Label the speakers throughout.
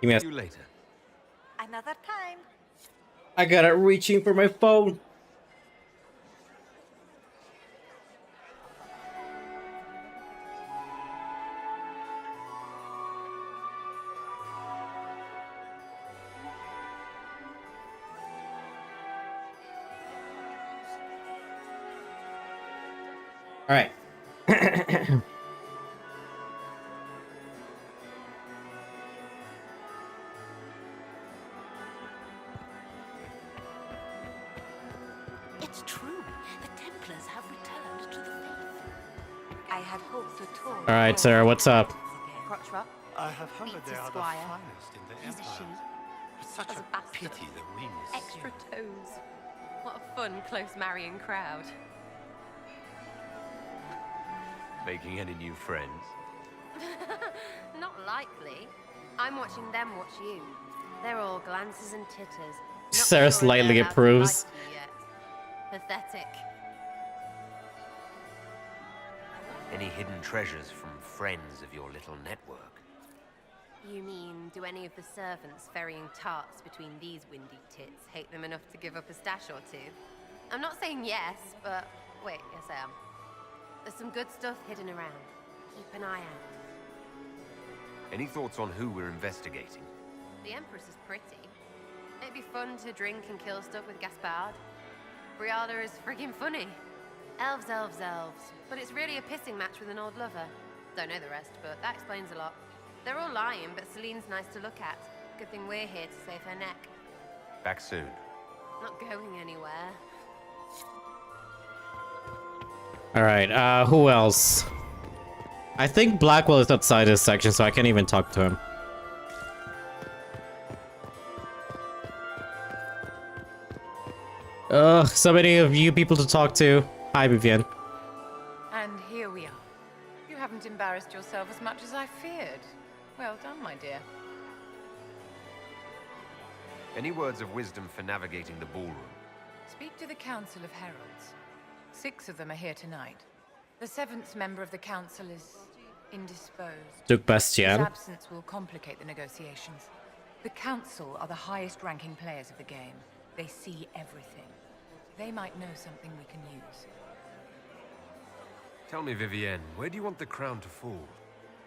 Speaker 1: Give me a...
Speaker 2: See you later.
Speaker 3: Another time.
Speaker 1: I gotta reaching for my phone. All right.
Speaker 3: It's true. The Templars have returned to the faith. I had hoped to talk.
Speaker 1: All right, Sarah, what's up?
Speaker 4: I have heard they are the
Speaker 3: Squire.
Speaker 4: finest in the
Speaker 3: He's a
Speaker 4: Empire.
Speaker 3: she.
Speaker 4: It's such
Speaker 3: As
Speaker 4: a
Speaker 3: a bastard.
Speaker 4: pity that we miss
Speaker 5: Extra
Speaker 4: you.
Speaker 5: toes. What a fun, close marrying crowd.
Speaker 2: Making any new friends?
Speaker 5: Not likely. I'm watching them watch you. They're all glances and titters. Not
Speaker 1: Sarah
Speaker 5: sure
Speaker 1: slightly
Speaker 5: they're allowed to
Speaker 1: approves.
Speaker 5: like you yet. Pathetic.
Speaker 2: Any hidden treasures from friends of your little network?
Speaker 5: You mean, do any of the servants ferrying tarts between these windy tits hate them enough to give up a stash or two? I'm not saying yes, but wait, yes I am. There's some good stuff hidden around. Keep an eye out.
Speaker 2: Any thoughts on who we're investigating?
Speaker 5: The Empress is pretty. It'd be fun to drink and kill stuff with Gaspard. Briada is friggin' funny. Elves, elves, elves. But it's really a pissing match with an old lover. Don't know the rest, but that explains a lot. They're all lying, but Celine's nice to look at. Good thing we're here to save her neck.
Speaker 2: Back soon.
Speaker 5: Not going anywhere.
Speaker 1: All right, who else? I think Blackwell is outside this section, so I can't even talk to him. Ugh, so many of you people to talk to. Hi, Vivienne.
Speaker 6: And here we are. You haven't embarrassed yourself as much as I feared. Well done, my dear.
Speaker 2: Any words of wisdom for navigating the ballroom?
Speaker 6: Speak to the Council of Heralds. 6 of them are here tonight. The 7th member of the Council is indisposed.
Speaker 1: Duke
Speaker 6: His
Speaker 1: Bastian.
Speaker 6: absence will complicate the negotiations. The Council are the highest-ranking players of the game. They see everything. They might know something we can use.
Speaker 2: Tell me, Vivienne, where do you want the crown to fall?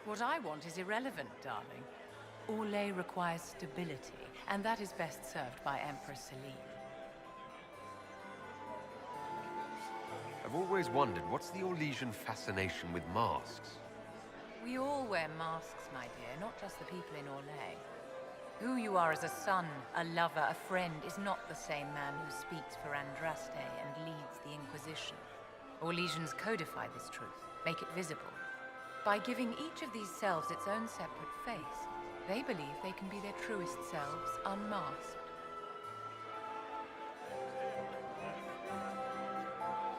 Speaker 6: What I want is irrelevant, darling. Orlais requires stability, and that is best served by Empress Celine.
Speaker 2: I've always wondered, what's the Orlesian fascination with masks?
Speaker 6: We all wear masks, my dear, not just the people in Orlais. Who you are as a son, a lover, a friend, is not the same man who speaks for Andraste and leads the Inquisition. Orlesians codify this truth, make it visible. By giving each of these selves its own separate face, they believe they can be their truest selves, unmasked.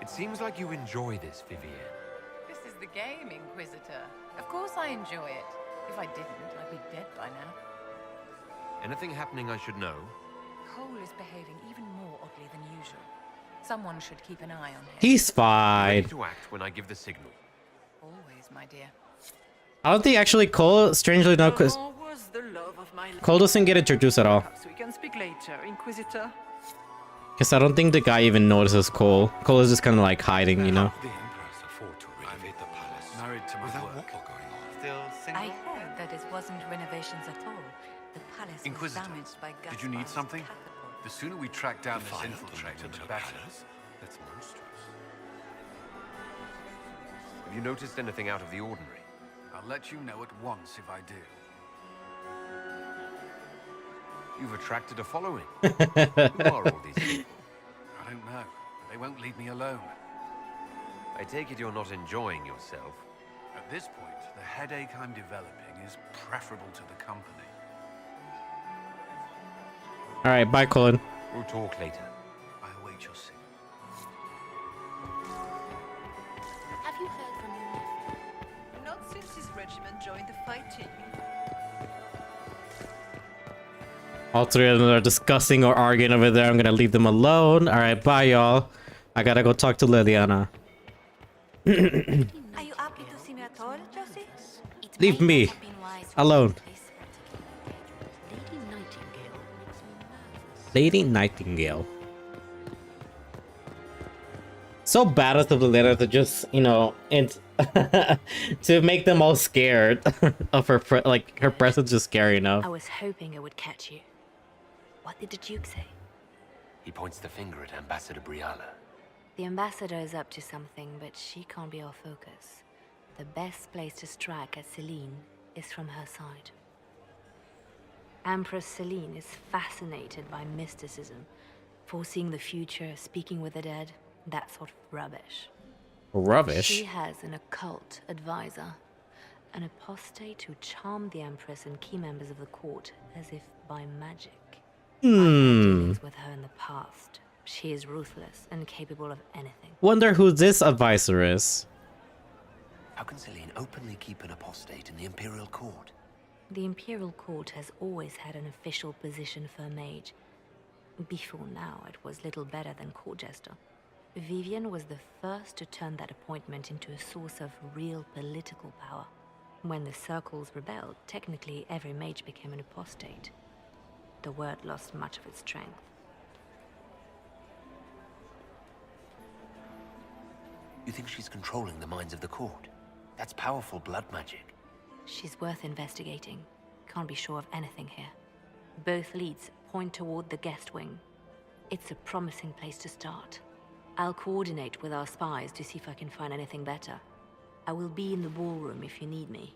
Speaker 2: It seems like you enjoy this, Vivienne.
Speaker 6: This is the game, Inquisitor. Of course I enjoy it. If I didn't, I'd be dead by now.
Speaker 2: Anything happening I should know?
Speaker 6: Cole is behaving even more oddly than usual. Someone should keep an eye on him.
Speaker 1: He's
Speaker 2: Ready
Speaker 1: fine.
Speaker 2: to act when I give the signal.
Speaker 6: Always, my dear.
Speaker 1: I don't think actually Cole, strangely enough, because
Speaker 7: was the love of my life.
Speaker 1: Cole doesn't get introduced at all.
Speaker 7: Perhaps we can speak later, Inquisitor.
Speaker 1: Because I don't think the guy even notices Cole. Cole is just kind of like hiding, you know?
Speaker 4: The Empress afford to renovate the palace. Married to my
Speaker 8: Without
Speaker 4: work.
Speaker 8: war going on.
Speaker 4: Still single?
Speaker 3: I heard that it wasn't renovations at all. The palace
Speaker 8: Inquisitor,
Speaker 3: was damaged by
Speaker 8: did you need
Speaker 3: Gaspard's
Speaker 8: something?
Speaker 3: catapult.
Speaker 8: The sooner we track down this
Speaker 4: Defiled
Speaker 8: infiltrator,
Speaker 4: the
Speaker 8: the better.
Speaker 4: palace? That's monstrous.
Speaker 2: Have you noticed anything out of the ordinary?
Speaker 8: I'll let you know at once if I do.
Speaker 2: You've attracted a following. Who are all these people?
Speaker 8: I don't know, but they won't leave me alone.
Speaker 2: I take it you're not enjoying yourself.
Speaker 8: At this point, the headache I'm developing is preferable to the company.
Speaker 1: All right, bye, Colin.
Speaker 2: We'll talk later.
Speaker 8: I await your signal.
Speaker 3: Have you heard from your nephew?
Speaker 7: Not since his regiment joined the fighting.
Speaker 1: All three of them are discussing or arguing over there. I'm gonna leave them alone. All right, bye, y'all. I gotta go talk to Liliana.
Speaker 3: Are you happy to see me at all, Josie?
Speaker 1: Leave me alone.
Speaker 3: Nightingale makes me nervous.
Speaker 1: Lady Nightingale. So badass of the letter to just, you know, and to make them all scared of her, like her presence is scary enough.
Speaker 3: I was hoping I would catch you. What did the Duke say?
Speaker 2: He points the finger at Ambassador Briala.
Speaker 3: The ambassador is up to something, but she can't be our focus. The best place to strike at Celine is from her side. Empress Celine is fascinated by mysticism, foreseeing the future, speaking with the dead, that sort of rubbish.
Speaker 1: Rubbish?
Speaker 3: She has an occult advisor, an apostate who charmed the Empress and key members of the court as if by magic. I've had dealings with her in the past. She is ruthless and capable of anything.
Speaker 1: Wonder who this advisor is.
Speaker 2: How can Celine openly keep an apostate in the Imperial Court?
Speaker 3: The Imperial Court has always had an official position for a mage. Before now, it was little better than court jester. Vivian was the first to turn that appointment into a source of real political power. When the circles rebelled, technically every mage became an apostate. The word lost much of its strength.
Speaker 2: You think she's controlling the minds of the court? That's powerful blood magic.
Speaker 3: She's worth investigating. Can't be sure of anything here. Both leads point toward the guest wing. It's a promising place to start. I'll coordinate with our spies to see if I can find anything better. I will be in the ballroom if you need me.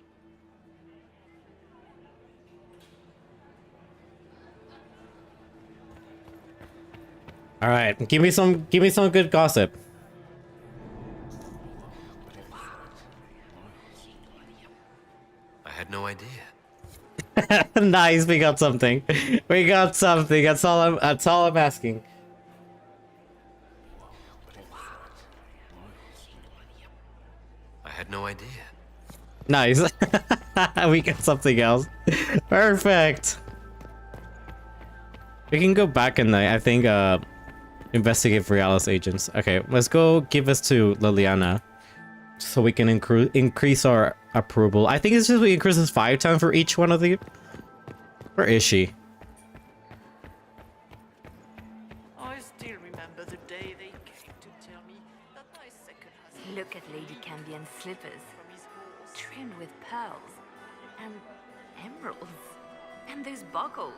Speaker 1: All right, give me some good gossip.
Speaker 2: I had no idea.
Speaker 1: Nice, we got something. We got something. That's all I'm asking.
Speaker 2: I had no idea.
Speaker 1: Nice. We got something else. Perfect. We can go back and I think investigate Briala's agents. Okay, let's go give this to Liliana so we can increase our approval. I think it's just we increase this 5 times for each one of the. Where is she?
Speaker 7: I still remember the day they came to tell me that my second husband
Speaker 3: Look at Lady Cambian's slippers,
Speaker 7: from his horse.
Speaker 3: trimmed with pearls and emeralds. And those buckles.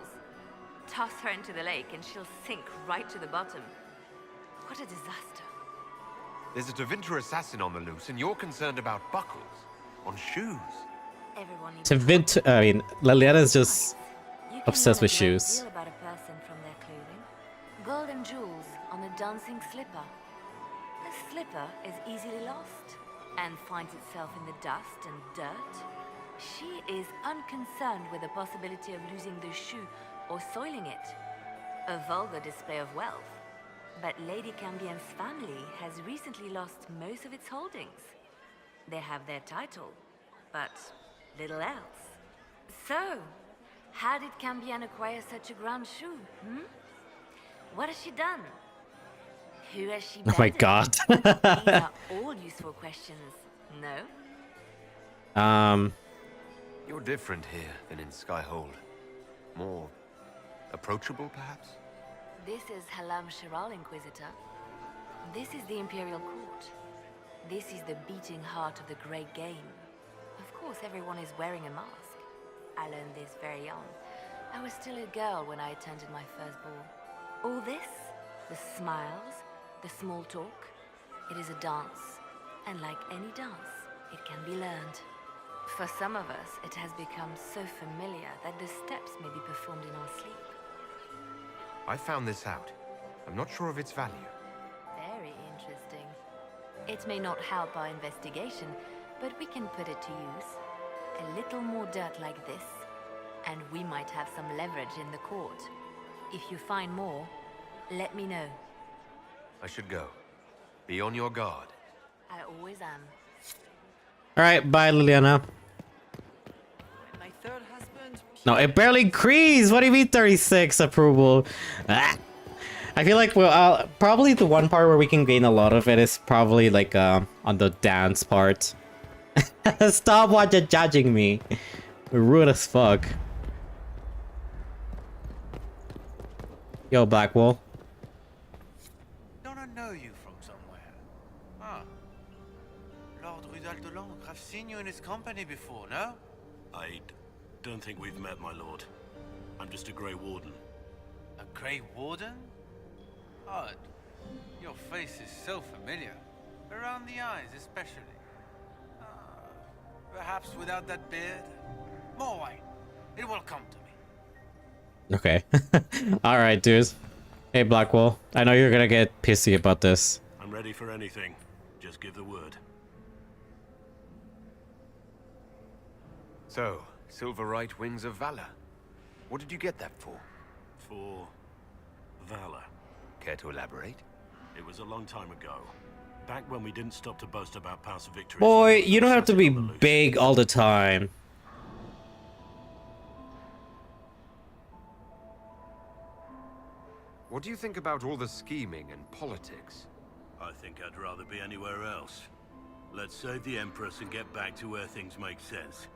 Speaker 3: Toss her into the lake and she'll sink right to the bottom. What a disaster.
Speaker 2: There's a Tevinter assassin on the loose, and you're concerned about buckles on shoes.
Speaker 3: Everyone needs
Speaker 1: I mean, Liliana is just
Speaker 3: You can
Speaker 1: obsessed
Speaker 3: learn
Speaker 1: with
Speaker 3: a great
Speaker 1: shoes.
Speaker 3: deal about a person from their clothing. Gold and jewels on a dancing slipper. The slipper is easily lost and finds itself in the dust and dirt. She is unconcerned with the possibility of losing the shoe or soiling it. A vulgar display of wealth. But Lady Cambian's family has recently lost most of its holdings. They have their title, but little else. So, how did Cambian acquire such a grand shoe, What has she done? Who has she
Speaker 1: Oh my
Speaker 3: bedded?
Speaker 1: god.
Speaker 3: These are all useful questions, no?
Speaker 2: You're different here than in Skyhold. More approachable, perhaps?
Speaker 3: This is Halam Shiral, Inquisitor. This is the Imperial Court. This is the beating heart of the Great Game. Of course, everyone is wearing a mask. I learned this very young. I was still a girl when I attended my first ball. All this, the smiles, the small talk, it is a dance. And like any dance, it can be learned. For some of us, it has become so familiar that the steps may be performed in our sleep.
Speaker 2: I found this out. I'm not sure of its value.
Speaker 3: Very interesting. It may not help our investigation, but we can put it to use. A little more dirt like this, and we might have some leverage in the court. If you find more, let me know.
Speaker 2: I should go. Be on your guard.
Speaker 3: I always am.
Speaker 1: Alright, bye Liliana.
Speaker 7: And my third husband,
Speaker 1: No, it barely increased. What do you mean 36 approval? Ah. I feel like probably the one part where we can gain a lot of it is probably like on the dance part. Stop judging me. We're rude as fuck. Yo, Blackwall.
Speaker 8: Don't I know you from somewhere? Huh. Lord Rudal de Langres, I've seen you in his company before, no?
Speaker 4: Don't think we've met, my lord. I'm just a Grey Warden.
Speaker 8: A Grey Warden? Odd. Your face is so familiar. Around the eyes, especially. Perhaps without that beard? More wine. It will come to me.
Speaker 1: Okay. Alright, dudes. Hey, Blackwall. I know you're gonna get pissy about this.
Speaker 4: I'm ready for anything. Just give the word.
Speaker 2: So, Silverite Wings of Valor. What did you get that for?
Speaker 4: For valor.
Speaker 2: Care to elaborate?
Speaker 4: It was a long time ago. Back when we didn't stop to boast about past victories.
Speaker 1: Boy, you don't have to be big all the time.
Speaker 2: What do you think about all the scheming and politics?
Speaker 4: I think I'd rather be anywhere else. Let's save the Empress and get back to where things make sense.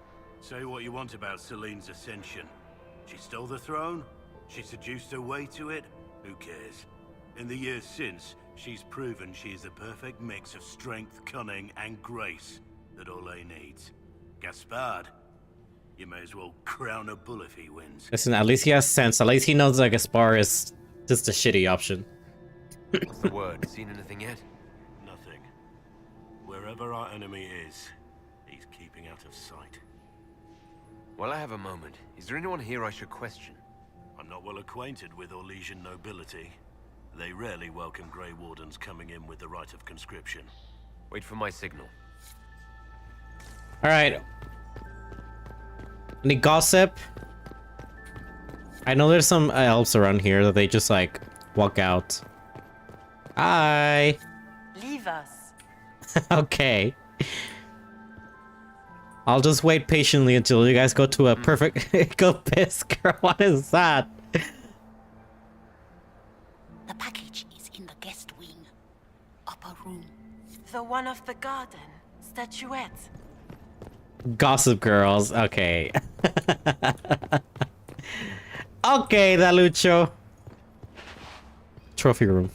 Speaker 4: Say what you want about Celine's ascension. She stole the throne? She seduced her way to it? Who cares? In the years since, she's proven she is a perfect mix of strength, cunning, and grace that Ole needs. Gaspard, you may as well crown a bull if he wins.
Speaker 1: Listen, at least he has sense. At least he knows that Gaspar is just a shitty option.
Speaker 2: What's the word? Seen anything yet?
Speaker 4: Nothing. Wherever our enemy is, he's keeping out of sight.
Speaker 2: Well, I have a moment. Is there anyone here I should question?
Speaker 4: I'm not well acquainted with Orlesian nobility. They rarely welcome Grey Wardens coming in with the right of conscription.
Speaker 2: Wait for my signal.
Speaker 1: Alright. Any gossip? I know there's some elves around here that they just like walk out. Hi.
Speaker 6: Leave us.
Speaker 1: Okay. I'll just wait patiently until you guys go to a perfect go piss, girl. What is that?
Speaker 9: The package is in the guest wing. Upper room.
Speaker 7: The one of the garden. Statuette.
Speaker 1: Gossip girls. Okay. Okay, Dalucho. Trophy room.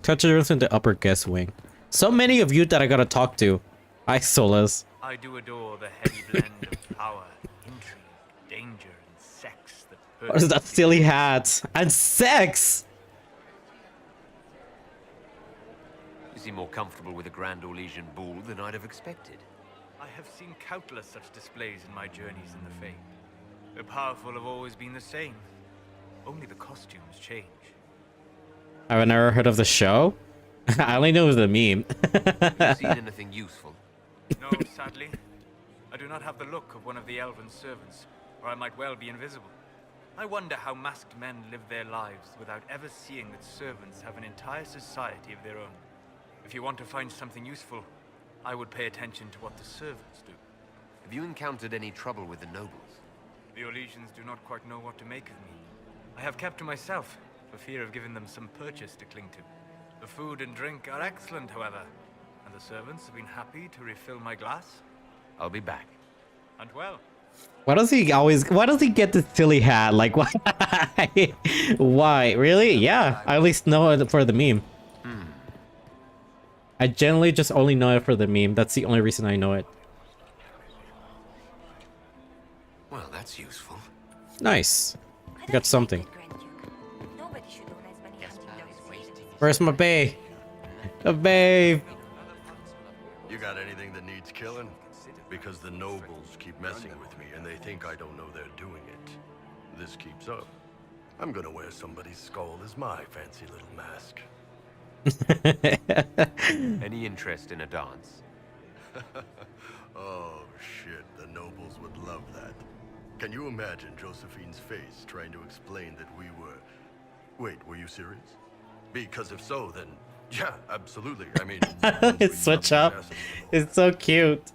Speaker 1: Touch the rooms in the upper guest wing. So many of you that I gotta talk to. Hi, Solas.
Speaker 10: I do adore the heady blend of power, intrigue, danger, and sex that...
Speaker 1: What is that silly hat? And sex!
Speaker 2: You seem more comfortable with a Grand Orlesian bull than I'd have expected.
Speaker 10: I have seen countless such displays in my journeys in the Fae. The powerful have always been the same. Only the costumes change.
Speaker 1: I've never heard of the show. I only know it was a meme.
Speaker 2: Have you seen anything useful?
Speaker 10: No, sadly. I do not have the look of one of the elven servants, or I might well be invisible. I wonder how masked men live their lives without ever seeing that servants have an entire society of their own. If you want to find something useful, I would pay attention to what the servants do.
Speaker 2: Have you encountered any trouble with the nobles?
Speaker 10: The Orlesians do not quite know what to make of me. I have kept to myself, for fear of giving them some purchase to cling to. The food and drink are excellent, however, and the servants have been happy to refill my glass.
Speaker 2: I'll be back.
Speaker 10: And well.
Speaker 1: Why does he get this silly hat? Like, why? Why? Really? Yeah, I at least know it for the meme. I generally just only know it for the meme. That's the only reason I know it.
Speaker 2: Well, that's useful.
Speaker 1: Nice. You got something. Where's my babe? A babe.
Speaker 11: You got anything that needs killing? Because the nobles keep messing with me and they think I don't know they're doing it. This keeps up. I'm gonna wear somebody's skull as my fancy little mask.
Speaker 2: Any interest in a dance?
Speaker 11: Oh shit, the nobles would love that. Can you imagine Josephine's face trying to explain that we were... Wait, were you serious? Because if so, then yeah, absolutely. I mean,
Speaker 1: switch up. It's so cute.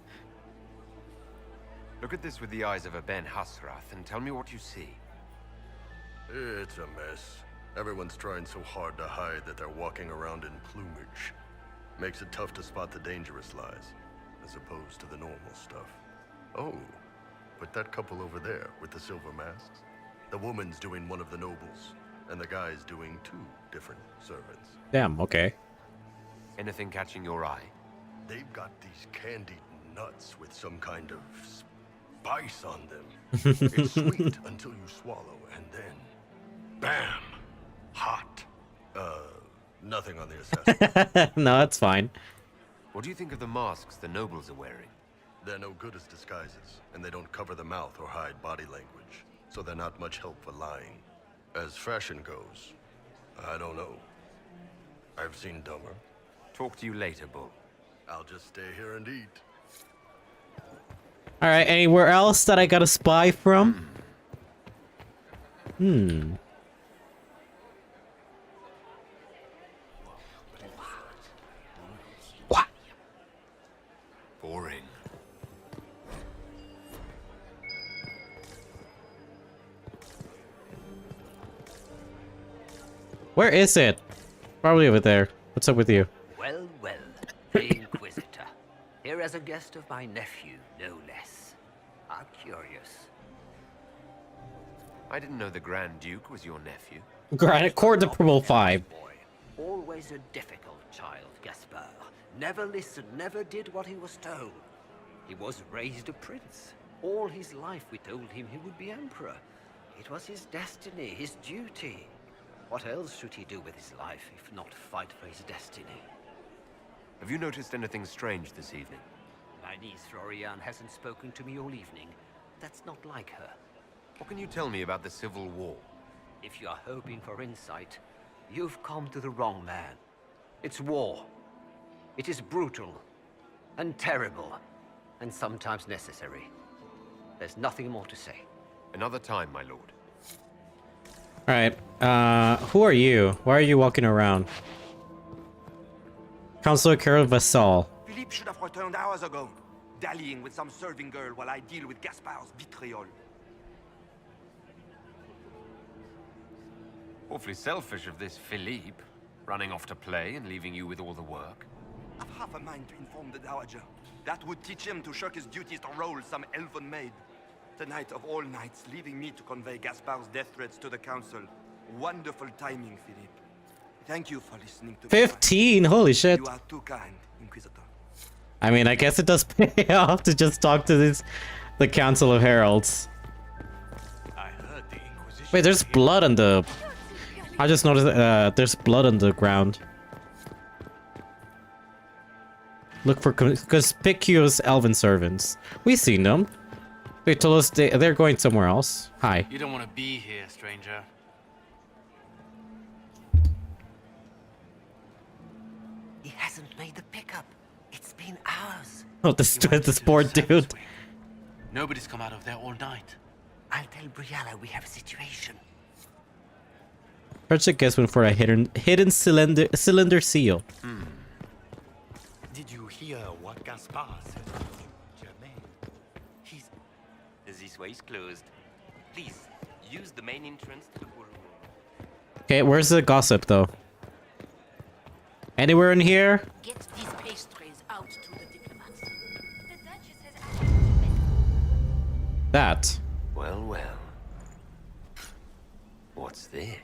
Speaker 2: Look at this with the eyes of a Ben Hasrath and tell me what you see.
Speaker 11: It's a mess. Everyone's trying so hard to hide that they're walking around in plumage. Makes it tough to spot the dangerous lies, as opposed to the normal stuff. Oh, but that couple over there with the silver masks, The woman's doing one of the nobles, and the guy's doing 2 different servants.
Speaker 1: Damn, okay.
Speaker 2: Anything catching your eye?
Speaker 11: They've got these candied nuts with some kind of spice on them. It's sweet until you swallow, and then, bam, hot. Nothing on the assassin.
Speaker 1: No, that's fine.
Speaker 2: What do you think of the masks the nobles are wearing?
Speaker 11: They're no good as disguises, and they don't cover the mouth or hide body language, so they're not much help for lying. As fashion goes, I don't know. I've seen dumber.
Speaker 2: Talk to you later, Bull.
Speaker 11: I'll just stay here and eat.
Speaker 1: All right, anywhere else that I got a spy from? What?
Speaker 2: Boring.
Speaker 1: Where is it? Probably over there. What's up with you?
Speaker 12: Well, well, the Inquisitor. Here as a guest of my nephew, no less. I'm curious.
Speaker 2: I didn't know the Grand Duke was your nephew.
Speaker 1: Granite Cord to Purple 5.
Speaker 12: Always a difficult child, Gaspard. Never listened, never did what he was told. He was raised a prince. All his life we told him he would be emperor. It was his destiny, his duty. What else should he do with his life if not fight for his destiny?
Speaker 2: Have you noticed anything strange this evening?
Speaker 12: My niece Florian hasn't spoken to me all evening. That's not like her.
Speaker 2: What can you tell me about the Civil War?
Speaker 12: If you are hoping for insight, you've come to the wrong man. It's war. It is brutal, and terrible, and sometimes necessary. There's nothing more to say.
Speaker 2: Another time, my lord.
Speaker 1: Alright, who are you? Why are you walking around? Counselor Carol Vassal.
Speaker 13: Philippe should have returned hours ago, dallying with some serving girl while I deal with Gaspard's vitriol.
Speaker 2: Awfully selfish of this Philippe, running off to play and leaving you with all the work.
Speaker 13: I've half a mind to inform the Dowager. That would teach him to shirk his duties to roll some elven maid. Tonight of all nights, leaving me to convey Gaspard's death threats to the Council. Wonderful timing, Philippe. Thank you for listening to
Speaker 1: 15? Holy shit.
Speaker 13: You are too kind, Inquisitor.
Speaker 1: I mean, I guess it does pay off to just talk to the Council of Heralds.
Speaker 8: I heard the Inquisition.
Speaker 1: Wait, there's blood on the... I just noticed there's blood on the ground. Look for conspicuous elven servants. We've seen them. They told us they're going somewhere else. Hi.
Speaker 8: You don't want to be here, stranger.
Speaker 12: He hasn't made the pickup. It's been hours.
Speaker 1: Oh, this poor dude.
Speaker 8: Nobody's come out of there all night.
Speaker 12: I'll tell Briala we have a situation.
Speaker 1: Search the guest room for a hidden cylinder seal.
Speaker 8: Did you hear what Gaspard said to Germain?
Speaker 14: This way is closed. Please, use the main entrance to the ballroom.
Speaker 1: Okay, where's the gossip though? Anywhere in here?
Speaker 9: Get these pastries out to the diplomats.
Speaker 3: The Duchess has actually
Speaker 1: That.
Speaker 2: Well, well. What's this?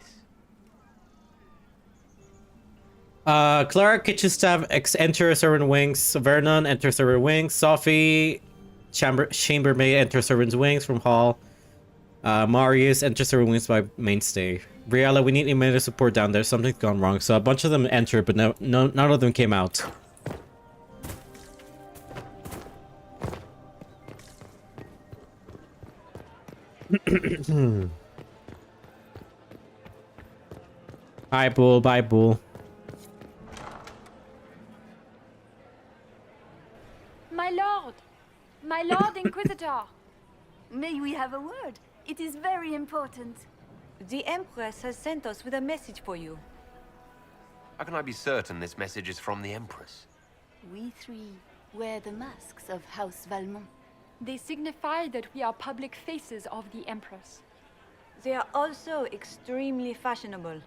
Speaker 1: Clara, kitchen staff, enter servant wings. Vernon, enter servant wings. Sophie, chambermaid, enter servant's wings from hall. Marius, enter servant wings by mainstay. Briella, we need immediate support down there. Something's gone wrong. So a bunch of them entered, but none of them came out. Bye, Bull. Bye, Bull.
Speaker 15: My Lord Inquisitor!
Speaker 3: May we have a word? It is very important.
Speaker 15: The Empress has sent us with a message for you.
Speaker 2: How can I be certain this message is from the Empress?
Speaker 3: We three wear the masks of House Valmont.
Speaker 15: They signify that we are public faces of the Empress.
Speaker 16: They are also extremely fashionable.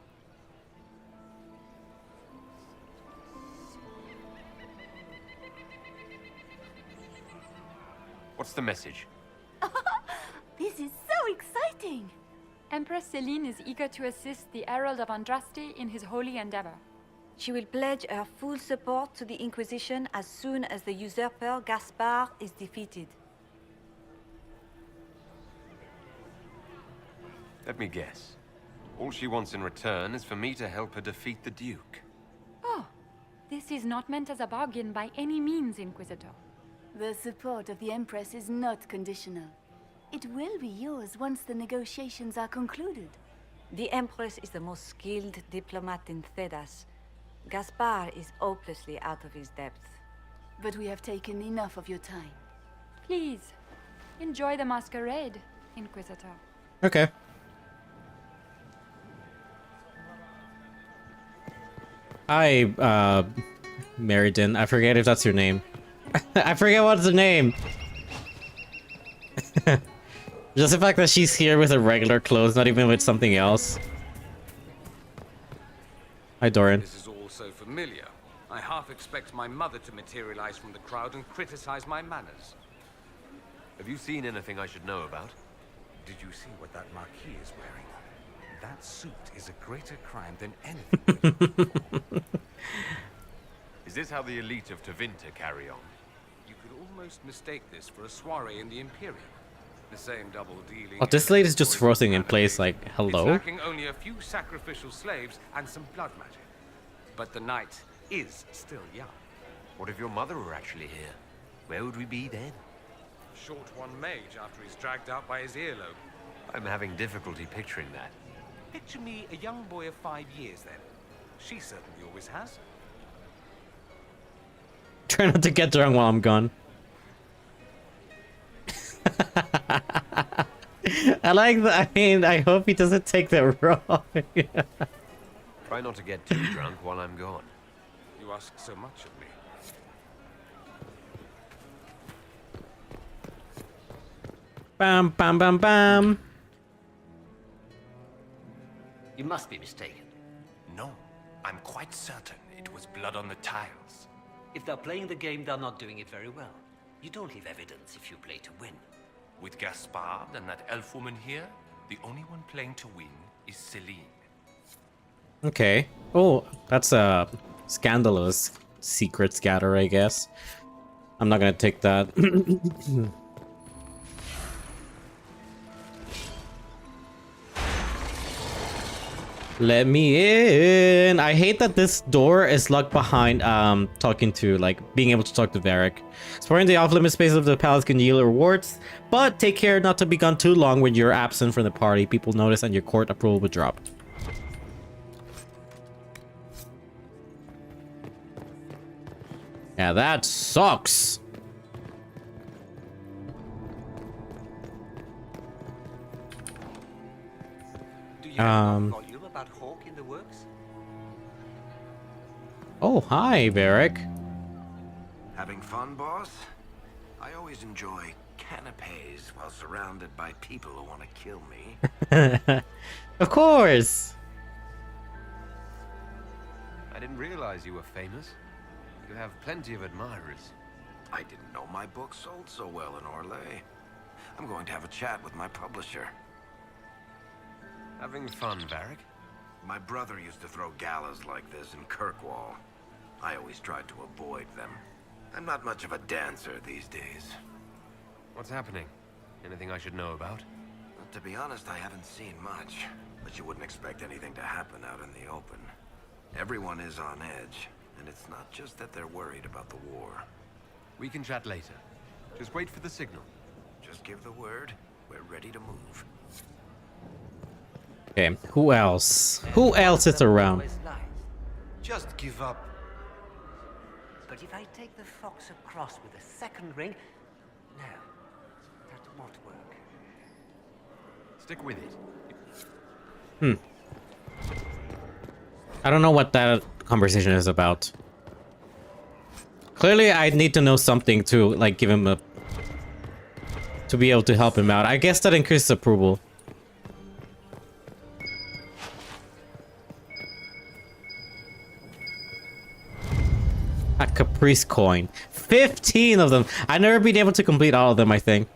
Speaker 2: What's the message?
Speaker 3: This is so exciting!
Speaker 15: Empress Celine is eager to assist the Herald of Andraste in his holy endeavor.
Speaker 16: She will pledge her full support to the Inquisition as soon as the usurper Gaspard is defeated.
Speaker 2: Let me guess. All she wants in return is for me to help her defeat the Duke.
Speaker 15: Oh, this is not meant as a bargain by any means, Inquisitor.
Speaker 17: The support of the Empress is not conditional. It will be yours once the negotiations are concluded.
Speaker 16: The Empress is the most skilled diplomat in Thedas. Gaspard is hopelessly out of his depth.
Speaker 17: But we have taken enough of your time.
Speaker 15: Please, enjoy the masquerade, Inquisitor.
Speaker 1: Okay. Hi, Meriden. I forget if that's your name. I forget what's the name. Just the fact that she's here with her regular clothes, not even with something else. Hi, Doran.
Speaker 18: This is all so familiar. I half expect my mother to materialize from the crowd and criticize my manners.
Speaker 2: Have you seen anything I should know about?
Speaker 19: Did you see what that Marquis is wearing? That suit is a greater crime than anything.
Speaker 2: Is this how the elite of Tevinter carry on?
Speaker 18: You could almost mistake this for a soiree in the Imperium. The same double dealing.
Speaker 1: Oh, this lady's just frozen in place like,
Speaker 18: It's
Speaker 1: hello?
Speaker 18: lacking only a few sacrificial slaves and some blood magic. But the night is still young.
Speaker 2: What if your mother were actually here? Where would we be then?
Speaker 18: Short one mage after he's dragged out by his earlobe.
Speaker 2: I'm having difficulty picturing that.
Speaker 18: Picture me a young boy of 5 years then. She certainly always has.
Speaker 1: Try not to get drunk while I'm gone. I like that. I mean, I hope he doesn't take that wrong.
Speaker 2: Try not to get too drunk while I'm gone.
Speaker 18: You ask so much of me.
Speaker 1: Bam, bam, bam, bam.
Speaker 12: You must be mistaken.
Speaker 19: No, I'm quite certain it was blood on the tiles.
Speaker 12: If they're playing the game, they're not doing it very well. You don't leave evidence if you play to win.
Speaker 19: With Gaspard and that elf woman here, the only one playing to win is Celine.
Speaker 1: Okay. Oh, that's a scandalous secret scatter, I guess. I'm not gonna take that. Let me in. I hate that this door is locked behind talking to, like, being able to talk to Varric. Exploring the off-limit space of the palace can yield rewards, but take care not to be gone too long when you're absent from the party. People notice and your court approval will drop. Yeah, that sucks.
Speaker 12: Do you have a volume about Hawk in the works?
Speaker 1: Oh, hi, Varric.
Speaker 20: Having fun, boss? I always enjoy canapes while surrounded by people who want to kill me.
Speaker 1: Of course.
Speaker 2: I didn't realize you were famous. You have plenty of admirers.
Speaker 20: I didn't know my book sold so well in Orlais. I'm going to have a chat with my publisher.
Speaker 2: Having fun, Varric?
Speaker 20: My brother used to throw galas like this in Kirkwall. I always tried to avoid them. I'm not much of a dancer these days.
Speaker 2: What's happening? Anything I should know about?
Speaker 20: To be honest, I haven't seen much. But you wouldn't expect anything to happen out in the open. Everyone is on edge, and it's not just that they're worried about the war.
Speaker 2: We can chat later. Just wait for the signal.
Speaker 20: Just give the word. We're ready to move.
Speaker 1: Okay, who else? Who else is around?
Speaker 20: Just give up.
Speaker 12: But if I take the fox across with a second ring, no, that won't work.
Speaker 2: Stick with it.
Speaker 1: I don't know what that conversation is about. Clearly, I need to know something to, like, give him a... to be able to help him out. I guess that increases approval. A Caprice coin. 15 of them. I've never been able to complete all of them, I think.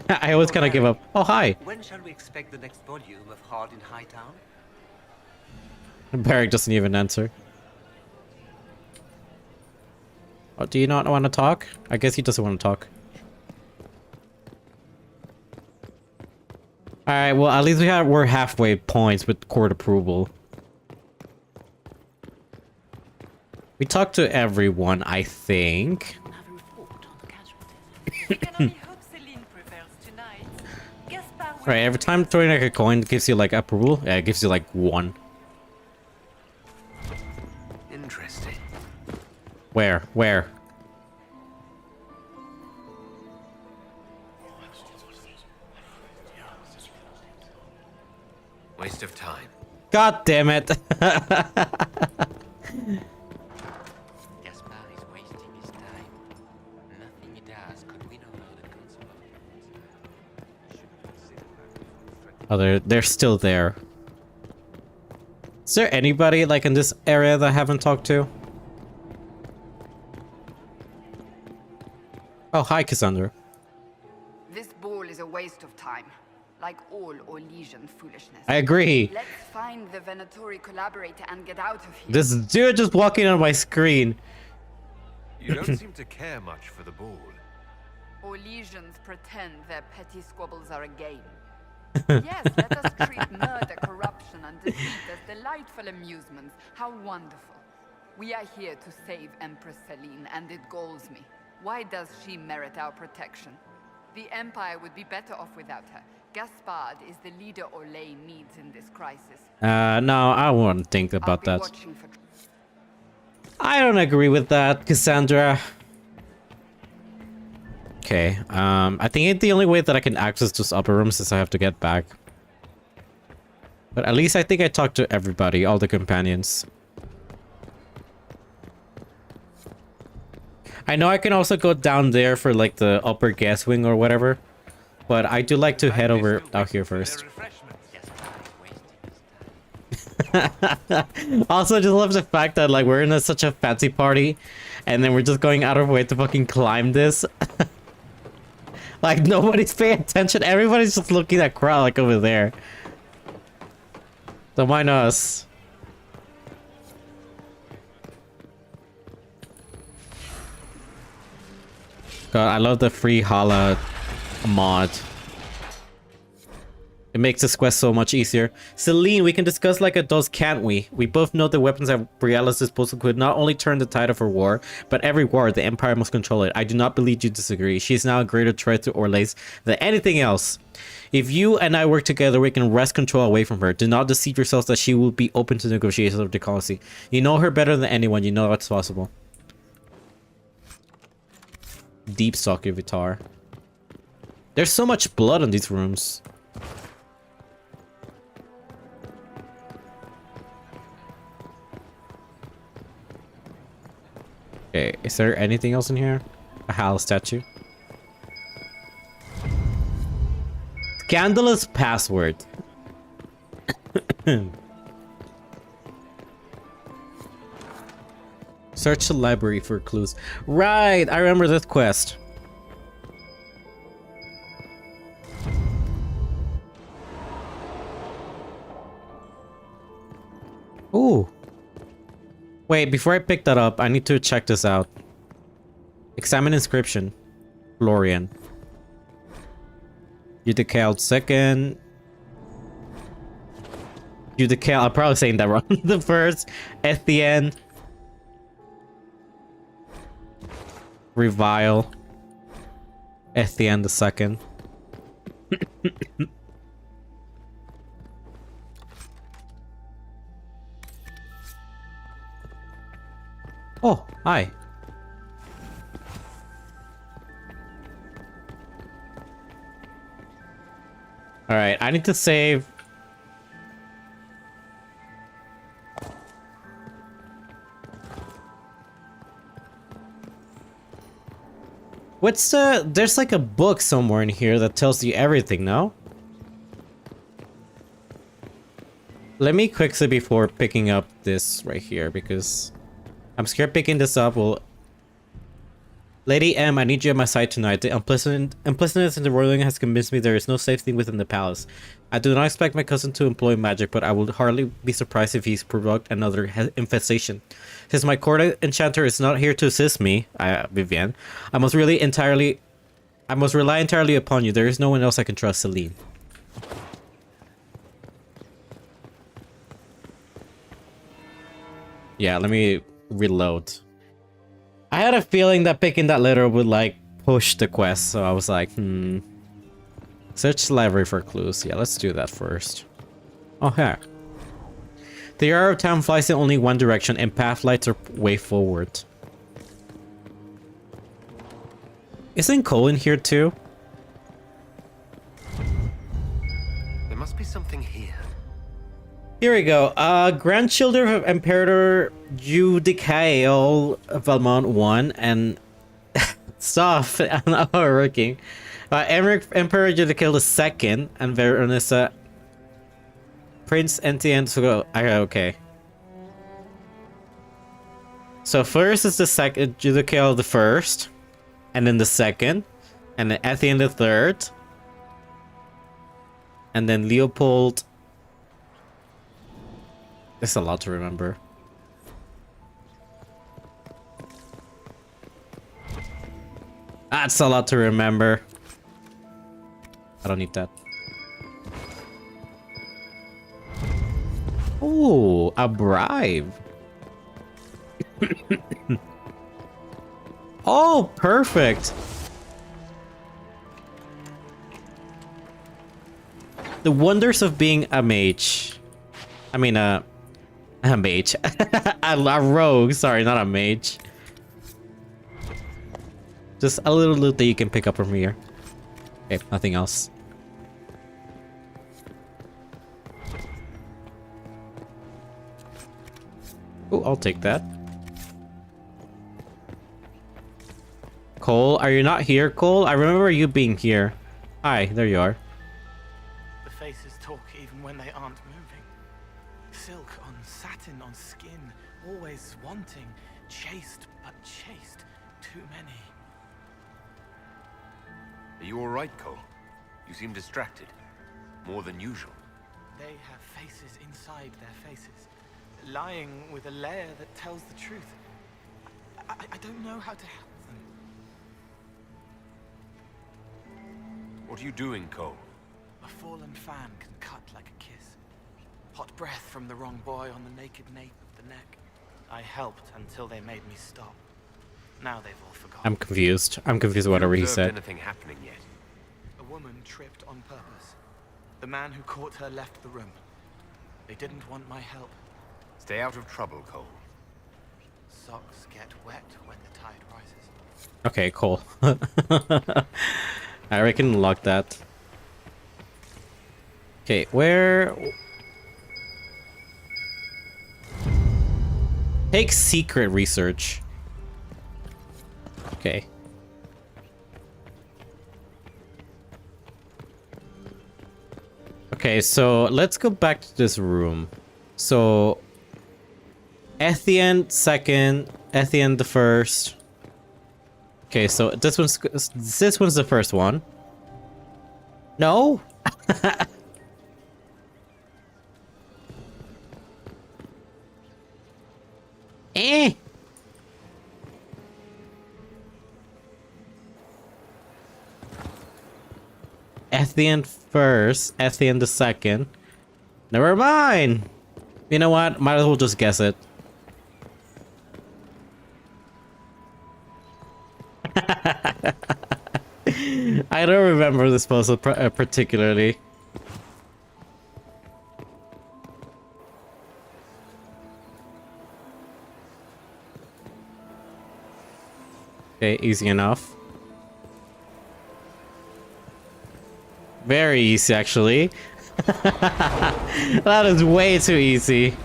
Speaker 1: I always kind of give up. Oh, hi.
Speaker 12: When shall we expect the next volume of Hard in Hightown?
Speaker 1: Barrick doesn't even answer. Oh, do you not want to talk? I guess he doesn't want to talk. Alright, well, at least we're halfway points with court approval. We talked to everyone, I think. Right, every time throwing like a coin gives you like approval. Yeah, it gives you like 1.
Speaker 2: Interesting.
Speaker 1: Where? Where?
Speaker 2: Waste of time.
Speaker 1: God damn it.
Speaker 14: Gaspar is wasting his time. Nothing he does could win over the constable.
Speaker 1: Oh, they're still there. Is there anybody like in this area that I haven't talked to? Oh, hi, Cassandra.
Speaker 21: This ball is a waste of time, like all Orlesian foolishness.
Speaker 1: I agree.
Speaker 21: Let's find the Venatori collaborator and get out of here.
Speaker 1: This dude just walking on my screen.
Speaker 2: You don't seem to care much for the ball.
Speaker 21: Orlesians pretend their petty squabbles are a game. Yes, let us treat murder, corruption, and defeat as delightful amusements. How wonderful. We are here to save Empress Celine, and it galls me. Why does she merit our protection? The Empire would be better off without her. Gaspard is the leader Orlais needs in this crisis.
Speaker 1: No, I won't think about that. I don't agree with that, Cassandra. Okay, I think the only way that I can access those upper rooms is I have to get back. But at least I think I talked to everybody, all the companions. I know I can also go down there for like the upper gas wing or whatever. But I do like to head over out here first. Also, I just love the fact that like we're in such a fancy party and then we're just going out of our way to fucking climb this. Like nobody's paying attention. Everybody's just looking at crowd like over there. So why not us? God, I love the free Hala mod. It makes this quest so much easier. Celine, we can discuss like adults, can't we? We both know the weapons at Brielle's disposal could not only turn the tide of her war, but every war, the Empire must control it. I do not believe you disagree. She is now a greater threat to Orlais than anything else. If you and I work together, we can wrest control away from her. Do not deceive yourselves that she will be open to negotiations of diplomacy. You know her better than anyone. You know what's possible. Deep Stalker Vitar. There's so much blood in these rooms. Okay, is there anything else in here? A Hal statue. Scandalous password. Search the library for clues. Right, I remember this quest. Ooh. Wait, before I pick that up, I need to check this out. Examine inscription. Florian. Judical second. Judical, I'm probably saying that wrong. The first. Etienne. Revile. Etienne the second. Oh, hi. All right, I need to save. What's there's like a book somewhere in here that tells you everything, no? Let me quickly before picking up this right here because I'm scared picking this up will Lady M, I need you at my side tonight. The unpleasantness in the roiling has convinced me there is no safety within the palace. I do not expect my cousin to employ magic, but I would hardly be surprised if he's provoked another infestation. Since my court enchanter is not here to assist me, Vivienne, I must rely entirely upon you. There is no one else I can trust, Celine. Yeah, let me reload. I had a feeling that picking that letter would like push the quest, so I was like, Search the library for clues. Yeah, let's do that first. Oh heck. The arrow of town flies in only one direction and path lights are way forward. Isn't Cole in here too?
Speaker 2: There must be something here.
Speaker 1: Here we go. Grandchildren of Emperor Judicael Valmont 1 and stuff are working. Emperor Judicael II and Veronissa Prince Etienne. Okay. So first is the second Judicael the first, and then the second, and then Etienne the third, and then Leopold. There's a lot to remember. That's a lot to remember. I don't need that. Ooh, a bribe. Oh, perfect. The wonders of being a mage. I mean, a mage. A rogue, sorry, not a mage. Just a little loot that you can pick up from here. Okay, nothing else. Oh, I'll take that. Cole, are you not here, Cole? I remember you being here. Hi, there you are.
Speaker 7: The faces talk even when they aren't moving. Silk on satin on skin, always wanting, chaste but chaste, too many.
Speaker 2: Are you alright, Cole? You seem distracted. More than usual.
Speaker 7: They have faces inside their faces, lying with a layer that tells the truth. I don't know how to help them.
Speaker 2: What are you doing, Cole?
Speaker 7: A fallen fan can cut like a kiss. Hot breath from the wrong boy on the naked nape of the neck. I helped until they made me stop. Now they've all forgotten.
Speaker 1: I'm confused. I'm confused whatever he said.
Speaker 2: Anything happening yet?
Speaker 7: A woman tripped on purpose. The man who caught her left the room. They didn't want my help.
Speaker 2: Stay out of trouble, Cole.
Speaker 7: Socks get wet when the tide rises.
Speaker 1: Okay, cool. I reckon unlock that. Okay, where... Take secret research. Okay. Okay, so let's go back to this room. So Etienne second, Etienne the first. Okay, so this one's the first one. No? Eh. Etienne first, Etienne the second. Never mind. You know what? Might as well just guess it. I don't remember this puzzle particularly. Okay, easy enough. Very easy, actually. That is way too easy.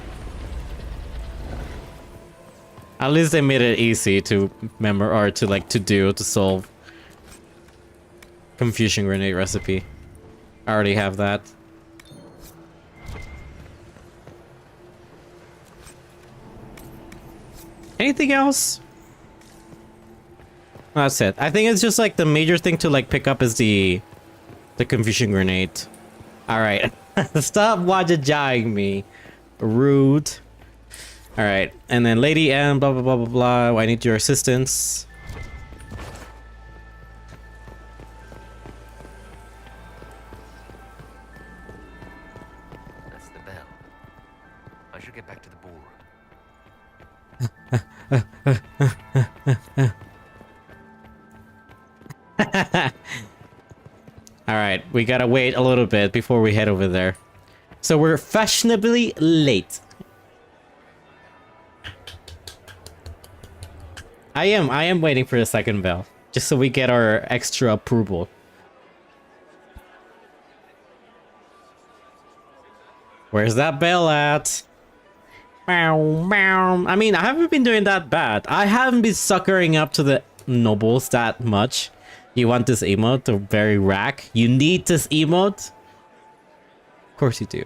Speaker 1: At least they made it easy to remember or to solve. Confusion grenade recipe. I already have that. Anything else? That's it. I think it's just like the major thing to like pick up is the confusion grenade. All right, stop wajajing me, rude. All right, and then Lady M, blah blah blah blah blah. I need your assistance.
Speaker 2: That's the bell. I should get back to the ballroom.
Speaker 1: All right, we gotta wait a little bit before we head over there. So we're fashionably late. I am waiting for the second bell, just so we get our extra approval. Where's that bell at? Bow, bow. I mean, I haven't been doing that bad. I haven't been suckering up to the nobles that much. You want this emote to very rack? You need this emote? Of course you do.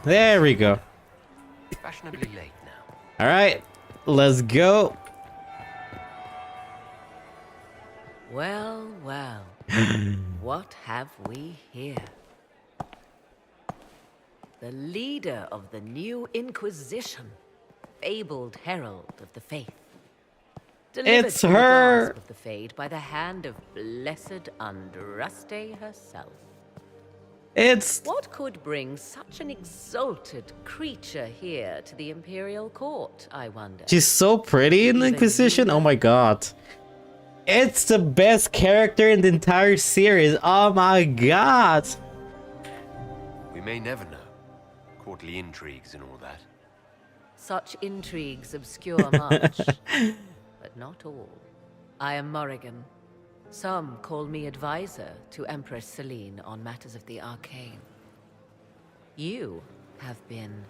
Speaker 1: There we go.
Speaker 2: Fashionably late now.
Speaker 1: All right, let's go.
Speaker 5: Well, well. What have we here? The leader of the new Inquisition, fabled herald of the faith. Delivered
Speaker 1: It's
Speaker 5: to the
Speaker 1: her.
Speaker 5: grasp of the Fade by the hand of blessed Andraste herself.
Speaker 1: It's...
Speaker 5: What could bring such an exalted creature here to the Imperial Court, I wonder?
Speaker 1: She's so pretty in the Inquisition. Oh my god. It's the best character in the entire series. Oh my god.
Speaker 2: We may never know. Courtly intrigues and all that.
Speaker 5: Such intrigues obscure much, but not all. I am Morrigan. Some call me advisor to Empress Celine on matters of the arcane. You have been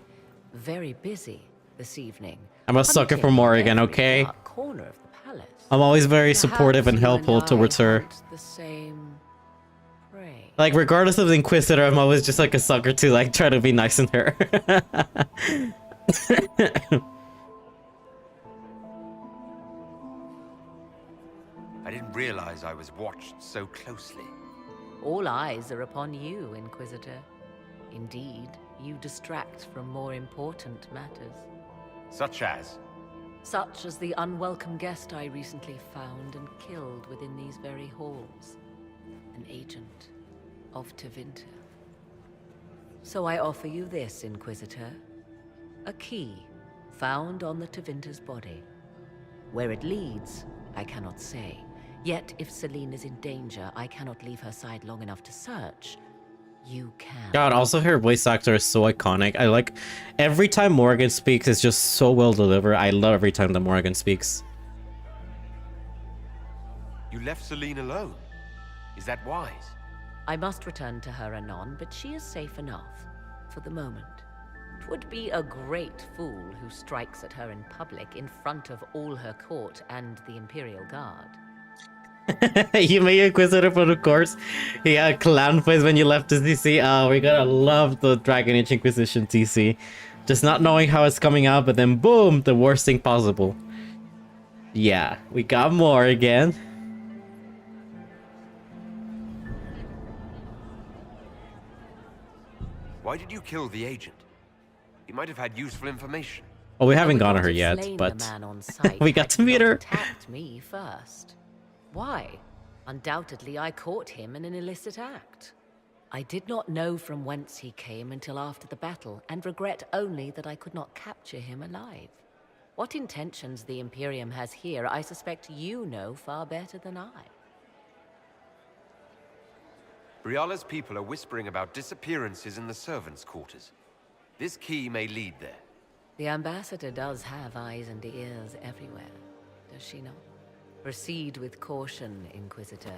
Speaker 5: very busy this evening.
Speaker 1: I'm a sucker for Morrigan, okay?
Speaker 5: Corner of the palace.
Speaker 1: I'm always very supportive and helpful towards her.
Speaker 5: The same prey.
Speaker 1: Like, regardless of the Inquisitor, I'm always just like a sucker to like try to be nice to her.
Speaker 2: I didn't realize I was watched so closely.
Speaker 5: All eyes are upon you, Inquisitor. Indeed, you distract from more important matters.
Speaker 2: Such as?
Speaker 5: Such as the unwelcome guest I recently found and killed within these very halls. An agent of Tevinter. So I offer you this, Inquisitor. A key found on the Tevinter's body. Where it leads, I cannot say. Yet, if Celine is in danger, I cannot leave her side long enough to search. You can.
Speaker 1: God, also her voice actor is so iconic. I like every time Morrigan speaks, it's just so well delivered. I love every time that Morrigan speaks.
Speaker 2: You left Celine alone. Is that wise?
Speaker 5: I must return to her anon, but she is safe enough for the moment. 'Twould be a great fool who strikes at her in public in front of all her court and the Imperial Guard.
Speaker 1: You made Inquisitor for the course. He had clown face when you left the TC. Oh, we gotta love the Dragon Age Inquisition TC. Just not knowing how it's coming out, but then boom, the worst thing possible. Yeah, we got more again.
Speaker 2: Why did you kill the agent? He might have had useful information.
Speaker 1: Well, we haven't gotten her yet, but we got to meet her.
Speaker 5: Attacked me first. Why? Undoubtedly, I caught him in an illicit act. I did not know from whence he came until after the battle, and regret only that I could not capture him alive. What intentions the Imperium has here, I suspect you know far better than I.
Speaker 2: Briala's people are whispering about disappearances in the servants' quarters. This key may lead there.
Speaker 5: The ambassador does have eyes and ears everywhere, does she not? Proceed with caution, Inquisitor.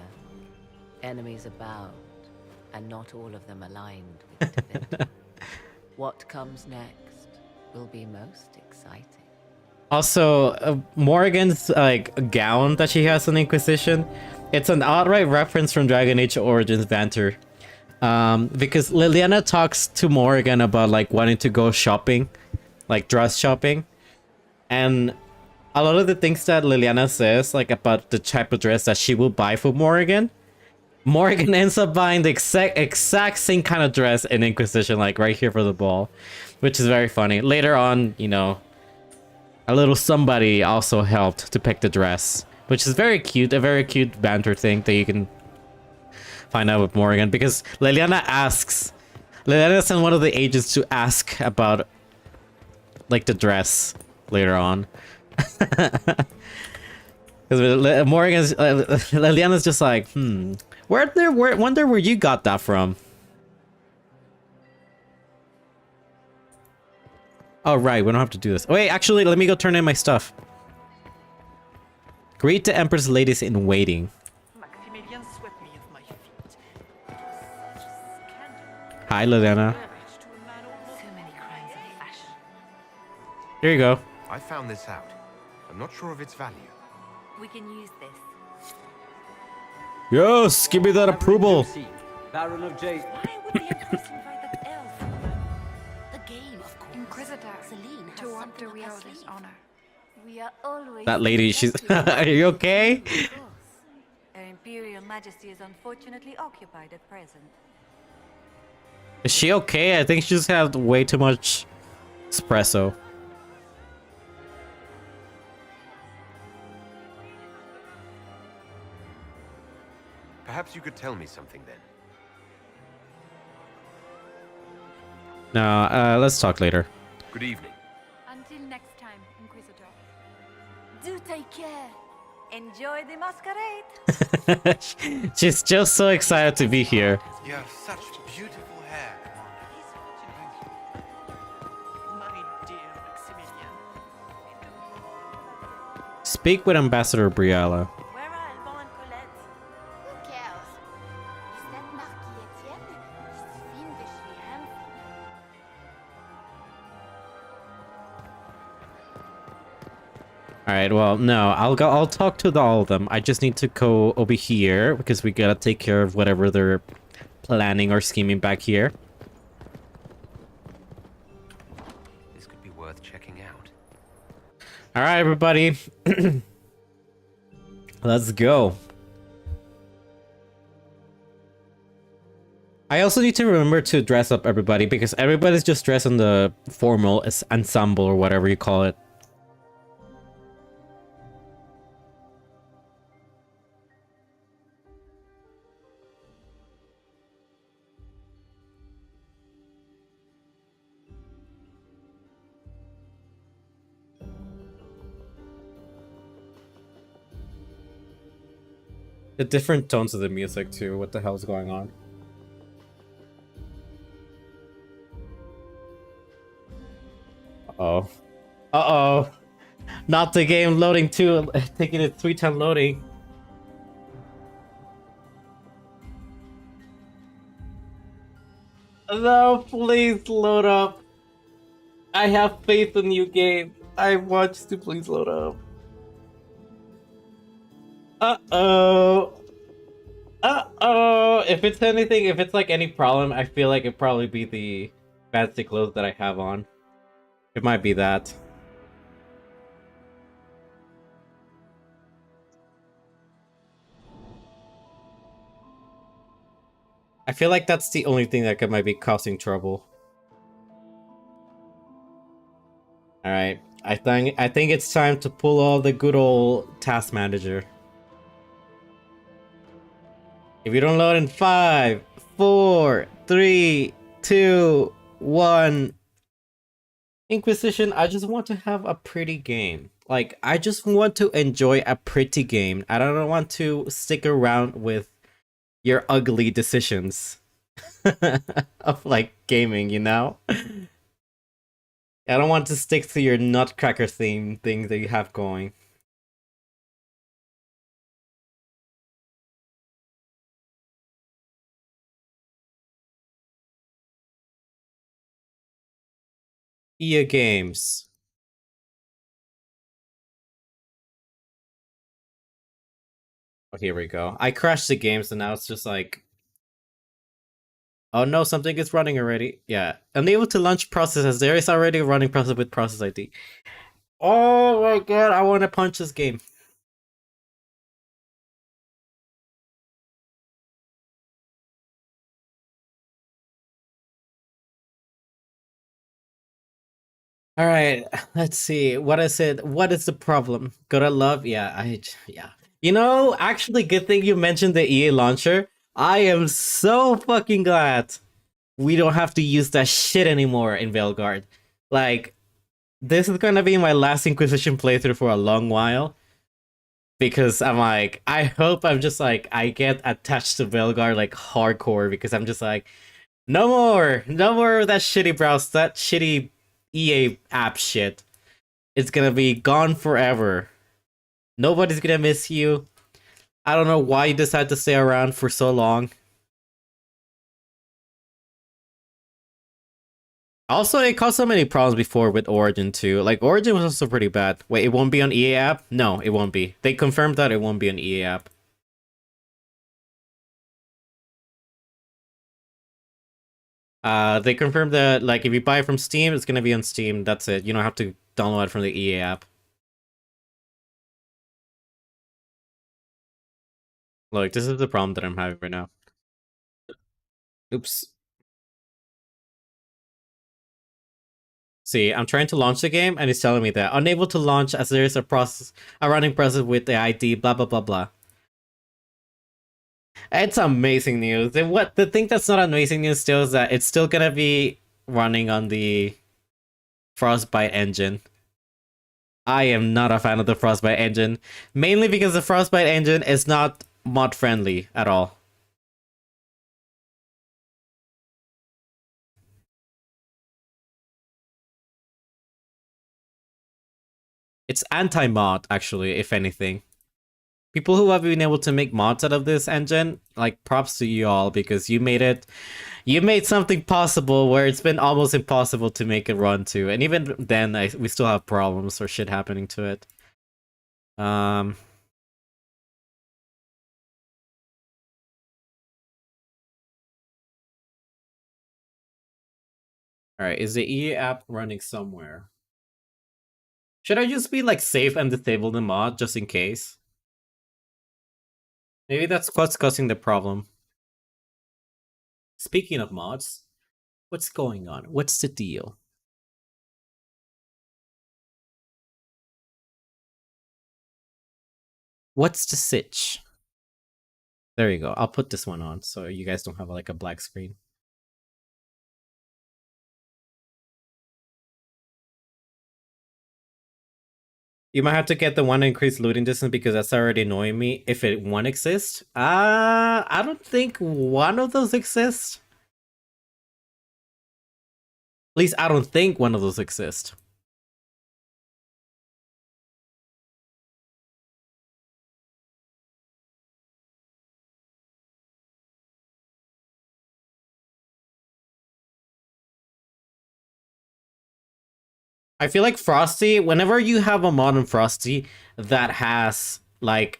Speaker 5: Enemies abound, and not all of them aligned with Tevinter. What comes next will be most exciting.
Speaker 1: Also, Morrigan's like gown that she has in Inquisition, it's an outright reference from Dragon Age Origins banter. Because Liliana talks to Morrigan about like wanting to go shopping, like dress shopping. And a lot of the things that Liliana says, like about the type of dress that she will buy for Morrigan, Morrigan ends up buying the exact same kind of dress in Inquisition, like right here for the ball, which is very funny. Later on, you know, a little somebody also helped to pick the dress, which is very cute, a very cute banter thing that you can find out with Morrigan, because Liliana sent one of the agents to ask about like the dress later on. Because Morrigan's Liliana's just like, wonder where you got that from. Oh right, we don't have to do this. Wait, actually, let me go turn in my stuff. Greet the Empress ladies in waiting. Hi, Liliana. Here you go.
Speaker 2: I found this out. I'm not sure of its value.
Speaker 3: We can use this.
Speaker 1: Yes, give me that approval.
Speaker 12: Baron of Jade.
Speaker 3: Why would the Empress invite that elf?
Speaker 9: The game, of course.
Speaker 15: Inquisitor,
Speaker 9: Celine has
Speaker 15: to what
Speaker 9: something
Speaker 15: do
Speaker 9: up
Speaker 15: we
Speaker 9: her
Speaker 15: owe this
Speaker 9: sleeve.
Speaker 15: honor?
Speaker 17: We are always
Speaker 1: That lady, she's... Are you okay?
Speaker 16: Her Imperial Majesty is unfortunately occupied at present.
Speaker 1: Is she okay? I think she just had way too much espresso.
Speaker 2: Perhaps you could tell me something then.
Speaker 1: No, let's talk later.
Speaker 2: Good evening.
Speaker 15: Until next time, Inquisitor.
Speaker 17: Do take care.
Speaker 16: Enjoy the masquerade.
Speaker 1: She's just so excited to be here.
Speaker 8: You have such beautiful hair,
Speaker 7: My dear Maximilian.
Speaker 1: Speak with Ambassador Briella.
Speaker 17: Where are Alban and Colette?
Speaker 9: Who cares? Is that Marquis Etienne? He's fiendishly handsome.
Speaker 1: Alright, well, no, I'll talk to all of them. I just need to go over here because we gotta take care of whatever they're planning or scheming back here.
Speaker 2: This could be worth checking out.
Speaker 1: Alright, everybody. Let's go. I also need to remember to dress up everybody because everybody's just dressed in the formal ensemble or whatever you call it. The different tones of the music too. What the hell's going on? Uh-oh. Uh-oh. Not the game loading too, taking its sweet time loading. No, please load up. I have faith in you, game. I want you to please load up. Uh-oh. Uh-oh. If it's anything, if it's like any problem, I feel like it'd probably be the fancy clothes that I have on. It might be that. I feel like that's the only thing that might be causing trouble. Alright. I think it's time to pull all the good old task manager. If you don't load in 5, 4, 3, 2, 1. Inquisition, I just want to have a pretty game. Like, I just want to enjoy a pretty game. I don't want to stick around with your ugly decisions of like gaming, you know? I don't want to stick to your Nutcracker theme thing that you have going. EA Games. Oh, here we go. I crashed the game, so now it's just like... Oh no, something is running already. Yeah. Unable to launch processes. There is already a running process with process ID. Oh my god, I want to punch this game. All right, let's see. What is it? What is the problem? Gotta love? Yeah, yeah. You know, actually, good thing you mentioned the EA launcher. I am so fucking glad we don't have to use that shit anymore in Veilguard. Like, this is gonna be my last Inquisition playthrough for a long while. Because I'm like, I hope I'm just like, I get attached to Veilguard like hardcore because I'm just like, no more of that shitty browse, that shitty EA app shit. It's gonna be gone forever. Nobody's gonna miss you. I don't know why you decided to stay around for so long. Also, it caused so many problems before with Origin too. Like, Origin was also pretty bad. Wait, it won't be on EA app? No, it won't be. They confirmed that it won't be on EA app. They confirmed that, like, if you buy it from Steam, it's gonna be on Steam. That's it. You don't have to download it from the EA app. Look, this is the problem that I'm having right now. Oops. See, I'm trying to launch the game, and it's telling me that unable to launch as there is a running process with the ID, blah blah blah blah. It's amazing news. And what the thing that's not amazing news still is that it's still gonna be running on the Frostbite engine. I am not a fan of the Frostbite engine, mainly because the Frostbite engine is not mod friendly at all. It's anti-mod, actually, if anything. People who have been able to make mods out of this engine, like, props to you all, because you made something possible where it's been almost impossible to make it run to, and even then, we still have problems or shit happening to it. Alright, is the EA app running somewhere? Should I just be, like, safe and disable the mod, just in case? Maybe that's what's causing the problem. Speaking of mods, what's going on? What's the deal? What's the sitch? There you go. I'll put this one on so you guys don't have like a black screen. You might have to get the one increased looting distance because that's already annoying me. If one exists, I don't think one of those exists. At least I don't think one of those exists. I feel like Frosty, whenever you have a mod in Frosty that has like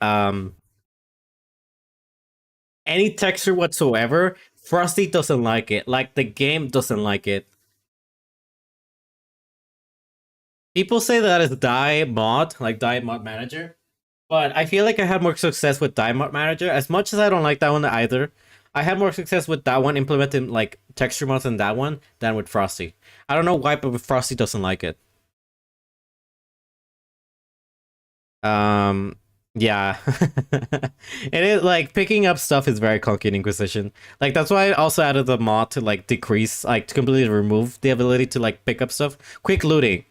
Speaker 1: any texture whatsoever, Frosty doesn't like it. Like, the game doesn't like it. People say that it's Die Mod, like Die Mod Manager, but I feel like I had more success with Die Mod Manager. As much as I don't like that one either, I had more success with that one implementing like texture mods in that one than with Frosty. I don't know why, but Frosty doesn't like it. Yeah. It is like picking up stuff is very clunky in Inquisition. Like, that's why I also added the mod to like decrease, like to completely remove the ability to like pick up stuff. Quick looting.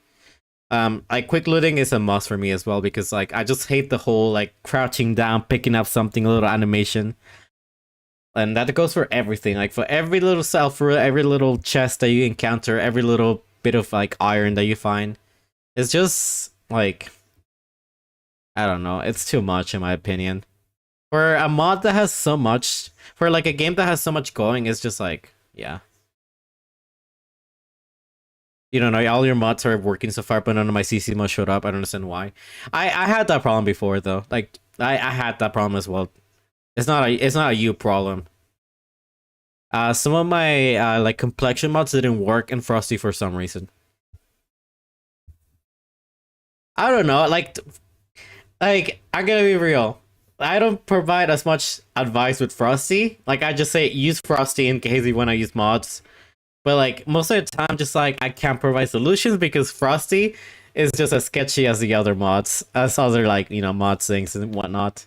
Speaker 1: Like, quick looting is a must for me as well, because like I just hate the whole like crouching down, picking up something, a little animation. And that goes for everything. Like, for every little sulfur, every little chest that you encounter, every little bit of like iron that you find. It's just like, I don't know, it's too much in my opinion. For a mod that has so much, for like a game that has so much going, it's just like, yeah. You don't know, all your mods are working so far, but none of my CC mods showed up. I don't understand why. I had that problem before though. Like, I had that problem as well. It's not a you problem. Some of my like complexion mods didn't work in Frosty for some reason. I don't know, like I'm gonna be real. I don't provide as much advice with Frosty. Like, I just say use Frosty in case you want to use mods. But like most of the time, just like I can't provide solutions because Frosty is just as sketchy as the other mods, as other like mod things and whatnot.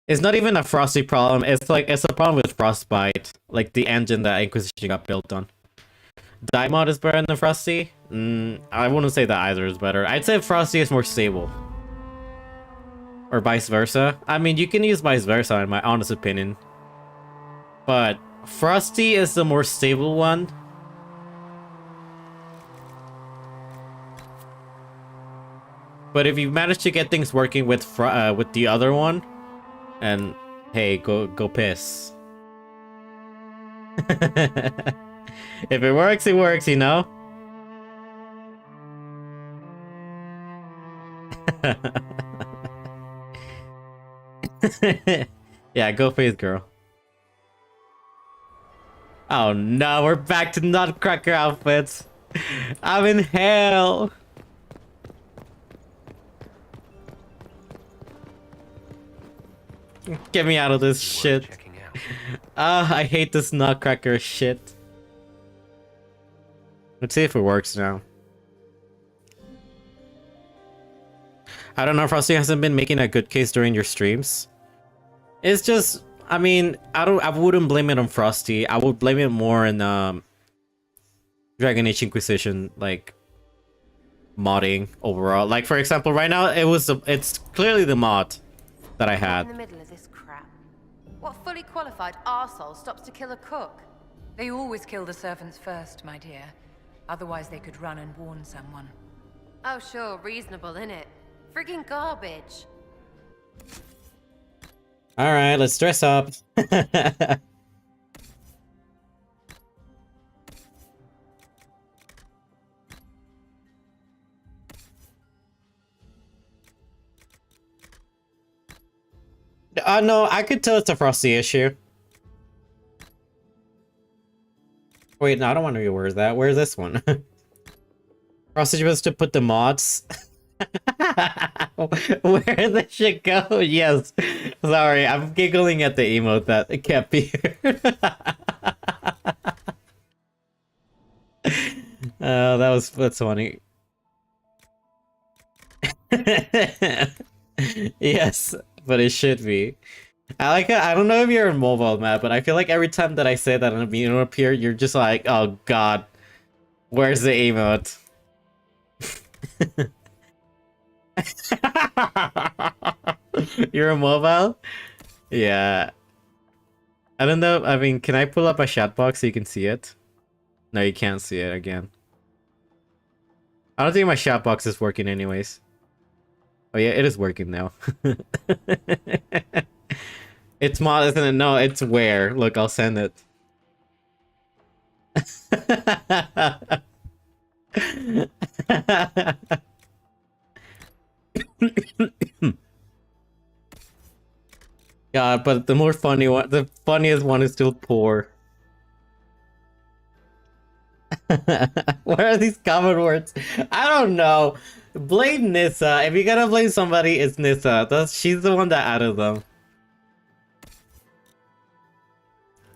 Speaker 1: It's not even a Frosty problem. It's a problem with Frostbite, like the engine that Inquisition got built on. Die mod is better than Frosty? I wouldn't say that either is better. I'd say Frosty is more stable. Or vice versa. I mean, you can use vice versa in my honest opinion. But Frosty is the more stable one. But if you manage to get things working with the other one, and hey, go piss. If it works, it works, you know? Yeah, go face, girl. Oh no, we're back to Nutcracker outfits. I'm in hell. Get me out of this shit. I hate this Nutcracker shit. Let's see if it works now. I don't know, Frosty hasn't been making a good case during your streams. It's just, I mean, I wouldn't blame it on Frosty. I would blame it more in Dragon Age Inquisition, like modding overall. Like for example, right now it's clearly the mod that I had.
Speaker 4: In the middle of this crap. What fully qualified arsehole stops to kill a cook?
Speaker 6: They always kill the servants first, my dear. Otherwise they could run and warn someone.
Speaker 4: Oh sure, reasonable, innit? Friggin' garbage.
Speaker 1: Alright, let's dress up. No, I could tell it's a Frosty issue. Wait, no, I don't want to wear that. Where's this one? Frosty supposed to put the mods. Where the shit go? Yes. Sorry, I'm giggling at the emote that it can't be here. Oh, that's funny. Yes, but it should be. I like it. I don't know if you're in mobile, Matt, but I feel like every time that I say that an emote appear, you're just like, oh god, where's the emote? You're a mobile? Yeah. I don't know. I mean, can I pull up a chat box so you can see it? No, you can't see it again. I don't think my chat box is working anyways. Oh yeah, it is working now. It's mod, isn't it? No, it's where. Look, I'll send it. God, but the more funny one, the funniest one is still poor. What are these common words? I don't know. Blame Nissa. If you're gonna blame somebody, it's Nissa. She's the one that added them.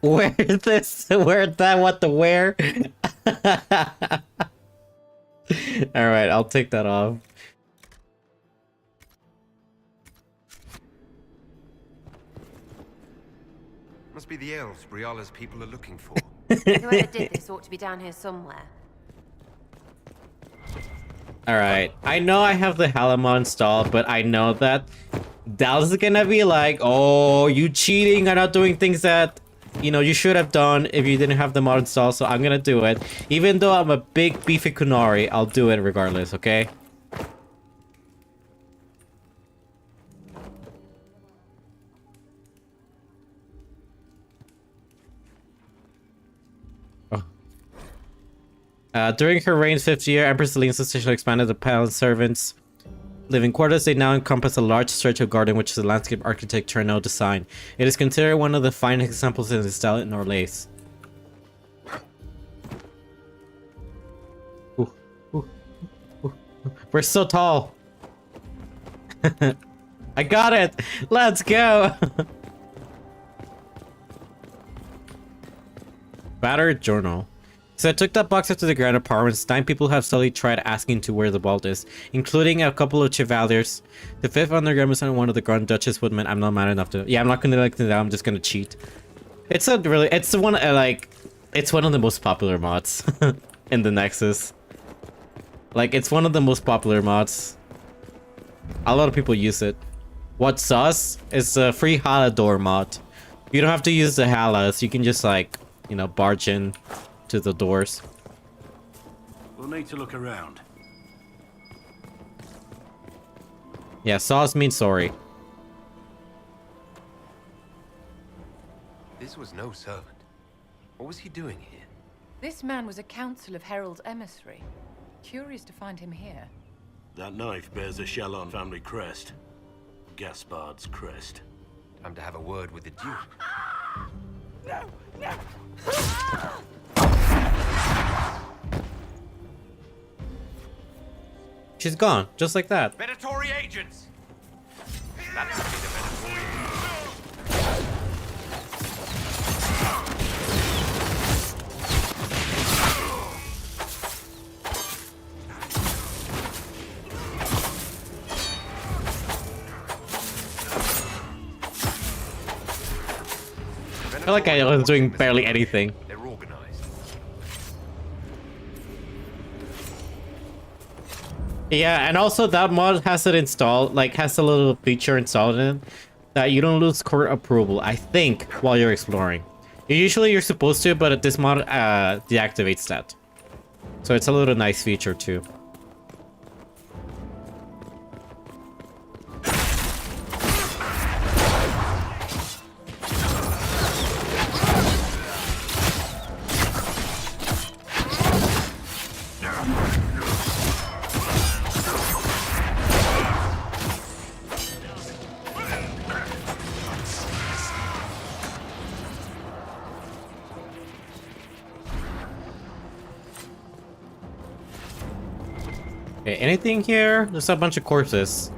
Speaker 1: Where is this? Where that? What the where? Alright, I'll take that off.
Speaker 2: Must be the elves Briala's people are looking for.
Speaker 4: Whoever did this ought to be down here somewhere.
Speaker 1: Alright, I know I have the Halima installed, but I know that Dal's is gonna be like, oh, you cheating, I'm not doing things that, you know, you should have done if you didn't have the mod installed, so I'm gonna do it. Even though I'm a big beefy Kunari, I'll do it regardless, okay? During her reign's 5th year, Empress Celine's institution expanded the palace servants' living quarters. They now encompass a large stretch of garden, which is a landscape architectural design. It is considered one of the finest examples in the style in Orleans. We're so tall. I got it. Let's go. Battered journal. So I took that box up to the ground apartments. 9 people have slowly tried asking to where the vault is, including a couple of chevaliers. The 5th underground was one of the Grand Duchess woodmen. I'm not mad enough to. Yeah, I'm not gonna like that. I'm just gonna cheat. It's a really. It's the one like. It's one of the most popular mods in the Nexus. Like, it's one of the most popular mods. A lot of people use it. What's sus is a free Halador mod. You don't have to use the Halas. You can just like, you know, barge in to the doors.
Speaker 10: We'll need to look around.
Speaker 1: Yeah, sauce means sorry.
Speaker 2: This was no servant. What was he doing here?
Speaker 6: This man was a council of Herald's emissary. Curious to find him here.
Speaker 10: That knife bears a Shalon family crest. Gaspard's crest.
Speaker 2: Time to have a word with the Duke.
Speaker 9: No! No!
Speaker 1: She's gone, just like that.
Speaker 8: Venatori agents!
Speaker 2: That could be the Venatori
Speaker 1: I feel like I was doing barely anything.
Speaker 2: They're organized.
Speaker 1: Yeah, and also that mod has it installed, like has a little feature installed in it that you don't lose court approval, I think, while you're exploring. Usually you're supposed to, but this mod deactivates that. So it's a little nice feature too. Okay, anything here? There's a bunch of corpses.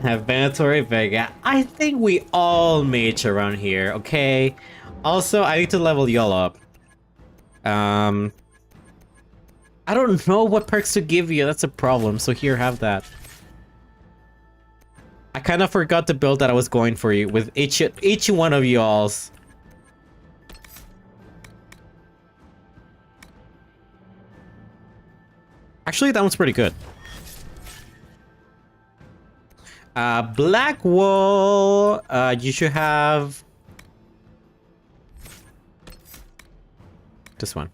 Speaker 1: Have Venatori Vega. I think we all mage around here, okay? Also, I need to level y'all up. I don't know what perks to give you, that's a problem, so here, have that. I kind of forgot the build that I was going for you with each one of y'all's. Actually, that one's pretty good. Black wool. You should have this one.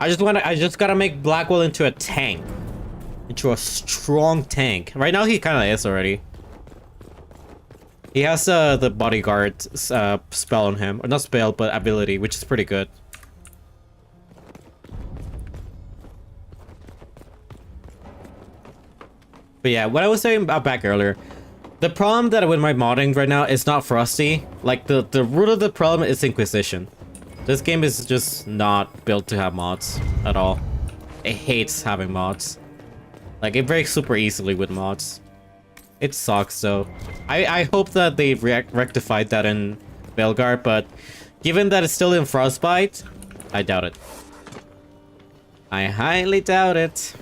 Speaker 1: I just gotta make Black wool into a tank, into a strong tank. Right now, he kind of is already. He has the bodyguard spell on him, or not spell, but ability, which is pretty good. But yeah, what I was saying about back earlier, the problem that with my modding right now is not Frosty. Like, the root of the problem is Inquisition. This game is just not built to have mods at all. It hates having mods. Like, it breaks super easily with mods. It sucks, though. I hope that they've rectified that in Belgard, but given that it's still in Frostbite, I doubt it. I highly doubt it.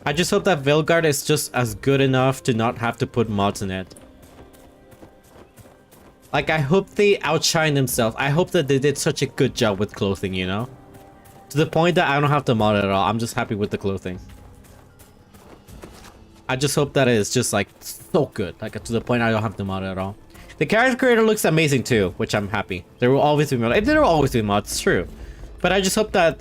Speaker 1: I just hope that Velgard is just as good enough to not have to put mods in it. Like, I hope they outshine themselves. I hope that they did such a good job with clothing, you know? To the point that I don't have to mod it at all. I'm just happy with the clothing. I just hope that it is just, like, so good. Like, to the point I don't have to mod it at all. The character creator looks amazing, too, which I'm happy. There will always be mods. There will always be mods, it's true. But I just hope that,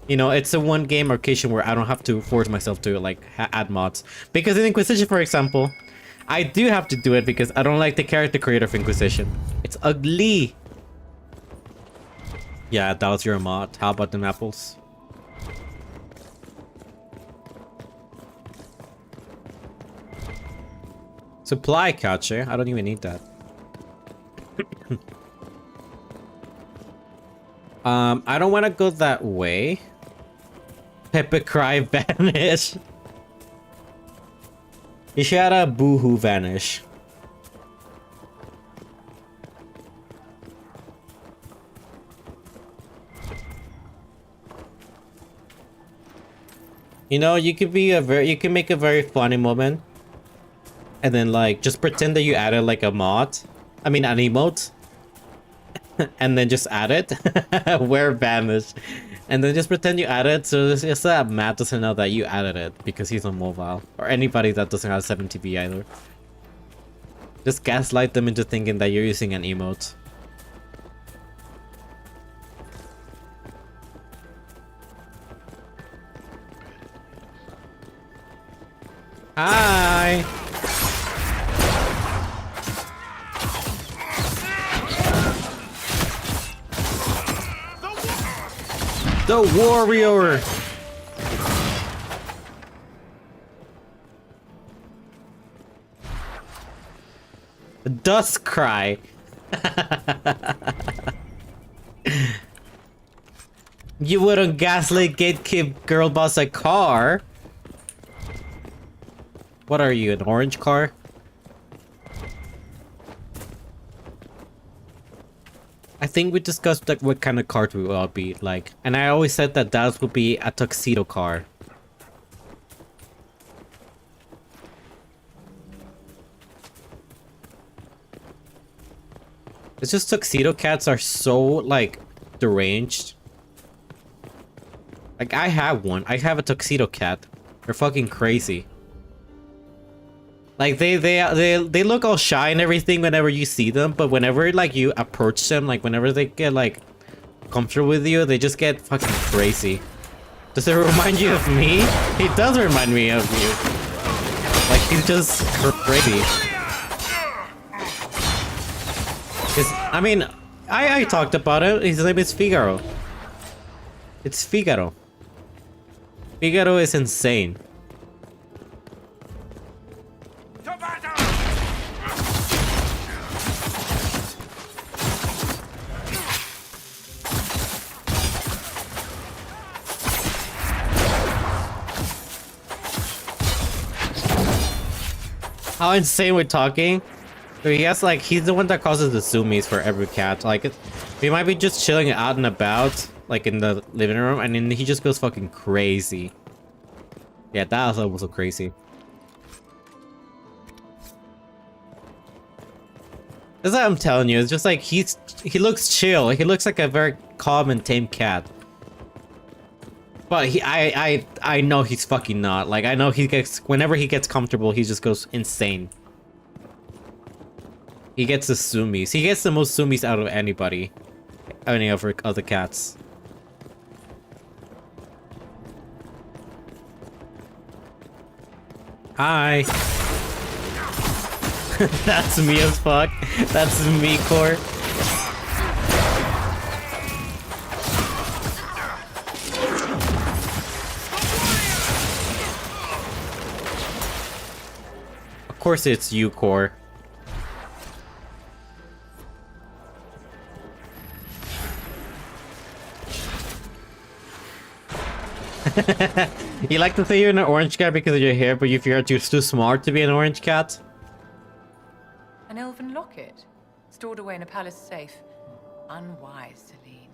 Speaker 1: you know, it's a one game occasion where I don't have to force myself to, like, add mods. Because in Inquisition, for example, I do have to do it because I don't like the character creator of Inquisition. It's ugly. Yeah, that was your mod. How about them apples? Supply catcher? I don't even need that. I don't want to go that way. Pepe Cry vanish. Ishara Boohoo vanish. You know, you can make a very funny moment. And then like just pretend that you added like a mod. I mean an emote. And then just add it. Where vanish. And then just pretend you added it, so it's just that Matt doesn't know that you added it because he's on mobile. Or anybody that doesn't have 7TV either. Just gaslight them into thinking that you're using an emote. Hi! The warrior! Dust cry. You wouldn't gaslight gatekeep girl boss a car. What are you, an orange car? I think we discussed like what kind of cars we will be like, and I always said that that would be a tuxedo car. It's just tuxedo cats are so like deranged. Like I have one. I have a tuxedo cat. They're fucking crazy. Like they look all shy and everything whenever you see them, but whenever like you approach them, like whenever they get like comfortable with you, they just get fucking crazy. Does it remind you of me? It does remind me of you. Like he's just crazy. I mean, I talked about it. His name is Figaro. It's Figaro. Figaro is insane. How insane we're talking. So he has like, he's the one that causes the zoomies for every cat. Like, we might be just chilling out and about, like in the living room, and then he just goes fucking crazy. Yeah, that was also crazy. That's what I'm telling you. It's just like he looks chill. He looks like a very calm and tame cat. But I know he's fucking not. Like I know he gets, whenever he gets comfortable, he just goes insane. He gets the zoomies. He gets the most zoomies out of anybody. Any of our other cats. Hi. That's me as fuck. That's me core. Of course it's you, core. You like to say you're an orange cat because of your hair, but you fear you're too smart to be an orange cat?
Speaker 6: An elven locket, stored away in a palace safe. Unwise, Celine.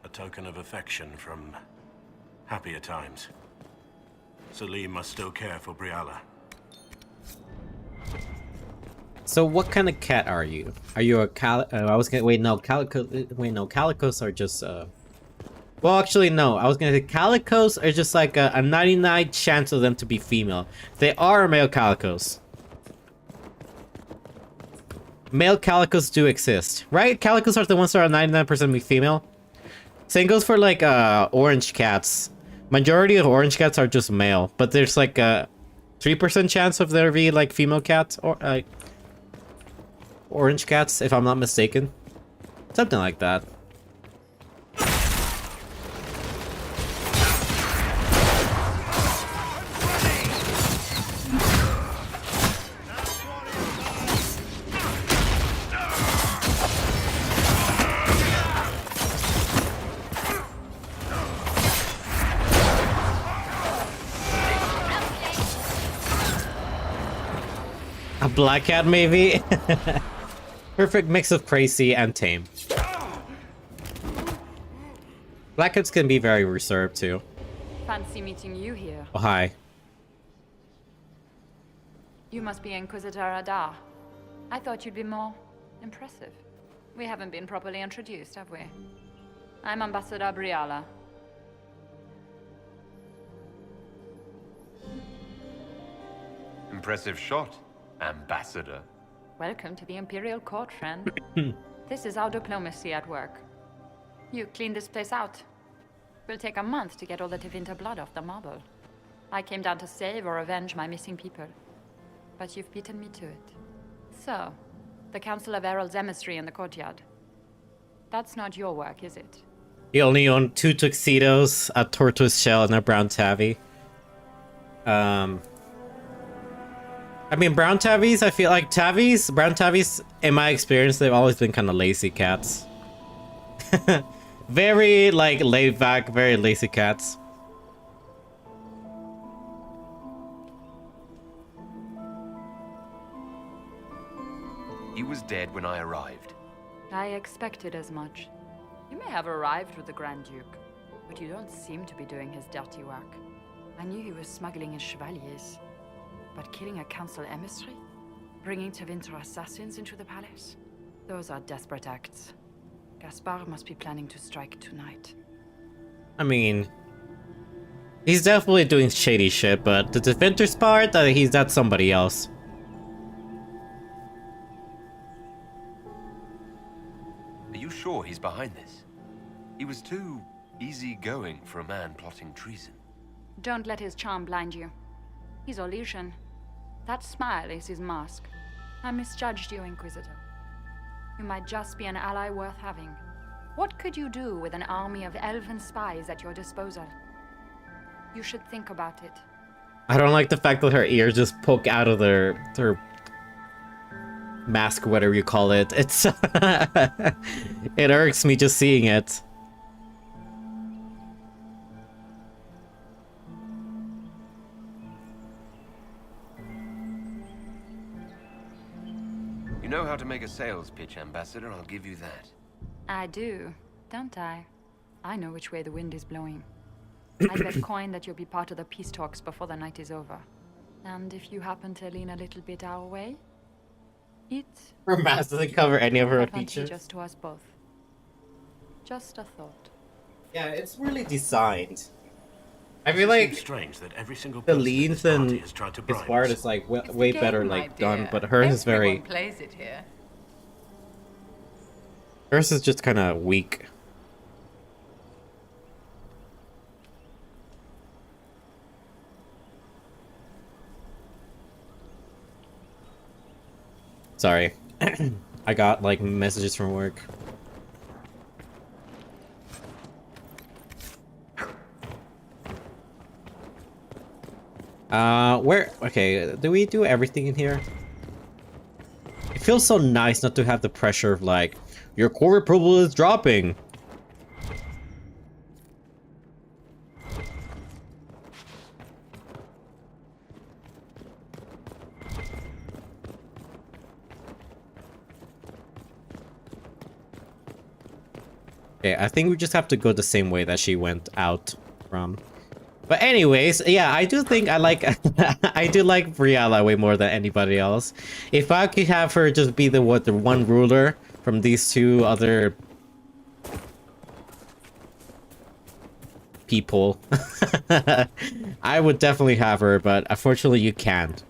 Speaker 10: A token of affection from happier times. Celine must still care for Briala.
Speaker 1: So what kind of cat are you? Are you a I was gonna wait. No, calicos are just well, actually, no. I was gonna say calicos are just like a 99 chance of them to be female. They are male calicos. Male calicos do exist, right? Calicos are the ones that are 99% be female. Same goes for like orange cats. Majority of orange cats are just male, but there's like a 3% chance of there be like female cats or orange cats, if I'm not mistaken. Something like that. A black cat, maybe? Perfect mix of crazy and tame. Black cats can be very reserved, too.
Speaker 15: Fancy meeting you here.
Speaker 1: Oh, hi.
Speaker 15: You must be Inquisitor Adar. I thought you'd be more impressive. We haven't been properly introduced, have we? I'm Ambassador Briala.
Speaker 2: Impressive shot, Ambassador.
Speaker 15: Welcome to the Imperial Court, friend. This is our diplomacy at work. You clean this place out. Will take a month to get all the Tevinter blood off the marble. I came down to save or avenge my missing people. But you've beaten me to it. So, the Council of Herald's emissary in the courtyard. That's not your work, is it?
Speaker 1: He only owned 2 tuxedos, a tortoise shell, and a brown tabby. I mean, brown tabbies, I feel like brown tabbies, in my experience, they've always been kind of lazy cats. Very, like, laid back, very lazy cats.
Speaker 2: He was dead when I arrived.
Speaker 15: I expected as much. You may have arrived with the Grand Duke, but you don't seem to be doing his dirty work. I knew he was smuggling his chevaliers. But killing a council emissary? Bringing Tevinter assassins into the palace? Those are desperate acts. Gaspard must be planning to strike tonight.
Speaker 1: I mean, he's definitely doing shady shit, but the Tevinter's part, that's somebody else.
Speaker 2: Are you sure he's behind this? He was too easygoing for a man plotting treason.
Speaker 15: Don't let his charm blind you. He's Orlesian. That smile is his mask. I misjudged you, Inquisitor. You might just be an ally worth having. What could you do with an army of elven spies at your disposal? You should think about it.
Speaker 1: I don't like the fact that her ears just poke out of their mask, whatever you call it. It's it irks me just seeing it.
Speaker 2: You know how to make a sales pitch, Ambassador, I'll give you that.
Speaker 15: I do, don't I? I know which way the wind is blowing. I bet coin that you'll be part of the peace talks before the night is over. And if you happen to lean a little bit our way, it...
Speaker 1: Her mask doesn't cover any of her features.
Speaker 15: Just to us both. Just a thought.
Speaker 1: Yeah, it's really designed. I feel like
Speaker 10: strange that every single
Speaker 1: the leans and his part is like way better like done, but hers is very.
Speaker 6: Plays it here.
Speaker 1: Hers is just kind of weak. Sorry, I got like messages from work. Okay, do we do everything in here? It feels so nice not to have the pressure of like, your core approval is dropping. Okay, I think we just have to go the same way that she went out from. But anyways, yeah, I do think I like I do like Briala way more than anybody else. If I could have her just be the one ruler from these two other people, I would definitely have her, but unfortunately you can't.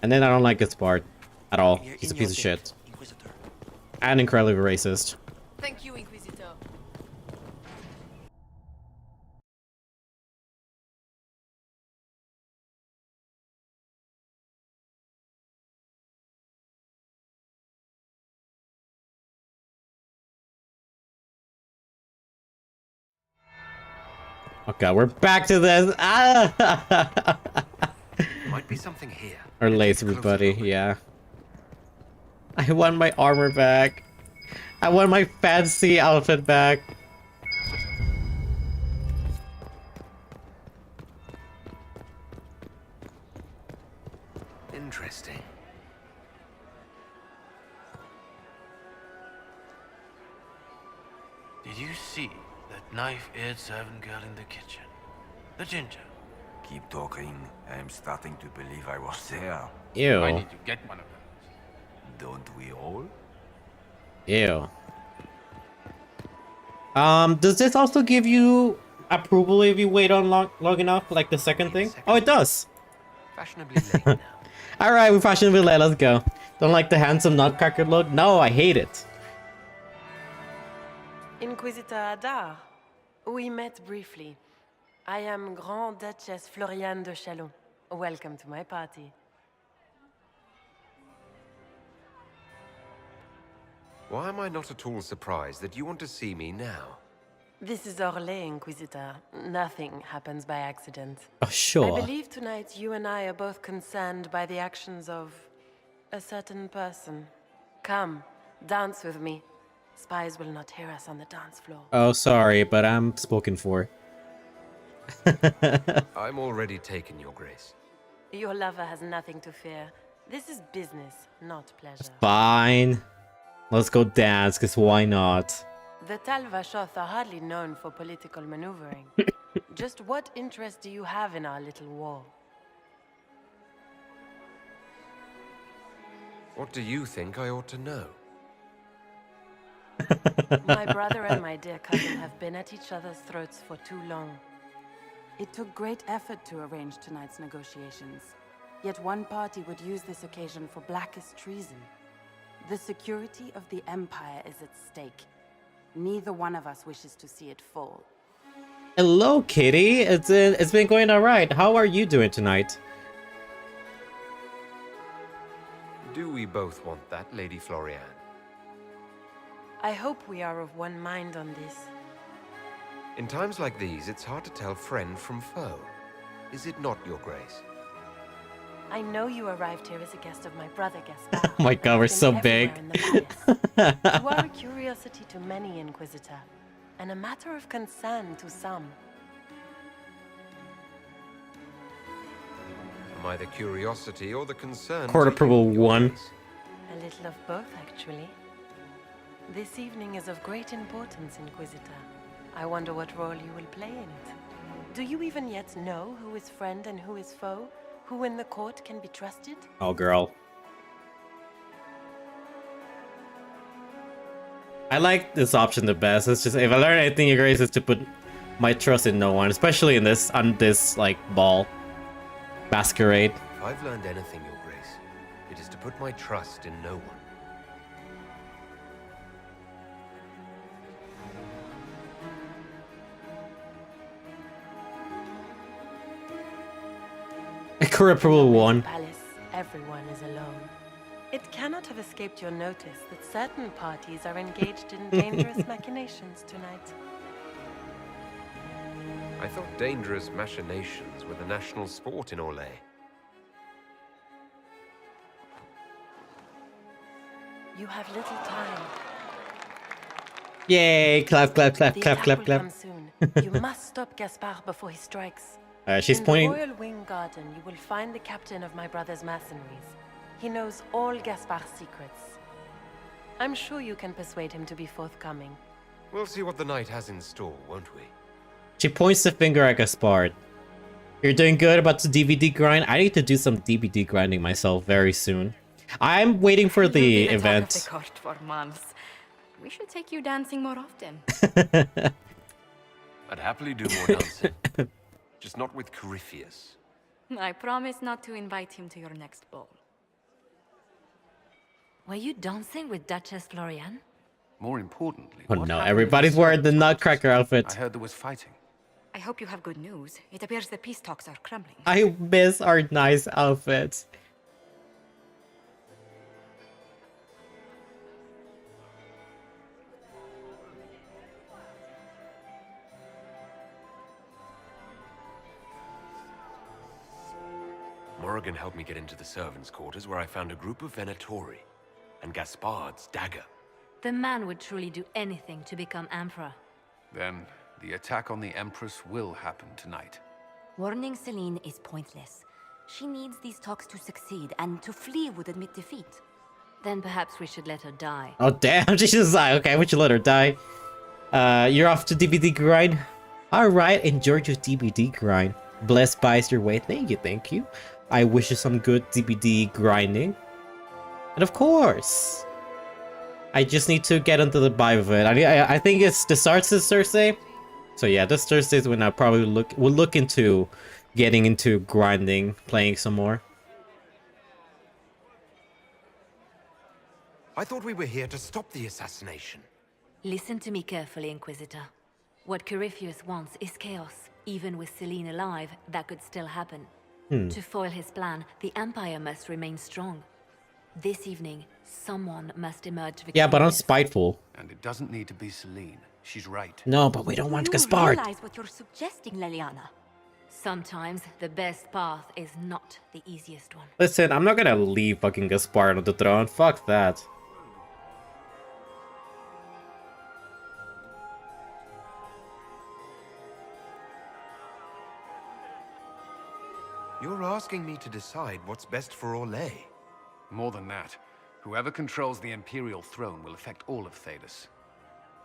Speaker 1: And then I don't like Gaspard at all. He's a piece of shit. And incredibly racist.
Speaker 21: Thank you, Inquisitor.
Speaker 1: Okay, we're back to this. Ah!
Speaker 2: Might be something here.
Speaker 1: Or late, everybody. Yeah. I want my armor back. I want my fancy outfit back.
Speaker 8: Did you see that knife-eared servant girl in the kitchen? The ginger.
Speaker 20: Keep talking. I'm starting to believe I was there.
Speaker 1: Ew.
Speaker 8: I need to get one of those.
Speaker 20: Don't we all?
Speaker 1: Ew. Does this also give you approval if you wait on long enough, like the second thing? Oh, it does.
Speaker 2: Fashionably late now.
Speaker 1: All right, we're fashionably late. Let's go. Don't like the handsome nutcracker look? No, I hate it.
Speaker 11: Inquisitor Adar. We met briefly. I am Grand Duchess Floriane de Chalon. Welcome to my party.
Speaker 2: Why am I not at all surprised that you want to see me now?
Speaker 11: This is Orlais, Inquisitor. Nothing happens by accident.
Speaker 1: Oh, sure.
Speaker 11: I believe tonight you and I are both concerned by the actions of a certain person. Come, dance with me. Spies will not hear us on the dance floor.
Speaker 1: Oh, sorry, but I'm spoken for.
Speaker 2: I'm already taken, Your Grace.
Speaker 11: Your lover has nothing to fear. This is business, not pleasure.
Speaker 1: Fine. Let's go dance, because why not?
Speaker 11: The Tal Vashoth are hardly known for political maneuvering. Just what interest do you have in our little war?
Speaker 2: What do you think I ought to know?
Speaker 11: My brother and my dear cousin have been at each other's throats for too long. It took great effort to arrange tonight's negotiations. Yet one party would use this occasion for blackest treason. The security of the Empire is at stake. Neither one of us wishes to see it fall.
Speaker 1: Hello, Kitty. It's been going all right. How are you doing tonight?
Speaker 2: Do we both want that, Lady Floriane?
Speaker 11: I hope we are of one mind on this.
Speaker 2: In times like these, it's hard to tell friend from foe. Is it not, Your Grace?
Speaker 11: I know you arrived here as a guest of my brother Gaspard.
Speaker 1: Oh my god, we're so big.
Speaker 11: You are a curiosity to many, Inquisitor, and a matter of concern to some.
Speaker 2: Am I the curiosity or the concern?
Speaker 1: Court approval 1.
Speaker 11: A little of both, actually. This evening is of great importance, Inquisitor. I wonder what role you will play in it. Do you even yet know who is friend and who is foe? Who in the court can be trusted?
Speaker 1: Oh, girl. I like this option the best. It's just, if I learn anything, Your Grace, is to put my trust in no one, especially in this, on this, like, ball. Masquerade.
Speaker 2: If I've learned anything, Your Grace, it is to put my trust in no one.
Speaker 1: Court approval 1.
Speaker 11: Palace, everyone is alone. It cannot have escaped your notice that certain parties are engaged in dangerous machinations tonight.
Speaker 2: I thought dangerous machinations were the national sport in Orlais.
Speaker 11: You have little time.
Speaker 1: Yay! Clap, clap, clap,
Speaker 11: The
Speaker 1: clap,
Speaker 11: attack
Speaker 1: clap,
Speaker 11: will
Speaker 1: clap.
Speaker 11: come soon. You must stop Gaspard before he strikes.
Speaker 1: She's
Speaker 11: In
Speaker 1: pointing.
Speaker 11: the Royal Wing Garden, you will find the captain of my brother's mercenaries. He knows all Gaspard's secrets. I'm sure you can persuade him to be forthcoming.
Speaker 2: We'll see what the night has in store, won't we?
Speaker 1: She points the finger at Gaspard. You're doing good about the DVD grind? I need to do some DVD grinding myself very soon. I'm waiting for the event.
Speaker 22: The court for months. We should take you dancing more often.
Speaker 2: I'd happily do more dancing. Just not with Corypheus.
Speaker 22: I promise not to invite him to your next ball.
Speaker 3: Were you dancing with Duchess Floriane?
Speaker 19: More importantly,
Speaker 1: Oh
Speaker 19: what
Speaker 1: no,
Speaker 19: happened
Speaker 1: everybody's
Speaker 19: to
Speaker 1: wearing the
Speaker 19: servants'
Speaker 1: Nutcracker outfit.
Speaker 19: I heard there was fighting.
Speaker 22: I hope you have good news. It appears the peace talks are crumbling.
Speaker 1: I miss our nice outfits.
Speaker 2: Morrigan helped me get into the servants' quarters where I found a group of Venatori and Gaspard's dagger.
Speaker 3: The man would truly do anything to become Emperor.
Speaker 19: Then the attack on the Empress will happen tonight.
Speaker 3: Warning Celine is pointless. She needs these talks to succeed, and to flee would admit defeat. Then perhaps we should let her die.
Speaker 1: Oh damn, she's just like, okay, we should let her die. You're off to DVD grind. Alright, enjoy your DVD grind. Blessed buys your way. Thank you, thank you. I wish you some good DVD grinding. And of course, I just need to get into the vibe of it. I think it starts this Thursday. So yeah, this Thursday is when I probably will look into getting into grinding, playing some more.
Speaker 2: I thought we were here to stop the assassination.
Speaker 3: Listen to me carefully, Inquisitor. What Corypheus wants is chaos. Even with Celine alive, that could still happen. To foil his plan, the Empire must remain strong. This evening, someone must emerge victorious.
Speaker 1: Yeah, but I'm spiteful.
Speaker 13: And it doesn't need to be Celine. She's right.
Speaker 1: No, but we don't want Gaspard.
Speaker 3: You realize what you're suggesting, Leliana? Sometimes the best path is not the easiest one.
Speaker 1: Listen, I'm not gonna leave fucking Gaspard on the throne. Fuck that.
Speaker 2: You're asking me to decide what's best for Orlais.
Speaker 13: More than that. Whoever controls the Imperial throne will affect all of Thedas.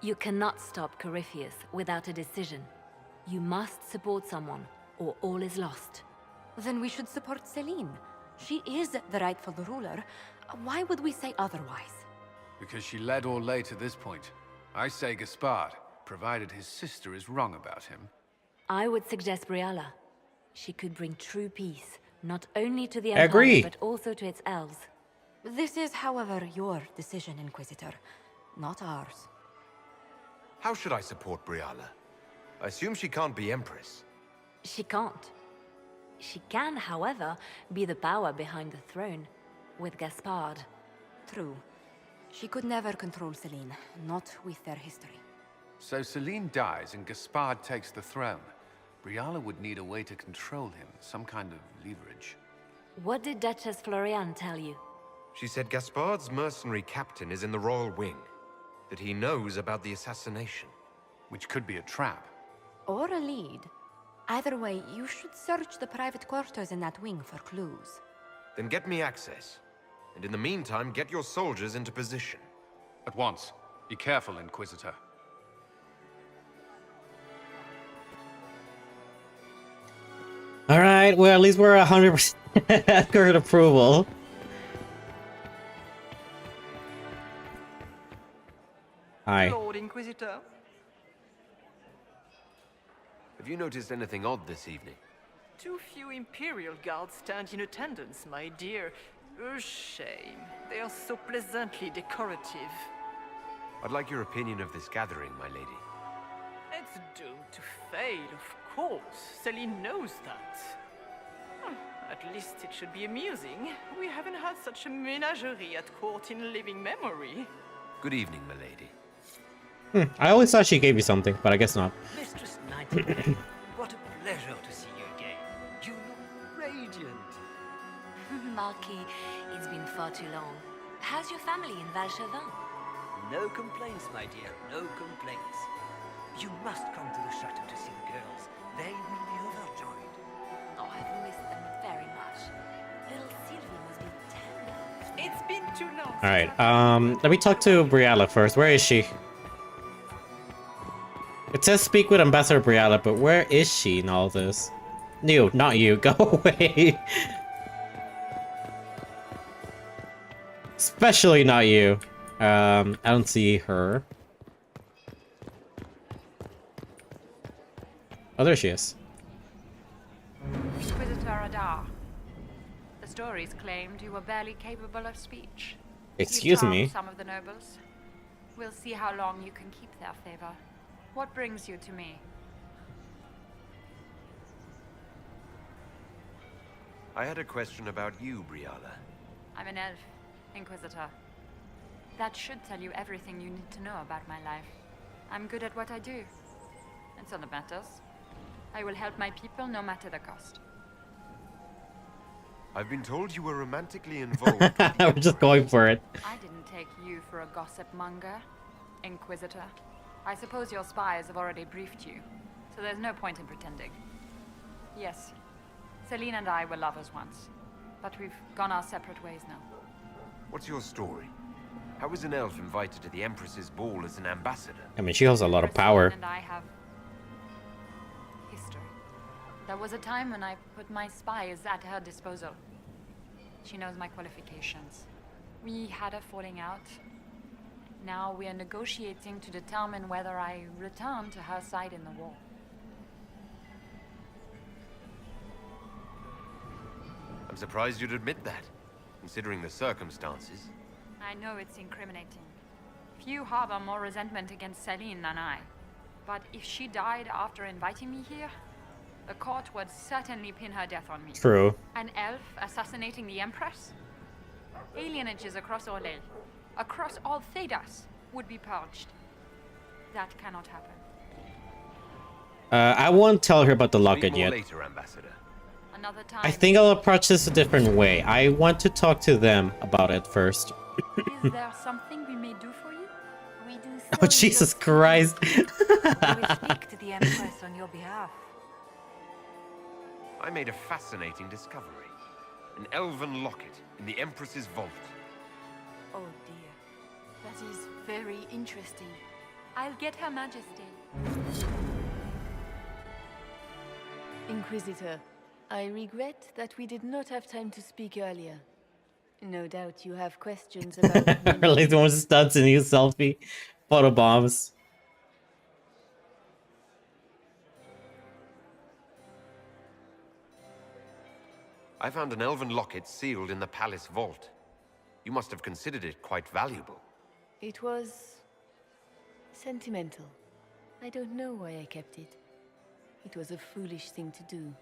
Speaker 3: You cannot stop Corypheus without a decision. You must support someone, or all is lost.
Speaker 22: Then we should support Celine. She is the rightful ruler. Why would we say otherwise?
Speaker 13: Because she led Orlais to this point. I say Gaspard, provided his sister is wrong about him.
Speaker 3: I would suggest Briala. She could bring true peace, not only to the
Speaker 1: I agree.
Speaker 3: Empire, but also to its elves.
Speaker 22: This is, however, your decision, Inquisitor, not ours.
Speaker 2: How should I support Briala? I assume she can't be Empress.
Speaker 3: She can't. She can, however, be the power behind the throne, with Gaspard.
Speaker 22: True. She could never control Celine, not with their history.
Speaker 13: So Celine dies and Gaspard takes the throne. Briala would need a way to control him, some kind of leverage.
Speaker 3: What did Duchess Floriane tell you?
Speaker 2: She said Gaspard's mercenary captain is in the royal wing, that he knows about the assassination.
Speaker 13: Which could be a trap.
Speaker 22: Or a lead. Either way, you should search the private quarters in that wing for clues.
Speaker 2: Then get me access. And in the meantime, get your soldiers into position.
Speaker 13: At once. Be careful, Inquisitor.
Speaker 1: Alright, well at least we're 100% current approval. Hi.
Speaker 18: Lord Inquisitor.
Speaker 2: Have you noticed anything odd this evening?
Speaker 18: Too few Imperial guards stand in attendance, my dear. A shame. They are so pleasantly decorative.
Speaker 2: I'd like your opinion of this gathering, my lady.
Speaker 18: It's doomed to fail, of course. Celine knows that. At least it should be amusing. We haven't had such a menagerie at court in living memory.
Speaker 2: Good evening, my lady.
Speaker 1: I always thought she gave you something, but I guess not.
Speaker 12: Mistress Nightingale, what a pleasure to see you again. You look radiant.
Speaker 3: Marquis, it's been far too long. How's your family in Valchevin?
Speaker 12: No complaints, my dear, no complaints. You must come to the chateau to see the girls. They will be overjoyed.
Speaker 3: Oh, I've missed them very much. Little Sylvie must be tender.
Speaker 18: It's been too long.
Speaker 1: Alright, let me talk to Briala first. Where is she? It says speak with Ambassador Briala, but where is she in all this? No, not you. Go away. Especially not you. I don't see her. Oh, there she is.
Speaker 15: Inquisitor Adar. The stories claimed you were barely capable of speech.
Speaker 1: Excuse
Speaker 15: You
Speaker 1: me.
Speaker 15: charmed some of the nobles. We'll see how long you can keep their favor. What brings you to me?
Speaker 2: I had a question about you, Briala.
Speaker 15: I'm an elf, Inquisitor. That should tell you everything you need to know about my life. I'm good at what I do. That's all that matters. I will help my people no matter the cost.
Speaker 2: I've been told you were romantically involved.
Speaker 1: We're just going for it.
Speaker 15: I didn't take you for a gossip monger, Inquisitor. I suppose your spies have already briefed you, so there's no point in pretending. Yes, Celine and I were lovers once, but we've gone our separate ways now.
Speaker 2: What's your story? How is an elf invited to the Empress's ball as an ambassador?
Speaker 1: I mean, she has a lot of power.
Speaker 15: And I have history. There was a time when I put my spies at her disposal. She knows my qualifications. We had a falling out. Now we are negotiating to determine whether I return to her side in the war.
Speaker 2: I'm surprised you'd admit that, considering the circumstances.
Speaker 15: I know it's incriminating. Few harbor more resentment against Celine than I. But if she died after inviting me here, the court would certainly pin her death on me.
Speaker 1: True.
Speaker 15: An elf assassinating the Empress? Alienages across Orlais, across all Thedas, would be purged. That cannot happen.
Speaker 1: I won't tell her about the locket
Speaker 2: Speak more
Speaker 1: yet.
Speaker 2: later, Ambassador.
Speaker 15: Another time.
Speaker 1: I think I'll approach this a different way. I want to talk to them about it first.
Speaker 15: Is there something we may do for you?
Speaker 3: We do
Speaker 1: Oh, Jesus Christ.
Speaker 16: We will speak to the Empress on your behalf.
Speaker 2: I made a fascinating discovery. An elven locket in the Empress's vault.
Speaker 17: Oh dear. That is very interesting.
Speaker 15: I'll get Her Majesty.
Speaker 17: Inquisitor, I regret that we did not have time to speak earlier. No doubt you have questions about
Speaker 1: Like the one studs in his selfie. Photo bombs.
Speaker 2: I found an elven locket sealed in the palace vault. You must have considered it quite valuable.
Speaker 17: It was sentimental. I don't know why I kept it. It was a foolish thing to do.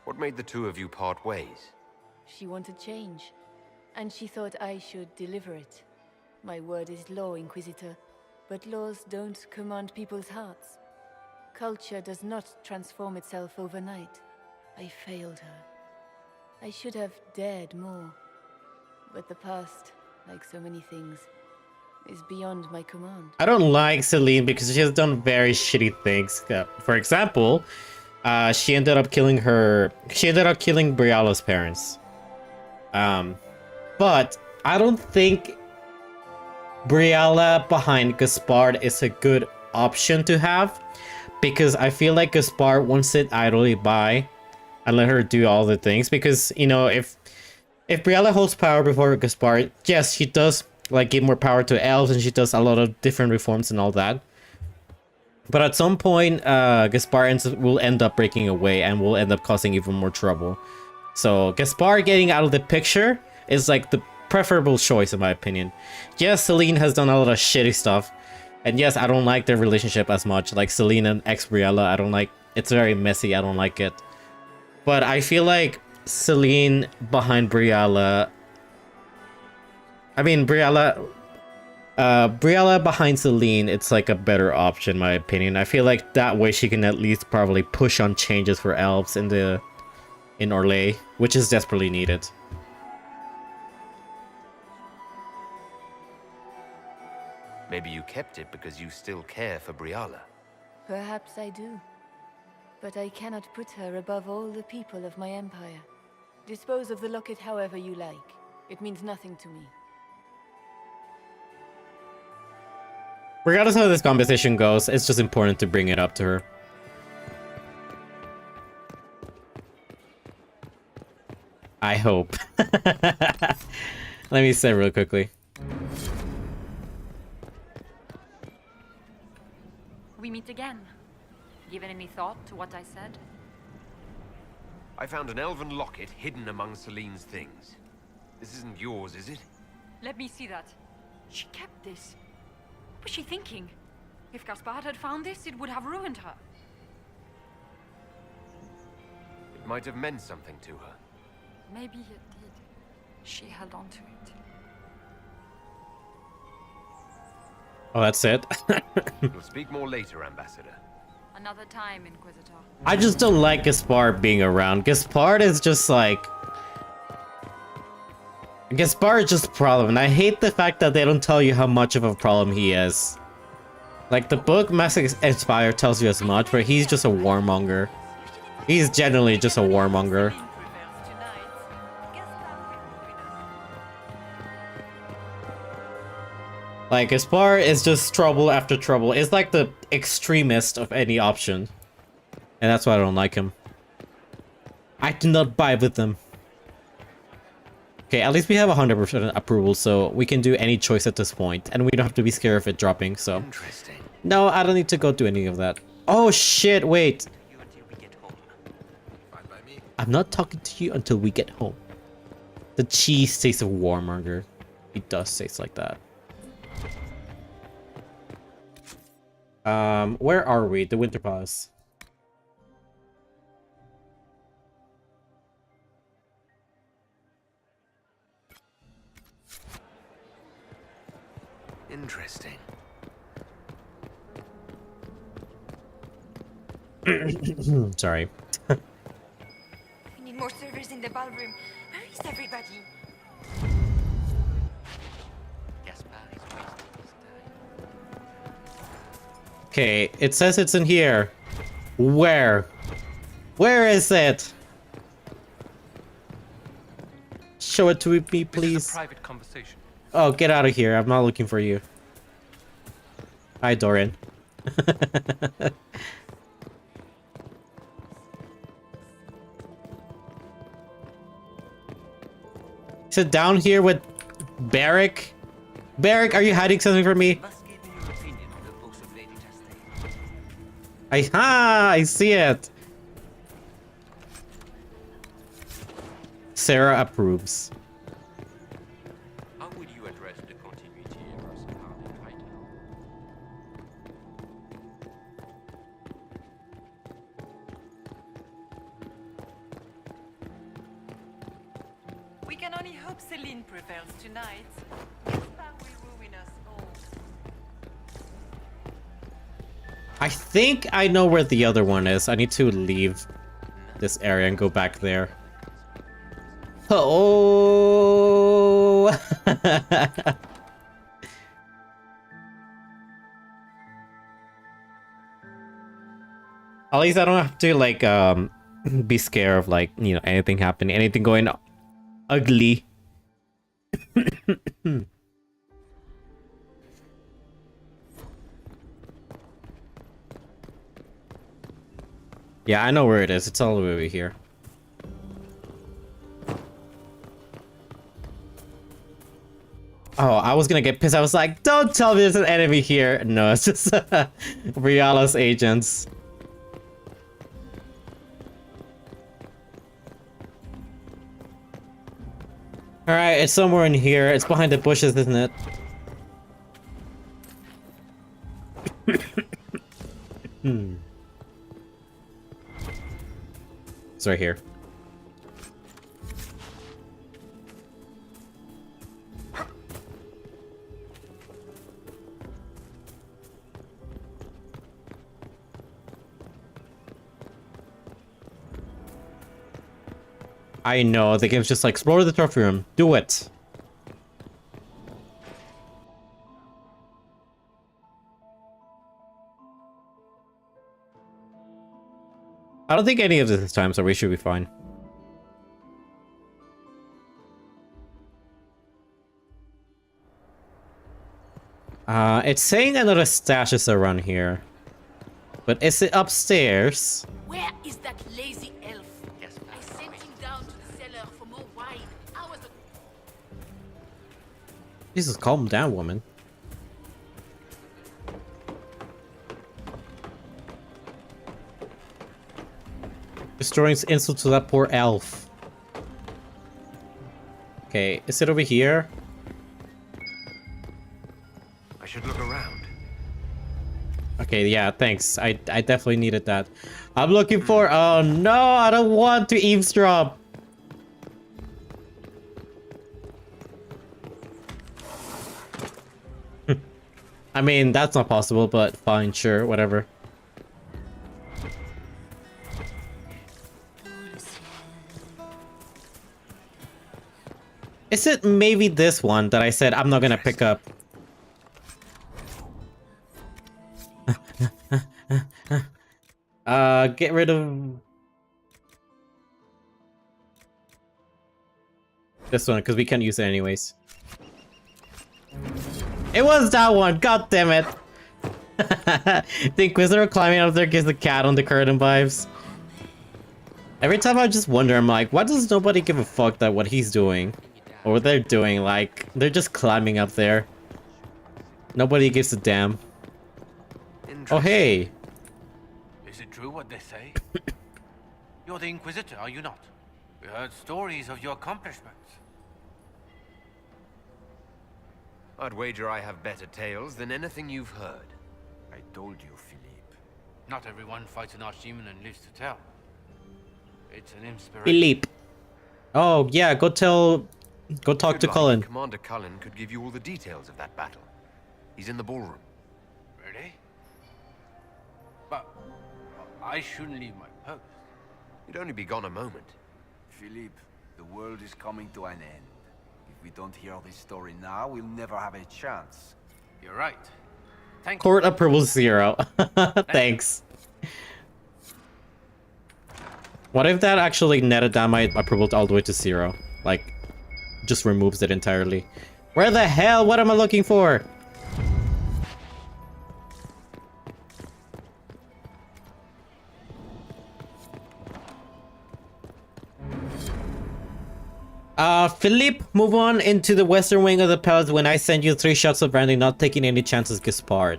Speaker 2: What made the two of you part ways?
Speaker 17: She wanted change, and she thought I should deliver it. My word is law, Inquisitor, but laws don't command people's hearts. Culture does not transform itself overnight. I failed her. I should have dared more. But the past, like so many things, is beyond my command.
Speaker 1: I don't like Celine because she has done very shitty things. For example, she ended up killing Briala's parents. But I don't think Briala behind Gaspard is a good option to have, because I feel like Gaspard won't sit idly by and let her do all the things, because, you know, if Briala holds power before Gaspard, yes, she does like give more power to elves, and she does a lot of different reforms and all that. But at some point, Gaspard will end up breaking away and will end up causing even more trouble. So Gaspard getting out of the picture is like the preferable choice in my opinion. Yes, Celine has done a lot of shitty stuff. And yes, I don't like their relationship as much. Like Celine and ex-Briala, I don't like. It's very messy, I don't like it. But I feel like Celine behind Briala... I mean, Briala behind Celine, it's like a better option in my opinion. I feel like that way she can at least probably push on changes for elves in Orlais, which is desperately needed.
Speaker 2: Maybe you kept it because you still care for Briala.
Speaker 17: Perhaps I do. But I cannot put her above all the people of my empire. Dispose of the locket however you like. It means nothing to me.
Speaker 1: Regardless of how this conversation goes, it's just important to bring it up to her. I hope. Let me say real quickly.
Speaker 15: We meet again. Given any thought to what I said?
Speaker 2: I found an elven locket hidden among Celine's things. This isn't yours, is it?
Speaker 15: Let me see that. She kept this. What was she thinking? If Gaspard had found this, it would have ruined her.
Speaker 2: It might have meant something to her.
Speaker 15: Maybe it did. She held on to it.
Speaker 1: Oh, that's it?
Speaker 2: We'll speak more later, Ambassador.
Speaker 15: Another time, Inquisitor.
Speaker 1: I just don't like Gaspard being around. Gaspard is just like... Gaspard is just a problem, and I hate the fact that they don't tell you how much of a problem he is. Like, the book Mass Inspire tells you as much, but he's just a warmonger. He's generally just a warmonger. Like, Gaspar is just trouble after trouble. It's like the extremist of any option. And that's why I don't like him. I do not vibe with them. Okay, at least we have 100% approval, so we can do any choice at this point, and we don't have to be scared of it dropping, so...
Speaker 12: Interesting.
Speaker 1: No, I don't need to go do any of that. Oh shit, wait! I'm not talking to you until we get home. The cheese tastes of warmonger. It does taste like that. Where are we? The Winter Palace.
Speaker 12: Interesting.
Speaker 1: Sorry.
Speaker 5: We need more servers in the ballroom. Where is everybody?
Speaker 1: Okay, it says it's in here. Where? Where is it? Show it to me, please.
Speaker 14: This is a private conversation.
Speaker 1: Oh, get out of here. I'm not looking for you. Hi, Dorian. Sit down here with Barrick. Barrick, are you hiding something from me? I see it. Sarah approves.
Speaker 14: How would you address the continuity errors found right now?
Speaker 6: We can only hope Celine prevails tonight. That will ruin us all.
Speaker 1: I think I know where the other one is. I need to leave this area and go back there. Oh! At least I don't have to, like, be scared of, like, you know, anything happening, anything going ugly. Yeah, I know where it is. It's all the way over here. Oh, I was gonna get pissed. I was like, don't tell me there's an enemy here. No, it's just Reala's agents. Alright, it's somewhere in here. It's behind the bushes, isn't it? It's right here. I know, the game's just like, explore the trophy room. Do it. I don't think any of this is time, so we should be fine. It's saying another stash is around here. But is it upstairs?
Speaker 9: Where is that lazy elf? I sent him down to the cellar for more wine. Hours ago.
Speaker 1: Jesus, calm down, woman. Destroying insult to that poor elf. Okay, is it over here?
Speaker 12: I should look around.
Speaker 1: Okay, yeah, thanks. I definitely needed that. I'm looking for... Oh no, I don't want to eavesdrop. I mean, that's not possible, but fine, sure, whatever. Is it maybe this one that I said I'm not gonna pick up? Get rid of this one because we can't use it anyways. It was that one. God damn it. The Inquisitor climbing up there gives the cat on the curtain vibes. Every time I just wonder, I'm like, why does nobody give a fuck that what he's doing? Or what they're doing? Like, they're just climbing up there. Nobody gives a damn. Oh, hey.
Speaker 8: Is it true what they say? You're the Inquisitor, are you not? We heard stories of your accomplishments.
Speaker 2: I'd wager I have better tales than anything you've heard.
Speaker 20: I told you, Philippe.
Speaker 8: Not everyone fights an archdemon and lives to tell. It's an inspiration.
Speaker 1: Philippe. Oh, yeah, go talk to Cullen.
Speaker 2: Commander Cullen could give you all the details of that battle. He's in the ballroom.
Speaker 8: Really? But I shouldn't leave my post.
Speaker 2: You'd only be gone a moment.
Speaker 20: Philippe, the world is coming to an end. If we don't hear this story now, we'll never have a chance.
Speaker 8: You're right. Thank
Speaker 1: Court approval 0. Thanks. What if that actually netted down my approval all the way to 0? Like, just removes it entirely. Where the hell? What am I looking for? Philippe, move on into the western wing of the palace when I send you 3 shots of brandy, not taking any chances, Gaspard.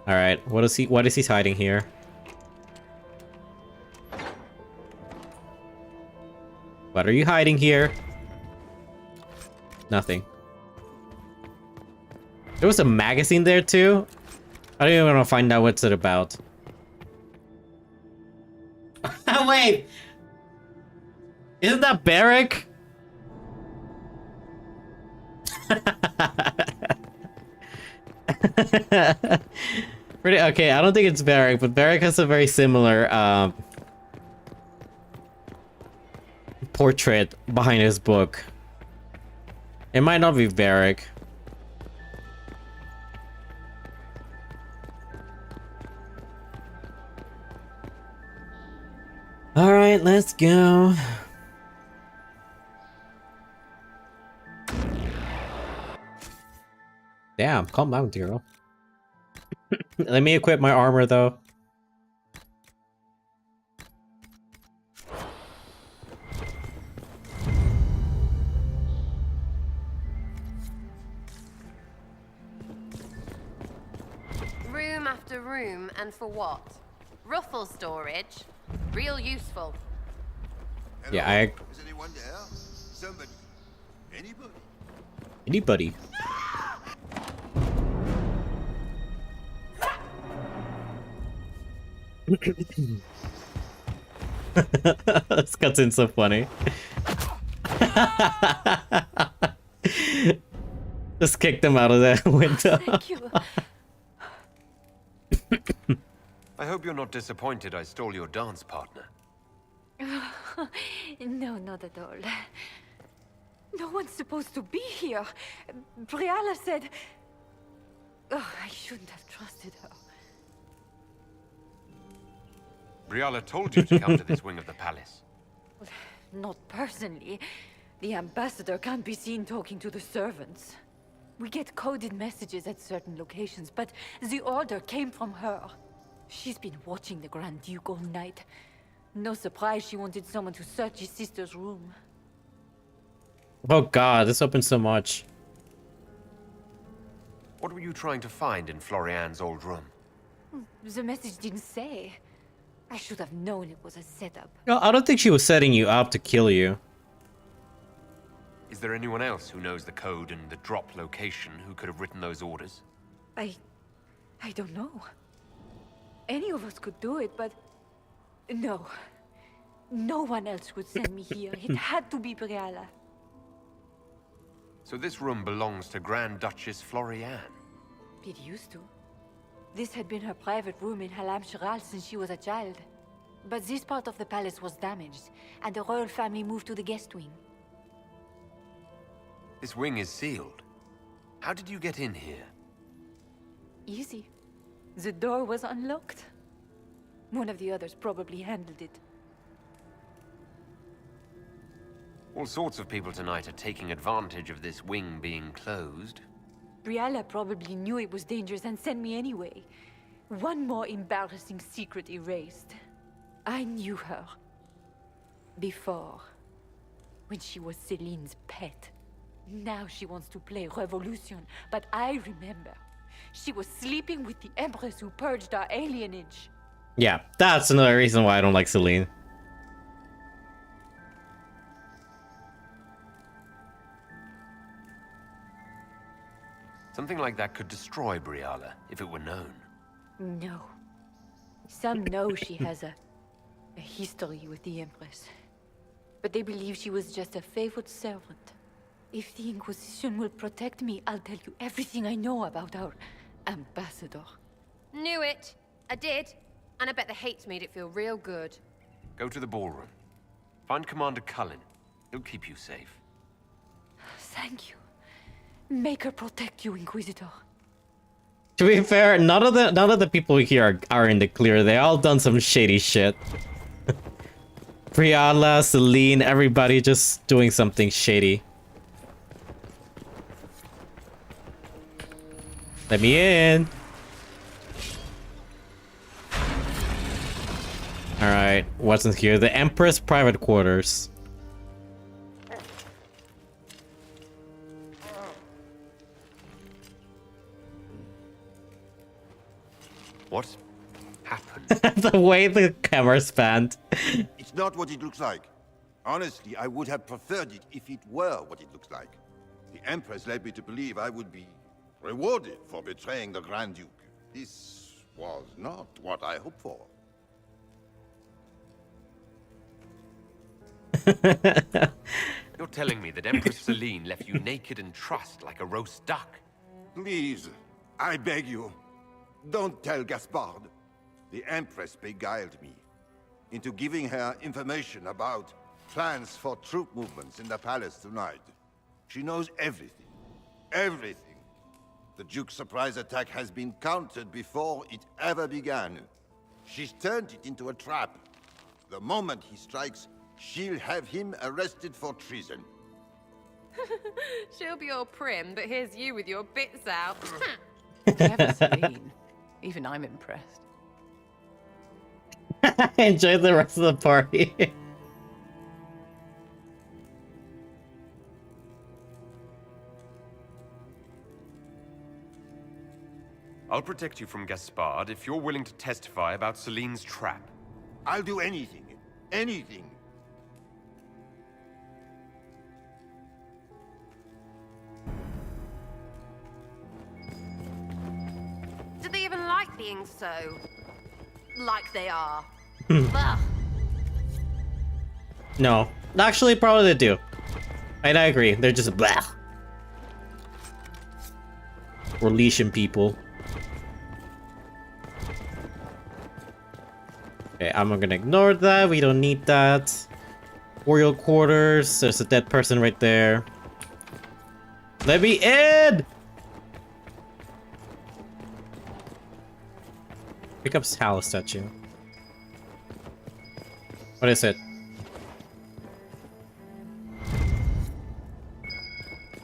Speaker 1: Alright, what is he hiding here? What are you hiding here? Nothing. There was a magazine there too? I don't even want to find out what's it about. Wait! Isn't that Barrick? Pretty okay, I don't think it's Barrick, but Barrick has a very similar portrait behind his book. It might not be Barrick. Alright, let's go. Damn, calm down, girl. Let me equip my armor, though.
Speaker 9: Room after room, and for what? Ruffle storage? Real useful.
Speaker 1: Yeah, I...
Speaker 4: Is anyone there? Somebody. Anybody?
Speaker 1: Anybody? This cutscene's so funny. Just kicked him out of the window.
Speaker 3: Thank you.
Speaker 2: I hope you're not disappointed I stole your dance partner.
Speaker 3: No, not at all. No one's supposed to be here. Briala said... Oh, I shouldn't have trusted her.
Speaker 2: Briala told you to come to this wing of the palace.
Speaker 3: Not personally. The ambassador can't be seen talking to the servants. We get coded messages at certain locations, but the order came from her. She's been watching the Grand Duke all night. No surprise she wanted someone to search his sister's room.
Speaker 1: Oh god, this opens so much.
Speaker 2: What were you trying to find in Florian's old room?
Speaker 3: The message didn't say. I should have known it was a setup.
Speaker 1: No, I don't think she was setting you up to kill you.
Speaker 2: Is there anyone else who knows the code and the drop location who could have written those orders?
Speaker 3: I don't know. Any of us could do it, but... No. No one else could send me here. It had to be Briala.
Speaker 2: So this room belongs to Grand Duchess Florian?
Speaker 3: It used to. This had been her private room in Halam Shiral since she was a child. But this part of the palace was damaged, and the royal family moved to the guest wing.
Speaker 2: This wing is sealed. How did you get in here?
Speaker 3: Easy. The door was unlocked. One of the others probably handled it.
Speaker 2: All sorts of people tonight are taking advantage of this wing being closed.
Speaker 22: Brialla probably knew it was dangerous and sent me anyway. One more embarrassing secret erased. I knew her. Before. When she was Celine's pet. Now she wants to play revolution, but I remember. She was sleeping with the Empress who purged our alienage.
Speaker 1: Yeah, that's another reason why I don't like Celine.
Speaker 2: Something like that could destroy Brialla, if it were known.
Speaker 22: No. Some know she has a history with the Empress. But they believe she was just a favored servant. If the Inquisition will protect me, I'll tell you everything I know about our ambassador.
Speaker 9: Knew it. I did. And I bet the hates made it feel real good.
Speaker 2: Go to the ballroom. Find Commander Cullen. He'll keep you safe.
Speaker 22: Thank you. Make her protect you, Inquisitor.
Speaker 1: To be fair, none of the people here are in the clear. They all done some shady shit. Brialla, Celine, everybody just doing something shady. Let me in. Alright, what's in here? The Empress private quarters.
Speaker 2: What happened?
Speaker 1: The way the camera spanned.
Speaker 4: It's not what it looks like. Honestly, I would have preferred it if it were what it looks like. The Empress led me to believe I would be rewarded for betraying the Grand Duke. This was not what I hoped for.
Speaker 2: You're telling me that Empress Celine left you naked and trussed like a roast duck?
Speaker 4: Please, I beg you, don't tell Gaspard. The Empress beguiled me into giving her information about plans for troop movements in the palace tonight. She knows everything. Everything. The Duke's surprise attack has been countered before it ever began. She's turned it into a trap. The moment he strikes, she'll have him arrested for treason.
Speaker 9: She'll be all prim, but here's you with your bits out.
Speaker 18: Clever Celine. Even I'm impressed.
Speaker 1: Enjoy the rest of the party.
Speaker 2: I'll protect you from Gaspard if you're willing to testify about Celine's trap.
Speaker 4: I'll do anything. Anything.
Speaker 9: Do they even like being so... like they are?
Speaker 1: Hmm.
Speaker 9: Ugh.
Speaker 1: No. Actually, probably they do. And I agree. They're just blah. Relation people. Okay, I'm gonna ignore that. We don't need that. Royal quarters. There's a dead person right there. Let me in! Pick up Hal statue. What is it?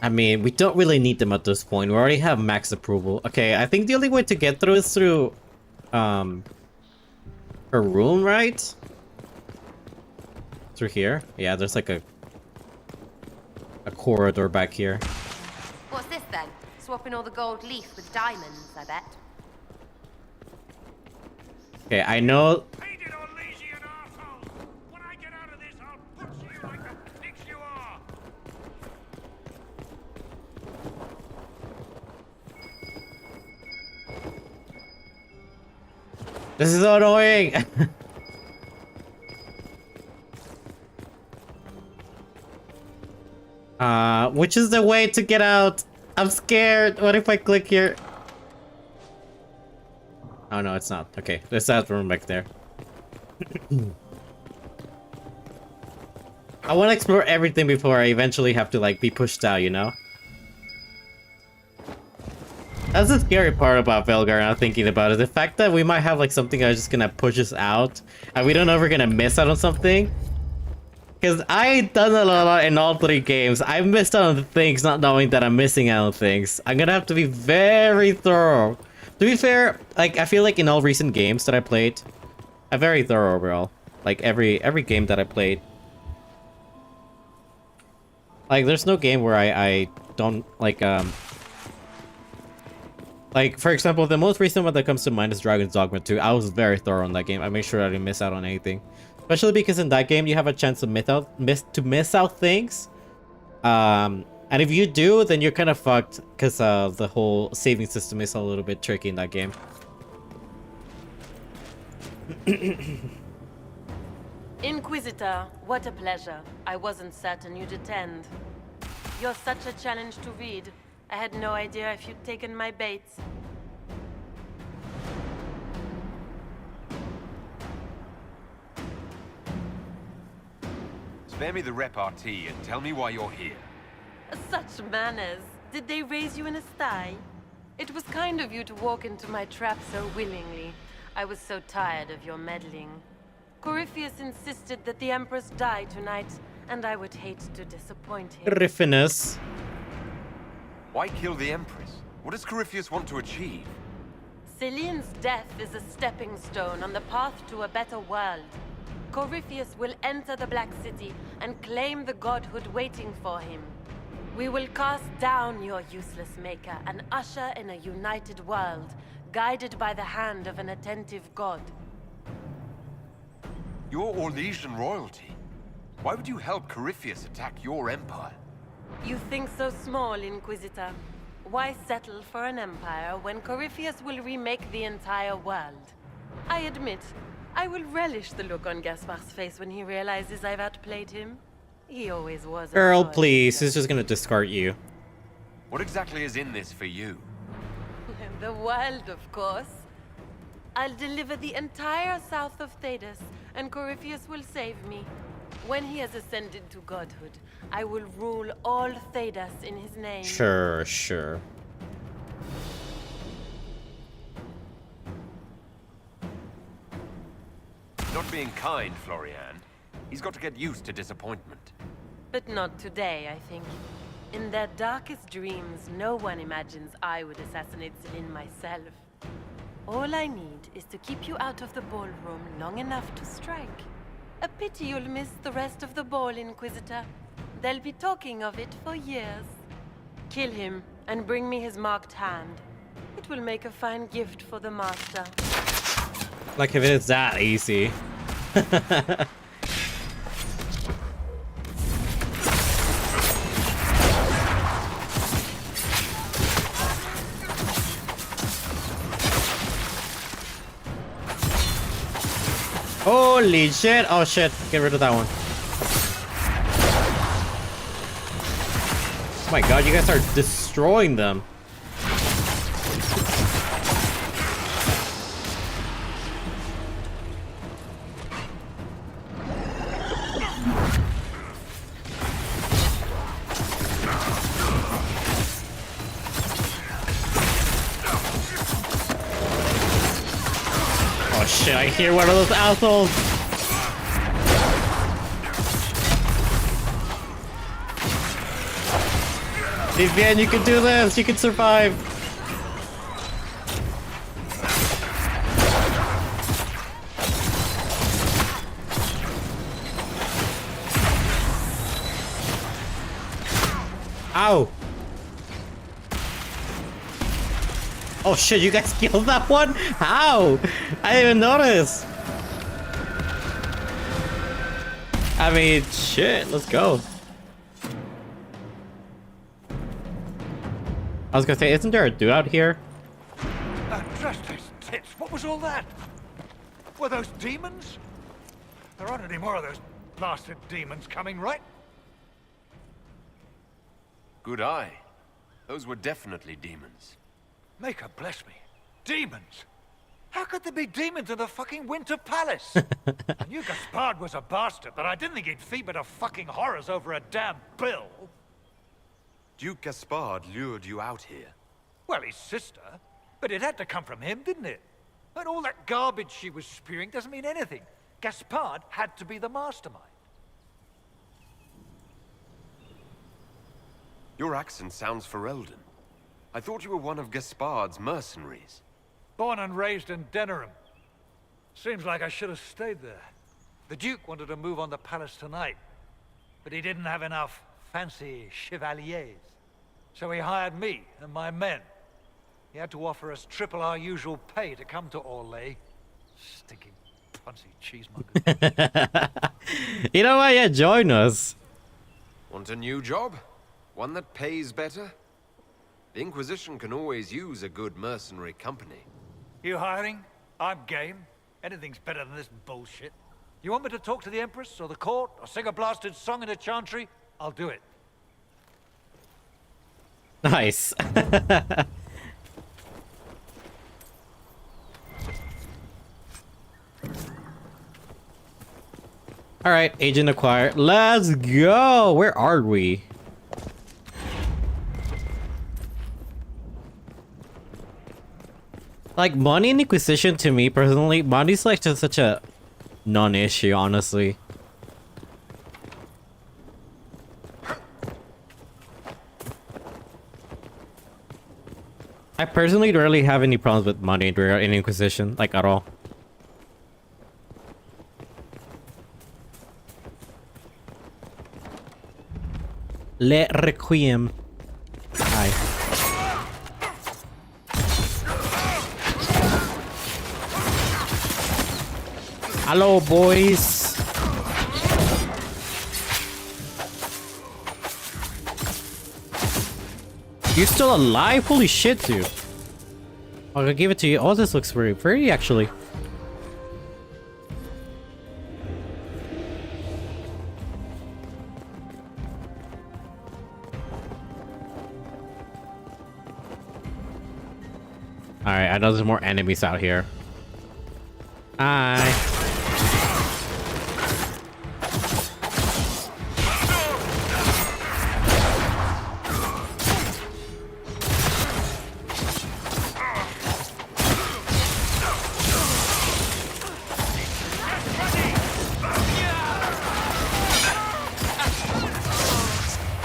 Speaker 1: I mean, we don't really need them at this point. We already have max approval. Okay, I think the only way to get through is through her room, right? Through here? Yeah, there's like a corridor back here.
Speaker 9: What's this then? Swapping all the gold leaf with diamonds, I bet.
Speaker 1: Okay, I know. This is so annoying. Which is the way to get out? I'm scared. What if I click here? Oh no, it's not. Okay, there's that room back there. I want to explore everything before I eventually have to like be pushed out, you know? That's the scary part about Velgar now thinking about it. The fact that we might have like something that's just gonna push us out and we don't know if we're gonna miss out on something. Because I done a lot in all 3 games. I missed out on things not knowing that I'm missing out on things. I'm gonna have to be very thorough. To be fair, like, I feel like in all recent games that I played, I'm very thorough overall. Like, every game that I played. Like, there's no game where I don't, like, for example, the most recent one that comes to mind is Dragon's Dogma 2. I was very thorough on that game. I made sure I didn't miss out on anything. Especially because in that game, you have a chance to miss out things. And if you do, then you're kind of fucked. Because the whole saving system is a little bit tricky in that game.
Speaker 11: Inquisitor, what a pleasure. I wasn't certain you'd attend. You're such a challenge to read. I had no idea if you'd taken my bait.
Speaker 2: Spare me the repartee and tell me why you're here.
Speaker 11: Such manners. Did they raise you in a sty? It was kind of you to walk into my trap so willingly. I was so tired of your meddling. Corypheus insisted that the Empress die tonight, and I would hate to disappoint him.
Speaker 1: Riffinus.
Speaker 2: Why kill the Empress? What does Corypheus want to achieve?
Speaker 11: Celine's death is a stepping stone on the path to a better world. Corypheus will enter the Black City and claim the godhood waiting for him. We will cast down your useless maker and usher in a united world, guided by the hand of an attentive god.
Speaker 2: You're Orlesian royalty. Why would you help Corypheus attack your empire?
Speaker 11: You think so small, Inquisitor. Why settle for an empire when Corypheus will remake the entire world? I admit, I will relish the look on Gaspar's face when he realizes I've outplayed him. He always was a
Speaker 1: Girl,
Speaker 11: boy.
Speaker 1: please. He's just gonna discard you.
Speaker 2: What exactly is in this for you?
Speaker 11: The world, of course. I'll deliver the entire south of Thedas, and Corypheus will save me. When he has ascended to godhood, I will rule all Thedas in his name.
Speaker 1: Sure, sure.
Speaker 2: Not being kind, Florian. He's got to get used to disappointment.
Speaker 11: But not today, I think. In their darkest dreams, no one imagines I would assassinate Celine myself. All I need is to keep you out of the ballroom long enough to strike. A pity you'll miss the rest of the ball, Inquisitor. They'll be talking of it for years. Kill him and bring me his marked hand. It will make a fine gift for the Master.
Speaker 1: Like if it's that easy. Holy shit! Oh shit! Get rid of that one. Oh my god, you guys are destroying them. Oh shit, I hear one of those assholes! Vivian, you can do this! You can survive! Ow! Oh shit, you guys killed that one? How? I didn't even notice. I mean, shit, let's go. I was gonna say, isn't there a dude out here?
Speaker 7: Andraste's tits, what was all that? Were those demons? There aren't any more of those blasted demons coming, right?
Speaker 2: Good eye. Those were definitely demons.
Speaker 7: Maker bless me. Demons? How could there be demons in the fucking Winter Palace? I knew Gaspard was a bastard, but I didn't think he'd feed to fucking horrors over a damn bill.
Speaker 2: Duke Gaspard lured you out here.
Speaker 7: Well, his sister. But it had to come from him, didn't it? And all that garbage she was spewing doesn't mean anything. Gaspard had to be the mastermind.
Speaker 2: Your accent sounds Ferelden. I thought you were one of Gaspard's mercenaries.
Speaker 7: Born and raised in Denerim. Seems like I should have stayed there. The Duke wanted to move on the palace tonight, but he didn't have enough fancy chevaliers. So he hired me and my men. He had to offer us triple our usual pay to come to Orlais. Stinking punsy cheesemonger.
Speaker 1: You know what? Yeah, join us.
Speaker 2: Want a new job? One that pays better? The Inquisition can always use a good mercenary company.
Speaker 7: You hiring? I'm game. Anything's better than this bullshit. You want me to talk to the Empress or the court or sing a blasted song in a chantry? I'll do it.
Speaker 1: Nice. All right, agent acquired. Let's go. Where are we? Like, money in Inquisition, to me personally, money's like just such a non-issue, honestly. I personally don't really have any problems with money in Inquisition, like at all. Le Requiem. Hi. Hello, boys. You're still alive? Holy shit, dude. I'm gonna give it to you. Oh, this looks very pretty, actually. Alright, I know there's more enemies out here. Hi.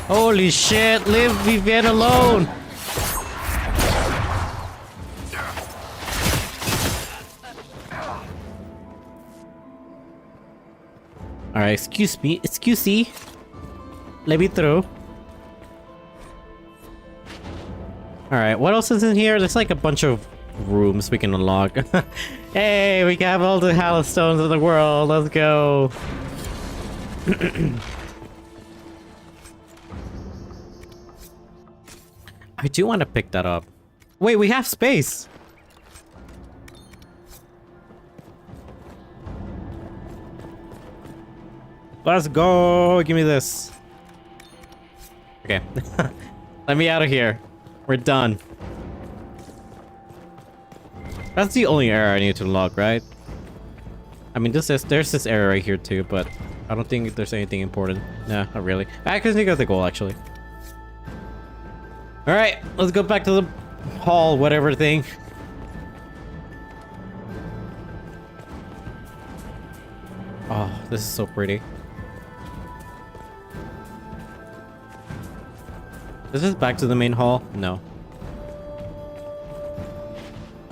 Speaker 1: Holy shit, leave Vivienne alone! Alright, excuse me, let me through. Alright, what else is in here? There's like a bunch of rooms we can unlock. Hey, we can have all the Hallowstones in the world, let's go! I do want to pick that up. Wait, we have space! Let's go! Give me this. Okay. Let me out of here. We're done. That's the only area I need to unlock, right? I mean, there's this area right here too, but I don't think there's anything important. Nah, not really. I can think of the goal, actually. Alright, let's go back to the hall, whatever thing. Oh, this is so pretty. Is this back to the main hall? No.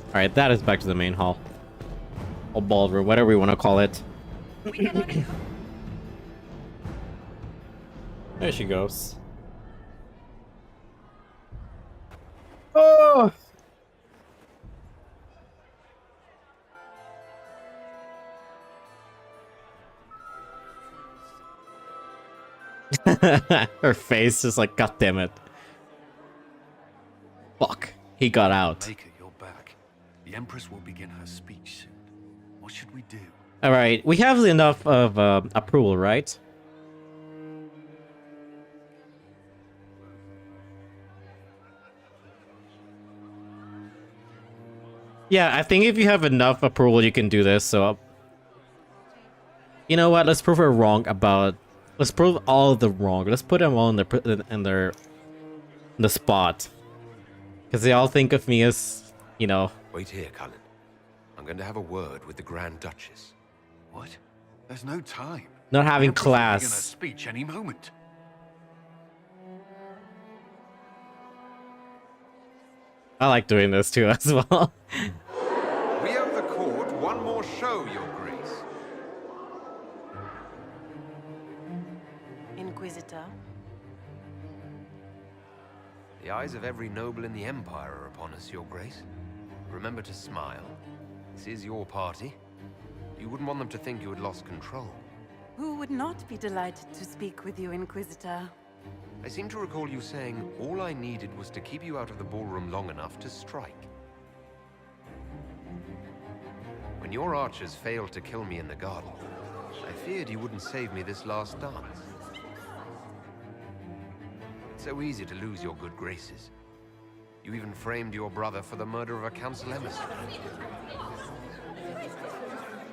Speaker 1: Alright, that is back to the main hall. Or ballroom, whatever we want to call it. There she goes. Oh! Her face is like, God damn it. Fuck. He got out.
Speaker 13: Maker, you're back. The Empress will begin her speech soon. What should we do?
Speaker 1: Alright, we have enough of approval, right? Yeah, I think if you have enough approval, you can do this, so... You know what? Let's prove her wrong about... Let's prove all of them wrong. Let's put them all in the spot. Because they all think of me as, you know...
Speaker 2: Wait here, Cullen. I'm going to have a word with the Grand Duchess.
Speaker 13: What? There's no time.
Speaker 1: Not having
Speaker 13: The Empress will begin her
Speaker 1: class.
Speaker 13: speech any moment.
Speaker 1: I like doing this too as well.
Speaker 2: We owe the court one more show, Your Grace.
Speaker 11: Inquisitor.
Speaker 2: The eyes of every noble in the Empire are upon us, Your Grace. Remember to smile. This is your party. You wouldn't want them to think you had lost control.
Speaker 11: Who would not be delighted to speak with you, Inquisitor?
Speaker 2: I seem to recall you saying all I needed was to keep you out of the ballroom long enough to strike. When your archers failed to kill me in the garden, I feared you wouldn't save me this last dance. It's so easy to lose your good graces. You even framed your brother for the murder of a council emissary.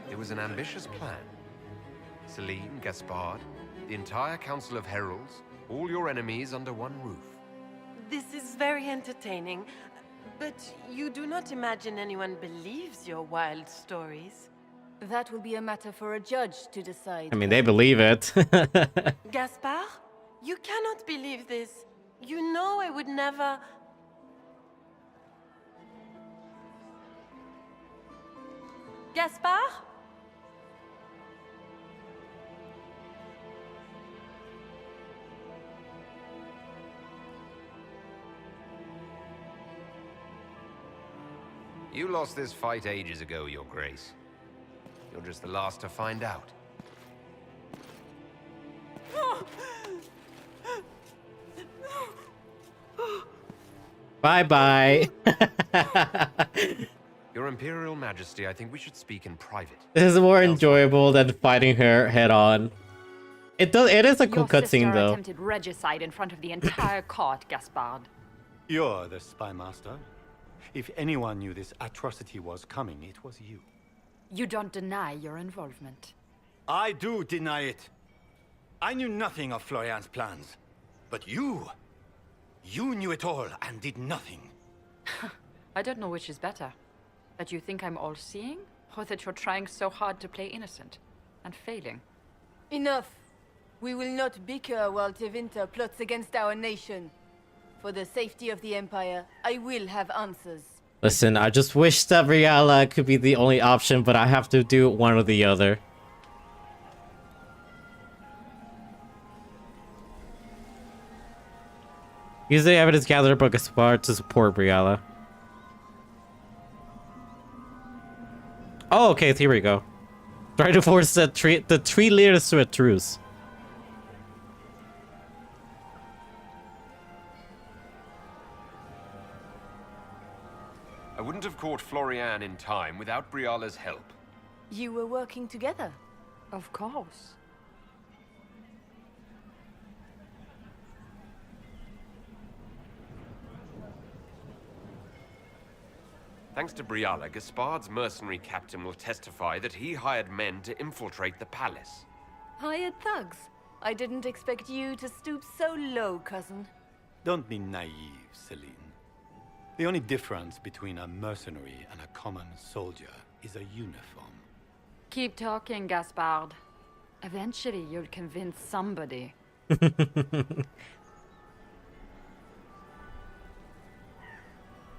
Speaker 2: It was an ambitious plan. Celine, Gaspard, the entire Council of Heralds, all your enemies under one roof.
Speaker 11: This is very entertaining, but you do not imagine anyone believes your wild stories.
Speaker 17: That will be a matter for a judge to decide.
Speaker 1: I mean, they believe it.
Speaker 11: Gaspard, you cannot believe this. You know I would never... Gaspard?
Speaker 2: You lost this fight ages ago, Your Grace. You're just the last to find out.
Speaker 1: Bye-bye.
Speaker 2: Your Imperial Majesty, I think we should speak in private.
Speaker 1: This is more enjoyable than fighting her head-on. It is a cool cutscene, though.
Speaker 15: Attempted regicide in front of the entire court, Gaspard.
Speaker 10: You're the spy master. If anyone knew this atrocity was coming, it was you.
Speaker 15: You don't deny your involvement.
Speaker 10: I do deny it. I knew nothing of Florian's plans. But you knew it all and did nothing.
Speaker 15: I don't know which is better. That you think I'm all-seeing, or that you're trying so hard to play innocent and failing.
Speaker 17: Enough. We will not bicker while Tevinter plots against our nation. For the safety of the Empire, I will have answers.
Speaker 1: Listen, I just wish that Briala could be the only option, but I have to do one or the other. Use the evidence gathered by Gaspard to support Briala. Oh, okay, here we go. Try to force the three leaders to a truce.
Speaker 2: I wouldn't have caught Florian in time without Briala's help.
Speaker 17: You were working together?
Speaker 15: Of course.
Speaker 2: Thanks to Briala, Gaspard's mercenary captain will testify that he hired men to infiltrate the palace.
Speaker 17: Hired thugs? I didn't expect you to stoop so low, cousin.
Speaker 10: Don't be naive, Celine. The only difference between a mercenary and a common soldier is a uniform.
Speaker 15: Keep talking, Gaspard. Eventually, you'll convince somebody.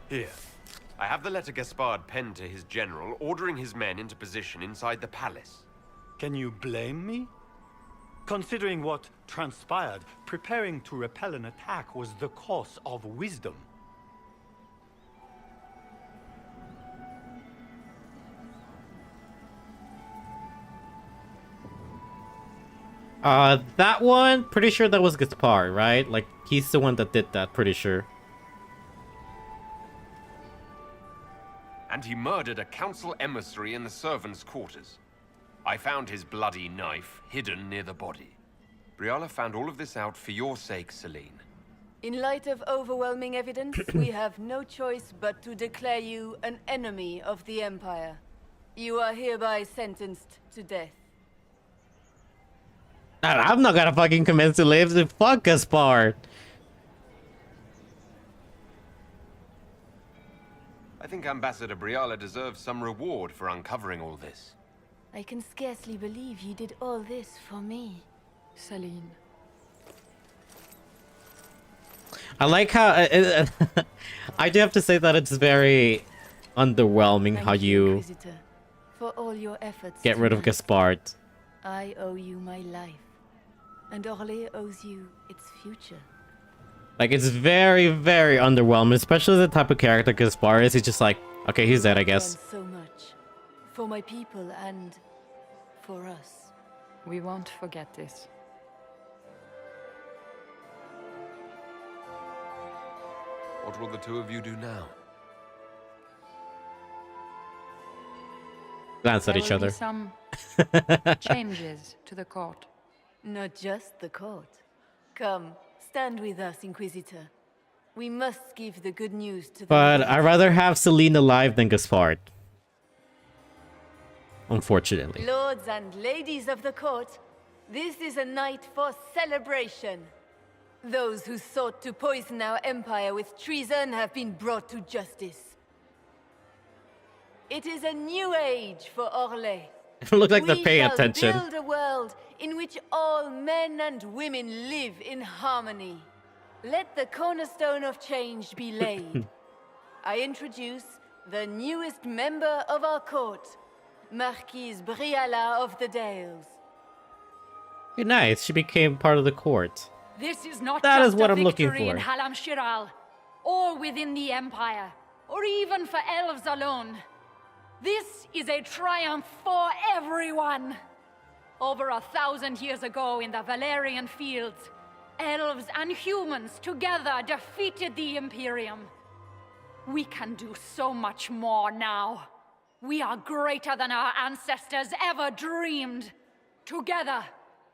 Speaker 2: Here. I have the letter Gaspard penned to his general, ordering his men into position inside the palace.
Speaker 10: Can you blame me? Considering what transpired, preparing to repel an attack was the course of wisdom.
Speaker 1: That one, pretty sure that was Gaspard, right? Like, he's the one that did that, pretty sure.
Speaker 2: And he murdered a council emissary in the servants' quarters. I found his bloody knife hidden near the body. Briala found all of this out for your sake, Celine.
Speaker 17: In light of overwhelming evidence, we have no choice but to declare you an enemy of the Empire. You are hereby sentenced to death.
Speaker 1: I'm not gonna fucking commence to live. Fuck Gaspard.
Speaker 2: I think Ambassador Briala deserves some reward for uncovering all this.
Speaker 17: I can scarcely believe you did all this for me.
Speaker 15: Celine.
Speaker 1: I like how I do have to say that it's very underwhelming how
Speaker 17: Thank
Speaker 1: you
Speaker 17: Inquisitor, for all your efforts
Speaker 1: get rid of
Speaker 17: tonight.
Speaker 1: Gaspard.
Speaker 17: I owe you my life, and Orlais owes you its future.
Speaker 1: Like, it's very, very underwhelming, especially the type of character Gaspard is. He's just like, okay, he's dead, I guess.
Speaker 17: Done so much for my people and for us.
Speaker 15: We won't forget this.
Speaker 2: What will the two of you do now?
Speaker 1: Glance at
Speaker 15: There
Speaker 1: each
Speaker 15: will be
Speaker 1: other.
Speaker 15: some changes to the court.
Speaker 17: Not just the court. Come, stand with us, Inquisitor. We must give the good news to the
Speaker 1: But I'd rather have Celine alive than Gaspard. Unfortunately.
Speaker 17: Lords and ladies of the court, this is a night for celebration. Those who sought to poison our empire with treason have been brought to justice. It is a new age for Orlais.
Speaker 1: Look like they're
Speaker 17: We
Speaker 1: paying
Speaker 17: shall
Speaker 1: attention.
Speaker 17: build a world in which all men and women live in harmony. Let the cornerstone of change be laid. I introduce the newest member of our court, Marquise Briala of the Dales.
Speaker 1: Good nice. She became part of the court.
Speaker 15: This is not
Speaker 1: That
Speaker 15: just
Speaker 1: is what
Speaker 15: a
Speaker 1: I'm looking
Speaker 15: victory in
Speaker 1: for.
Speaker 15: Halam Shiral, or within the Empire, or even for elves alone. This is a triumph for everyone. Over 1,000 years ago in the Valerian fields, elves and humans together defeated the Imperium. We can do so much more now. We are greater than our ancestors ever dreamed. Together,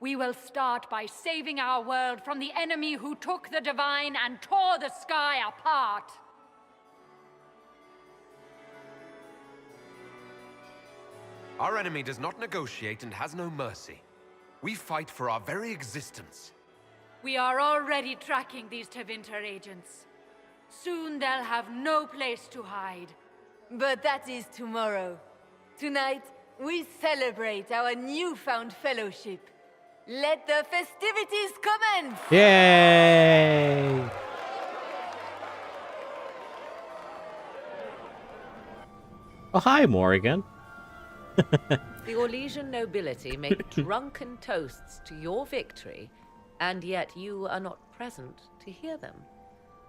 Speaker 15: we will start by saving our world from the enemy who took the divine and tore the sky apart.
Speaker 2: Our enemy does not negotiate and has no mercy. We fight for our very existence.
Speaker 15: We are already tracking these Tevinter agents. Soon they'll have no place to hide.
Speaker 17: But that is tomorrow. Tonight, we celebrate our newfound fellowship. Let the festivities commence!
Speaker 1: Yay! Oh, hi, Morrigan.
Speaker 19: The Orlesian nobility make drunken toasts to your victory, and yet you are not present to hear them.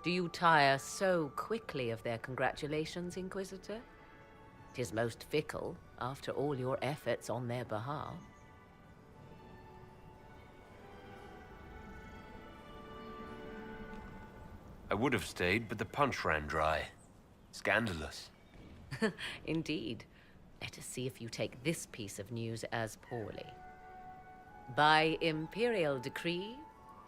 Speaker 19: Do you tire so quickly of their congratulations, Inquisitor? 'Tis most fickle, after all your efforts on their behalf.
Speaker 2: I would have stayed, but the punch ran dry. Scandalous.
Speaker 19: Indeed. Let us see if you take this piece of news as poorly. By imperial decree,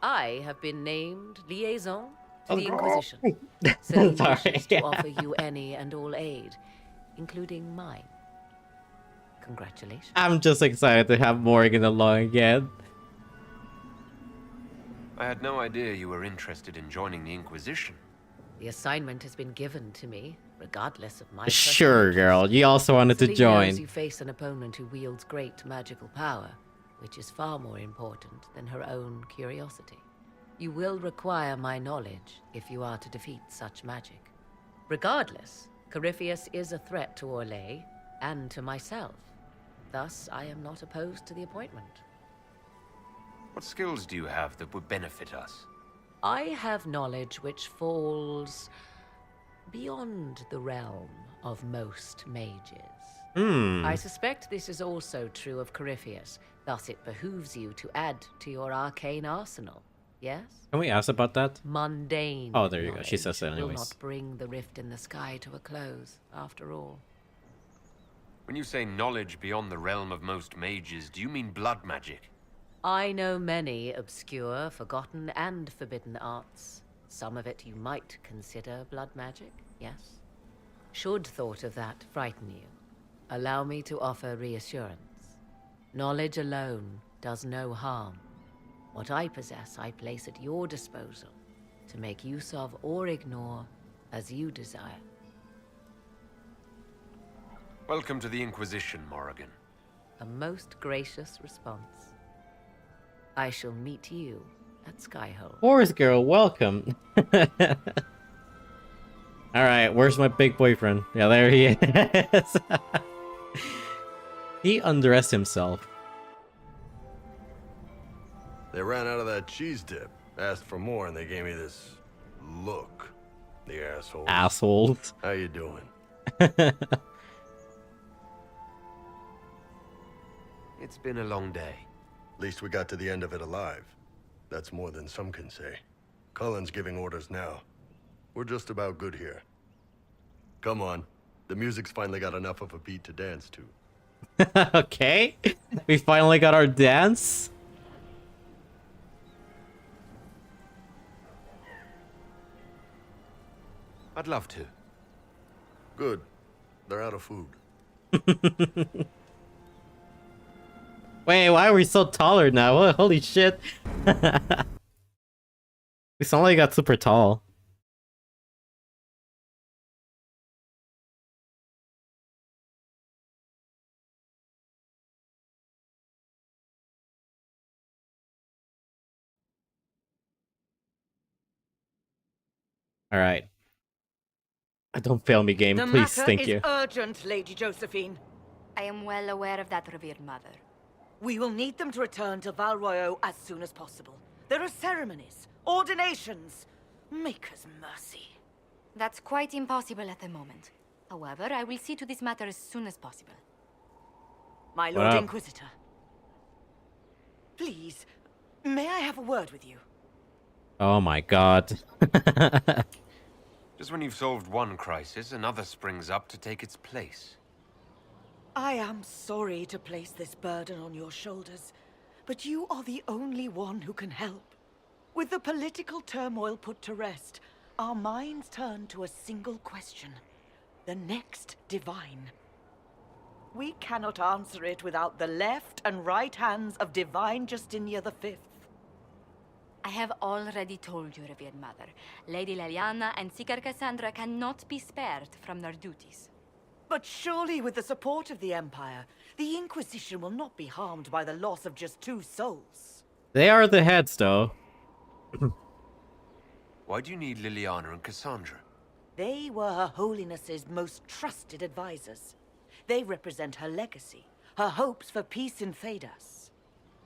Speaker 19: I have been named liaison to the Inquisition. Celine wishes to offer you any and all aid, including mine. Congratulations.
Speaker 1: I'm just excited to have Morrigan along again.
Speaker 2: I had no idea you were interested in joining the Inquisition.
Speaker 19: The assignment has been given to me, regardless of my
Speaker 1: Sure, girl. You also wanted to
Speaker 19: Celine knows
Speaker 1: join.
Speaker 19: you face an opponent who wields great magical power, which is far more important than her own curiosity. You will require my knowledge if you are to defeat such magic. Regardless, Corypheus is a threat to Orlais and to myself. Thus, I am not opposed to the appointment.
Speaker 2: What skills do you have that would benefit us?
Speaker 19: I have knowledge which falls beyond the realm of most mages. I suspect this is also true of Corypheus, thus it behooves you to add to your arcane arsenal, yes?
Speaker 1: Can we ask about that?
Speaker 19: Mundane
Speaker 1: Oh, there you go. She says it
Speaker 19: knowledge will
Speaker 1: anyways.
Speaker 19: not bring the rift in the sky to a close, after all.
Speaker 2: When you say knowledge beyond the realm of most mages, do you mean blood magic?
Speaker 19: I know many obscure, forgotten, and forbidden arts. Some of it you might consider blood magic, yes? Should thought of that frighten you, allow me to offer reassurance. Knowledge alone does no harm. What I possess, I place at your disposal to make use of or ignore as you desire.
Speaker 2: Welcome to the Inquisition, Morrigan.
Speaker 19: A most gracious response. I shall meet you at Skyhold.
Speaker 1: Forest girl, welcome. All right, where's my big boyfriend? Yeah, there he is. He undressed himself.
Speaker 16: They ran out of that cheese dip. Asked for more, and they gave me this look. The assholes.
Speaker 1: Assholes.
Speaker 16: How you doing?
Speaker 2: It's been a long day.
Speaker 16: At least we got to the end of it alive. That's more than some can say. Cullen's giving orders now. We're just about good here. Come on. The music's finally got enough of a beat to dance to.
Speaker 1: Okay. We finally got our dance.
Speaker 2: I'd love to.
Speaker 16: Good. They're out of food.
Speaker 1: Wait, why are we so taller now? What? Holy shit. We suddenly got super tall. All right. Don't fail me, game. Please, thank you.
Speaker 21: The matter is urgent, Lady Josephine.
Speaker 3: I am well aware of that, revered mother.
Speaker 21: We will need them to return to Val Royeaux as soon as possible. There are ceremonies, ordinations. Make us mercy.
Speaker 3: That's quite impossible at the moment. However, I will see to this matter as soon as possible.
Speaker 21: My Lord Inquisitor. Please, may I have a word with you?
Speaker 1: Oh my god.
Speaker 2: Just when you've solved one crisis, another springs up to take its place.
Speaker 21: I am sorry to place this burden on your shoulders, but you are the only one who can help. With the political turmoil put to rest, our minds turn to a single question. The next divine. We cannot answer it without the left and right hands of Divine Justinia V.
Speaker 3: I have already told you, revered mother. Lady Leliana and Seeker Cassandra cannot be spared from their duties.
Speaker 21: But surely with the support of the Empire, the Inquisition will not be harmed by the loss of just 2 souls.
Speaker 1: They are the heads, though.
Speaker 2: Why do you need Liliana and Cassandra?
Speaker 21: They were Her Holiness's most trusted advisors. They represent her legacy, her hopes for peace in Thedas.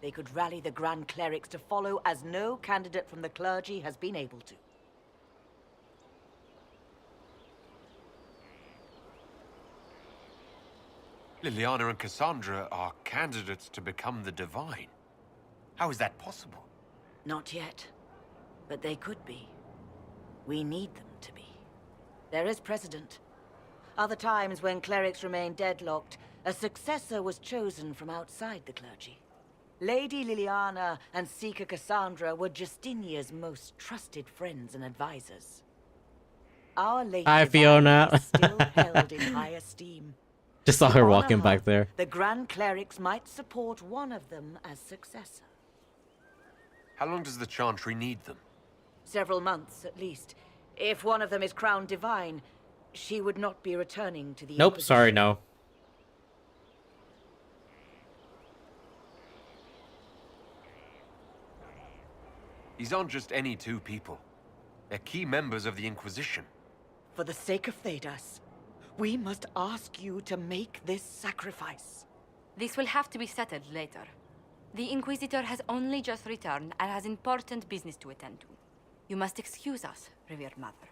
Speaker 21: They could rally the Grand Clerics to follow as no candidate from the clergy has been able to.
Speaker 2: Liliana and Cassandra are candidates to become the Divine. How is that possible?
Speaker 21: Not yet. But they could be. We need them to be. There is precedent. Other times when clerics remained deadlocked, a successor was chosen from outside the clergy. Lady Liliana and Seeker Cassandra were Justinia's most trusted friends and advisors. Our Lady
Speaker 1: Hi, Fiona.
Speaker 21: is still held in high esteem.
Speaker 1: Just saw her walking back there.
Speaker 21: The Grand Clerics might support one of them as successor.
Speaker 2: How long does the Chantry need them?
Speaker 21: Several months, at least. If one of them is crowned divine, she would not be returning to the
Speaker 1: Nope,
Speaker 21: Inquisition.
Speaker 1: sorry, no.
Speaker 2: These aren't just any 2 people. They're key members of the Inquisition.
Speaker 21: For the sake of Thedas, we must ask you to make this sacrifice.
Speaker 3: This will have to be settled later. The Inquisitor has only just returned and has important business to attend to. You must excuse us, revered mother.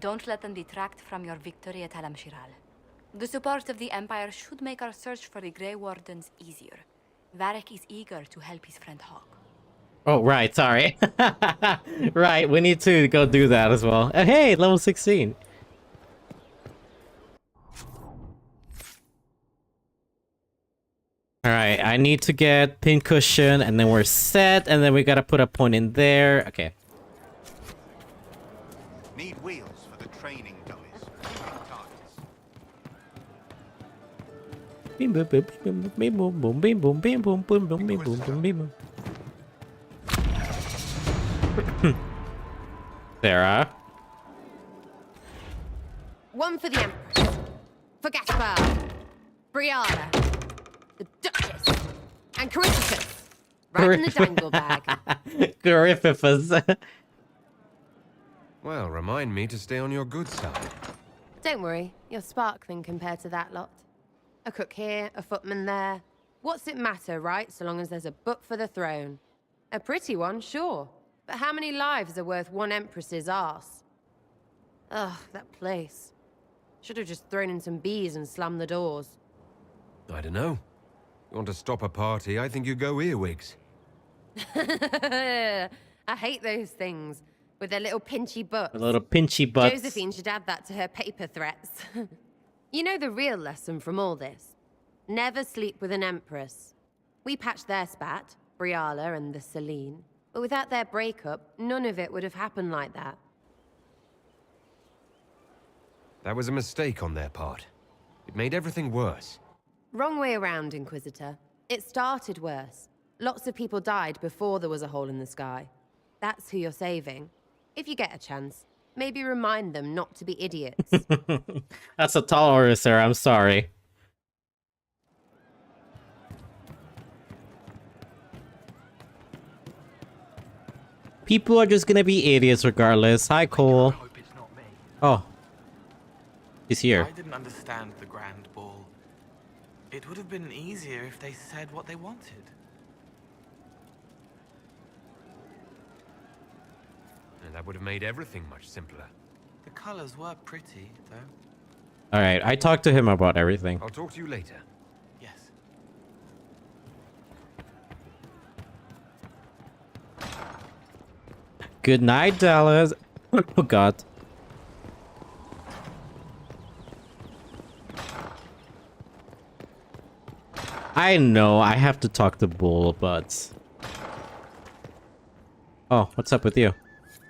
Speaker 3: Don't let them detract from your victory at Alam Shiral. The support of the Empire should make our search for the Grey Wardens easier. Varric is eager to help his friend Hawk.
Speaker 1: Oh, right, sorry. Right, we need to go do that as well. And hey, level 16. Alright, I need to get pincushion, and then we're set, and then we gotta put a point in there. Okay.
Speaker 20: Need wheels for the training dummies.
Speaker 1: Beam boom boom beam boom boom beam boom beam boom boom boom beam boom boom beam boom. Sarah.
Speaker 9: One for the Empress, for Gaspard, Brianna, the Duchess, and Inquisitus! Right in the dangle bag.
Speaker 1: Griffithus.
Speaker 2: Well, remind me to stay on your good side.
Speaker 9: Don't worry, you're sparkling compared to that lot. A cook here, a footman there. What's it matter, right, so long as there's a book for the throne? A pretty one, sure. But how many lives are worth one empress's arse? Ugh, that place. Should have just thrown in some bees and slammed the doors.
Speaker 2: I don't know. You want to stop a party, I think you go earwigs.
Speaker 9: I hate those things. With their little pinchy butts.
Speaker 1: A little pinchy butts.
Speaker 9: Josephine should add that to her paper threats. You know the real lesson from all this? Never sleep with an empress. We patched their spat, Briala and the Celine. But without their breakup, none of it would have happened like that.
Speaker 2: That was a mistake on their part. It made everything worse.
Speaker 9: Wrong way around, Inquisitor. It started worse. Lots of people died before there was a hole in the sky. That's who you're saving. If you get a chance, maybe remind them not to be idiots.
Speaker 1: That's a tall order, sir. I'm sorry. People are just gonna be idiots regardless. Hi, Cole. Oh. He's here.
Speaker 8: I didn't understand the grand ball. It would have been easier if they said what they wanted.
Speaker 2: And that would have made everything much simpler.
Speaker 8: The colors were pretty, though.
Speaker 1: Alright, I talked to him about everything.
Speaker 2: I'll talk to you later.
Speaker 8: Yes.
Speaker 1: Good night, Dallas. Oh, God. I know, I have to talk to Bull, but... Oh, what's up with you?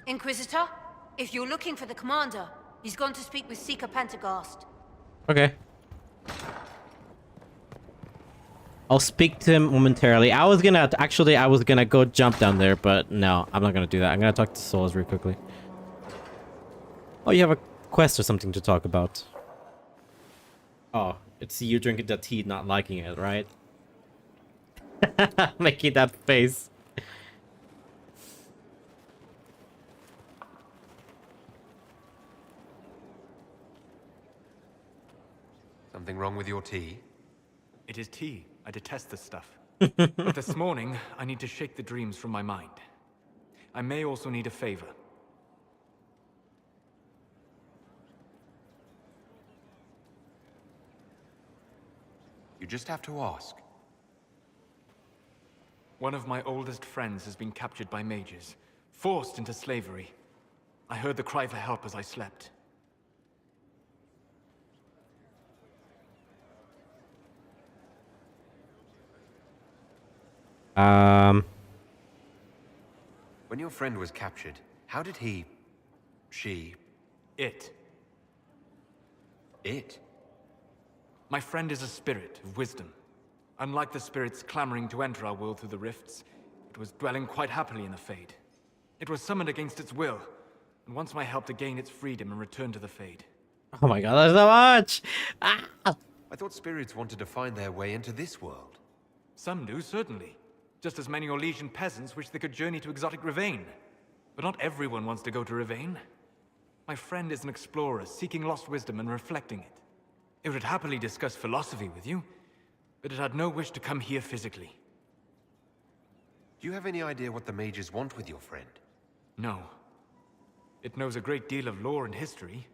Speaker 5: Inquisitor, if you're looking for the commander, he's gone to speak with Seeker Pentecost.
Speaker 1: Okay. I'll speak to him momentarily. I was gonna go jump down there, but no, I'm not gonna do that. I'm gonna talk to Souls real quickly. Oh, you have a quest or something to talk about. Oh, it's you drinking that tea, not liking it, right? Making that face.
Speaker 2: Something wrong with your tea?
Speaker 14: It is tea. I detest this stuff. But this morning, I need to shake the dreams from my mind. I may also need a favor.
Speaker 2: You just have to ask.
Speaker 14: One of my oldest friends has been captured by mages, forced into slavery. I heard the cry for help as I slept.
Speaker 2: When your friend was captured, how did he...
Speaker 14: It.
Speaker 2: It?
Speaker 14: My friend is a spirit of wisdom. Unlike the spirits clamoring to enter our world through the rifts, it was dwelling quite happily in the Fade. It was summoned against its will, and wants my help to gain its freedom and return to the Fade.
Speaker 1: Oh my god, there's so much! Ah!
Speaker 2: I thought spirits wanted to find their way into this world.
Speaker 14: Some do, certainly. Just as many Orlesian peasants wish they could journey to exotic Rivain. But not everyone wants to go to Rivain. My friend is an explorer, seeking lost wisdom and reflecting it. It would happily discuss philosophy with you, but it had no wish to come here physically.
Speaker 2: Do you have any idea what the mages want with your friend?
Speaker 14: No. It knows a great deal of lore and history,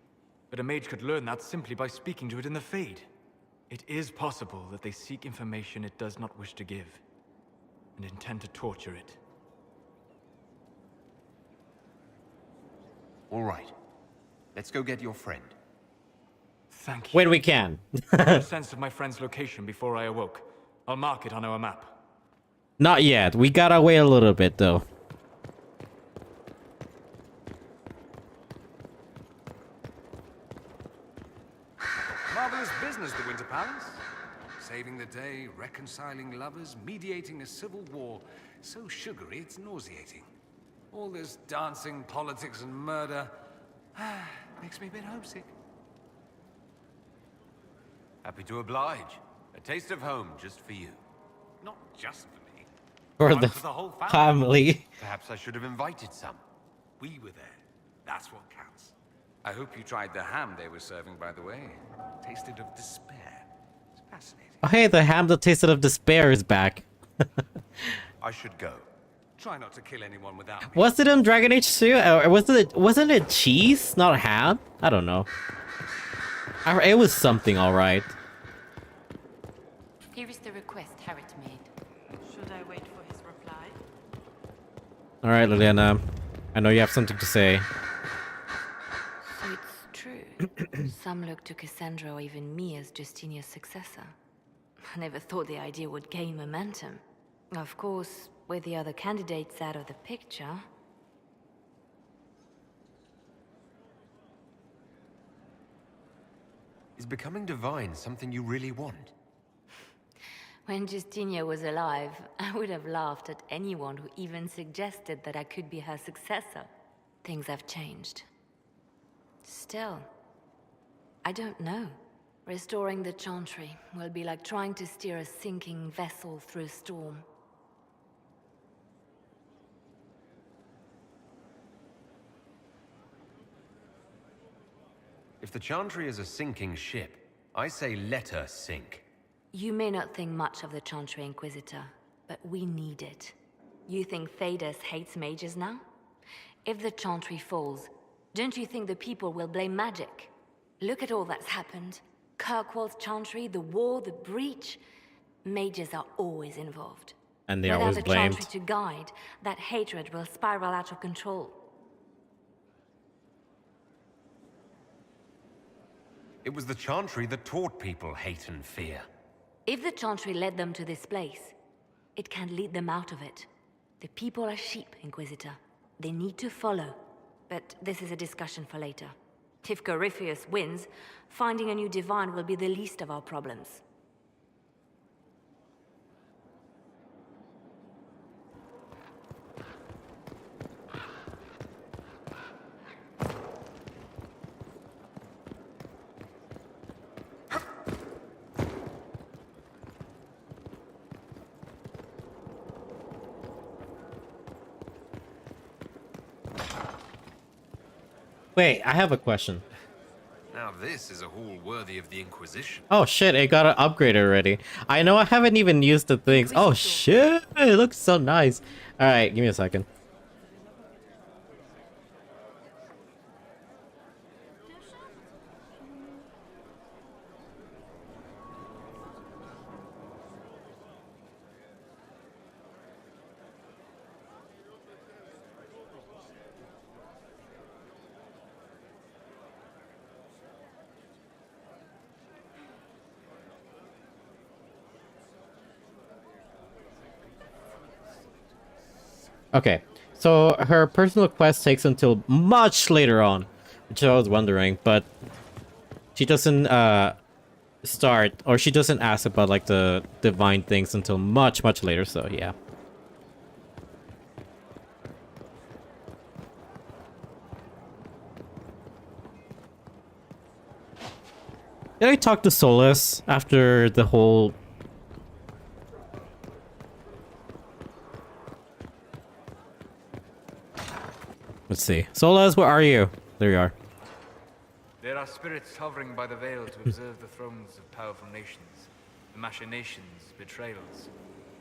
Speaker 14: but a mage could learn that simply by speaking to it in the Fade. It is possible that they seek information it does not wish to give, and intend to torture it.
Speaker 2: All right. Let's go get your friend.
Speaker 14: Thank you.
Speaker 1: When we can.
Speaker 14: I had a sense of my friend's location before I awoke. I'll mark it on our map.
Speaker 1: Not yet. We gotta wait a little bit, though.
Speaker 23: Marvelous business, the Winter Palace. Saving the day, reconciling lovers, mediating a civil war. So sugary, it's nauseating. All this dancing, politics, and murder makes me a bit homesick.
Speaker 2: Happy to oblige. A taste of home just for you.
Speaker 23: not just for me.
Speaker 1: For
Speaker 23: One
Speaker 1: the
Speaker 23: for the whole
Speaker 1: family.
Speaker 2: Perhaps I should have invited some.
Speaker 23: We were there. That's what counts. I hope you tried the ham they were serving, by the way. Tasted of despair. It's fascinating.
Speaker 1: Oh, hey, the ham that tasted of despair is back.
Speaker 2: I should go.
Speaker 23: Try not to kill anyone without me.
Speaker 1: Was it in Dragon Age 2? Or wasn't it cheese, not ham? I don't know. It was something, alright.
Speaker 15: Here is the request Harriet made.
Speaker 11: Should I wait for his reply?
Speaker 1: Alright, Liliana. I know you have something to say.
Speaker 3: So it's true. Some look to Cassandra or even me as Justinia's successor. I never thought the idea would gain momentum. Of course, with the other candidates out of the picture...
Speaker 2: Is becoming divine something you really want?
Speaker 3: When Justinia was alive, I would have laughed at anyone who even suggested that I could be her successor. Things have changed. Still, I don't know. Restoring the Chantry will be like trying to steer a sinking vessel through a storm.
Speaker 2: If the Chantry is a sinking ship, I say let her sink.
Speaker 3: You may not think much of the Chantry Inquisitor, but we need it. You think Thedas hates mages now? If the Chantry falls, don't you think the people will blame magic? Look at all that's happened. Kirkwall's Chantry, the war, the breach. Mages are always involved.
Speaker 1: And they are always blamed.
Speaker 3: Without a Chantry to guide, that hatred will spiral out of control.
Speaker 2: It was the Chantry that taught people hate and fear.
Speaker 3: If the Chantry led them to this place, it can lead them out of it. The people are sheep, Inquisitor. They need to follow. But this is a discussion for later. If Corypheus wins, finding a new divine will be the least of our problems.
Speaker 1: Wait, I have a question.
Speaker 2: Now this is a hall worthy of the Inquisition.
Speaker 1: Oh shit, it got an upgrade already. I know I haven't even used the things. Oh shit, it looks so nice. Alright, give me a second. Okay, so her personal quest takes until much later on, which I was wondering, but she doesn't start, or she doesn't ask about like the divine things until much later, so yeah. Did I talk to Solus after the whole... Let's see. Solus, where are you? There you are.
Speaker 14: There are spirits hovering by the veil to observe the thrones of powerful nations, the machinations, betrayals.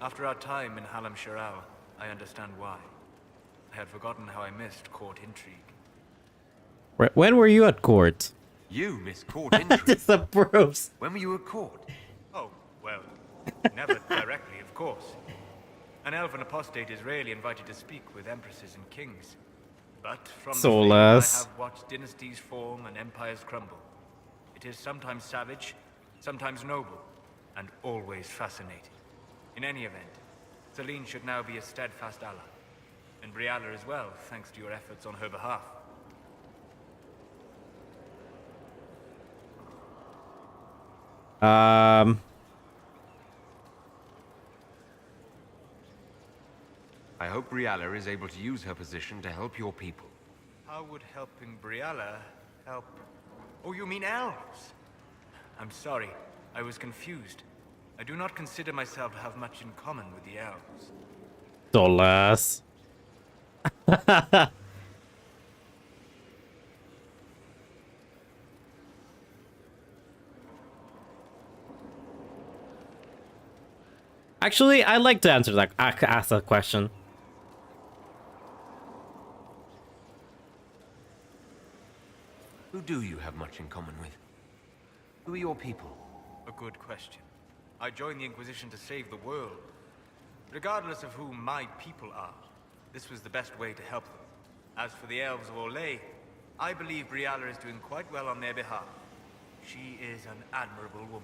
Speaker 14: After our time in Halam Shirao, I understand why. I had forgotten how I missed court intrigue.
Speaker 1: When were you at court?
Speaker 2: You miss court intrigue?
Speaker 1: Disapproves.
Speaker 2: When were you at court?
Speaker 14: Oh, well, never directly, of course. An elven apostate is rarely invited to speak with empresses and kings. But from the field, I have watched dynasties form and empires crumble. It is sometimes savage, sometimes noble, and always fascinating. In any event, Celine should now be a steadfast ally. And Brialla as well, thanks to your efforts on her behalf.
Speaker 2: I hope Brialla is able to use her position to help your people.
Speaker 14: How would helping Brialla help? Oh, you mean elves? I'm sorry, I was confused. I do not consider myself to have much in common with the elves.
Speaker 1: Dollars. Actually, I'd like to answer that. Ask that question.
Speaker 2: Who do you have much in common with? Who are your people?
Speaker 14: A good question. I joined the Inquisition to save the world. Regardless of who my people are, this was the best way to help them. As for the elves of Orlais, I believe Briala is doing quite well on their behalf. She is an admirable woman.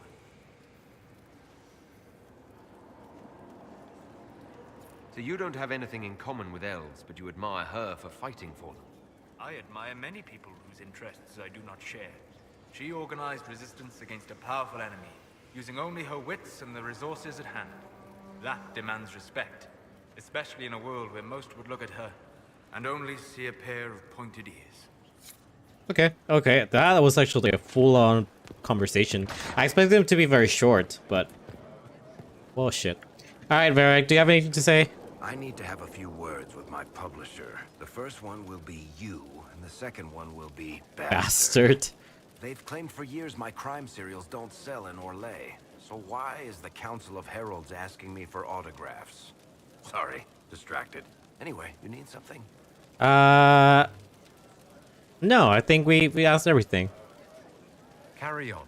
Speaker 2: So you don't have anything in common with elves, but you admire her for fighting for them.
Speaker 14: I admire many people whose interests I do not share. She organized resistance against a powerful enemy, using only her wits and the resources at hand. That demands respect, especially in a world where most would look at her and only see a pair of pointed ears.
Speaker 1: Okay, that was actually a full-on conversation. I expected them to be very short, but... bullshit. Alright, Varric, do you have anything to say?
Speaker 20: I need to have a few words with my publisher. The first one will be you, and the second one will be
Speaker 1: Bastard.
Speaker 20: They've claimed for years my crime serials don't sell in Orlais. So why is the Council of Heralds asking me for autographs? Sorry, distracted. Anyway, you need something?
Speaker 1: No, I think we asked everything.
Speaker 2: Carry on.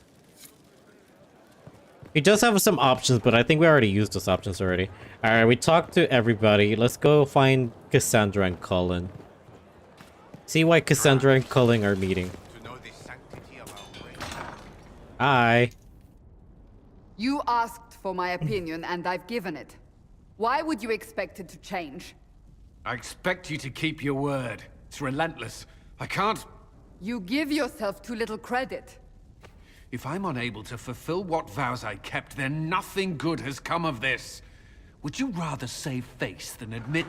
Speaker 1: He does have some options, but I think we already used those options already. Alright, we talked to everybody. Let's go find Cassandra and Cullen. See why Cassandra and Cullen are meeting. Hi.
Speaker 6: You asked for my opinion, and I've given it. Why would you expect it to change?
Speaker 23: I expect you to keep your word. It's relentless. I can't...
Speaker 6: You give yourself too little credit.
Speaker 23: If I'm unable to fulfill what vows I kept, then nothing good has come of this. Would you rather save face than admit...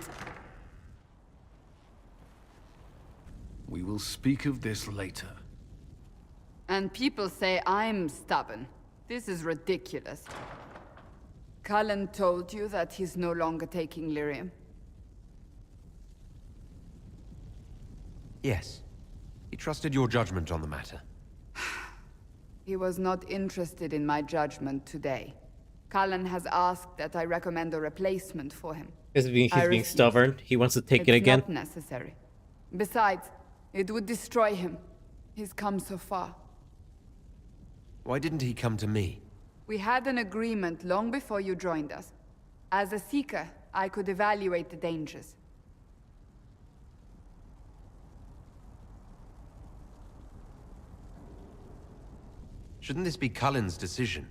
Speaker 23: We will speak of this later.
Speaker 6: And people say I'm stubborn. This is ridiculous. Cullen told you that he's no longer taking lyrium?
Speaker 2: Yes. He trusted your judgment on the matter.
Speaker 6: He was not interested in my judgment today. Cullen has asked that I recommend a replacement for him.
Speaker 1: He's being stubborn. He wants to take it again.
Speaker 6: It's not necessary. Besides, it would destroy him. He's come so far.
Speaker 2: Why didn't he come to me?
Speaker 6: We had an agreement long before you joined us. As a Seeker, I could evaluate the dangers.
Speaker 2: Shouldn't this be Cullen's decision?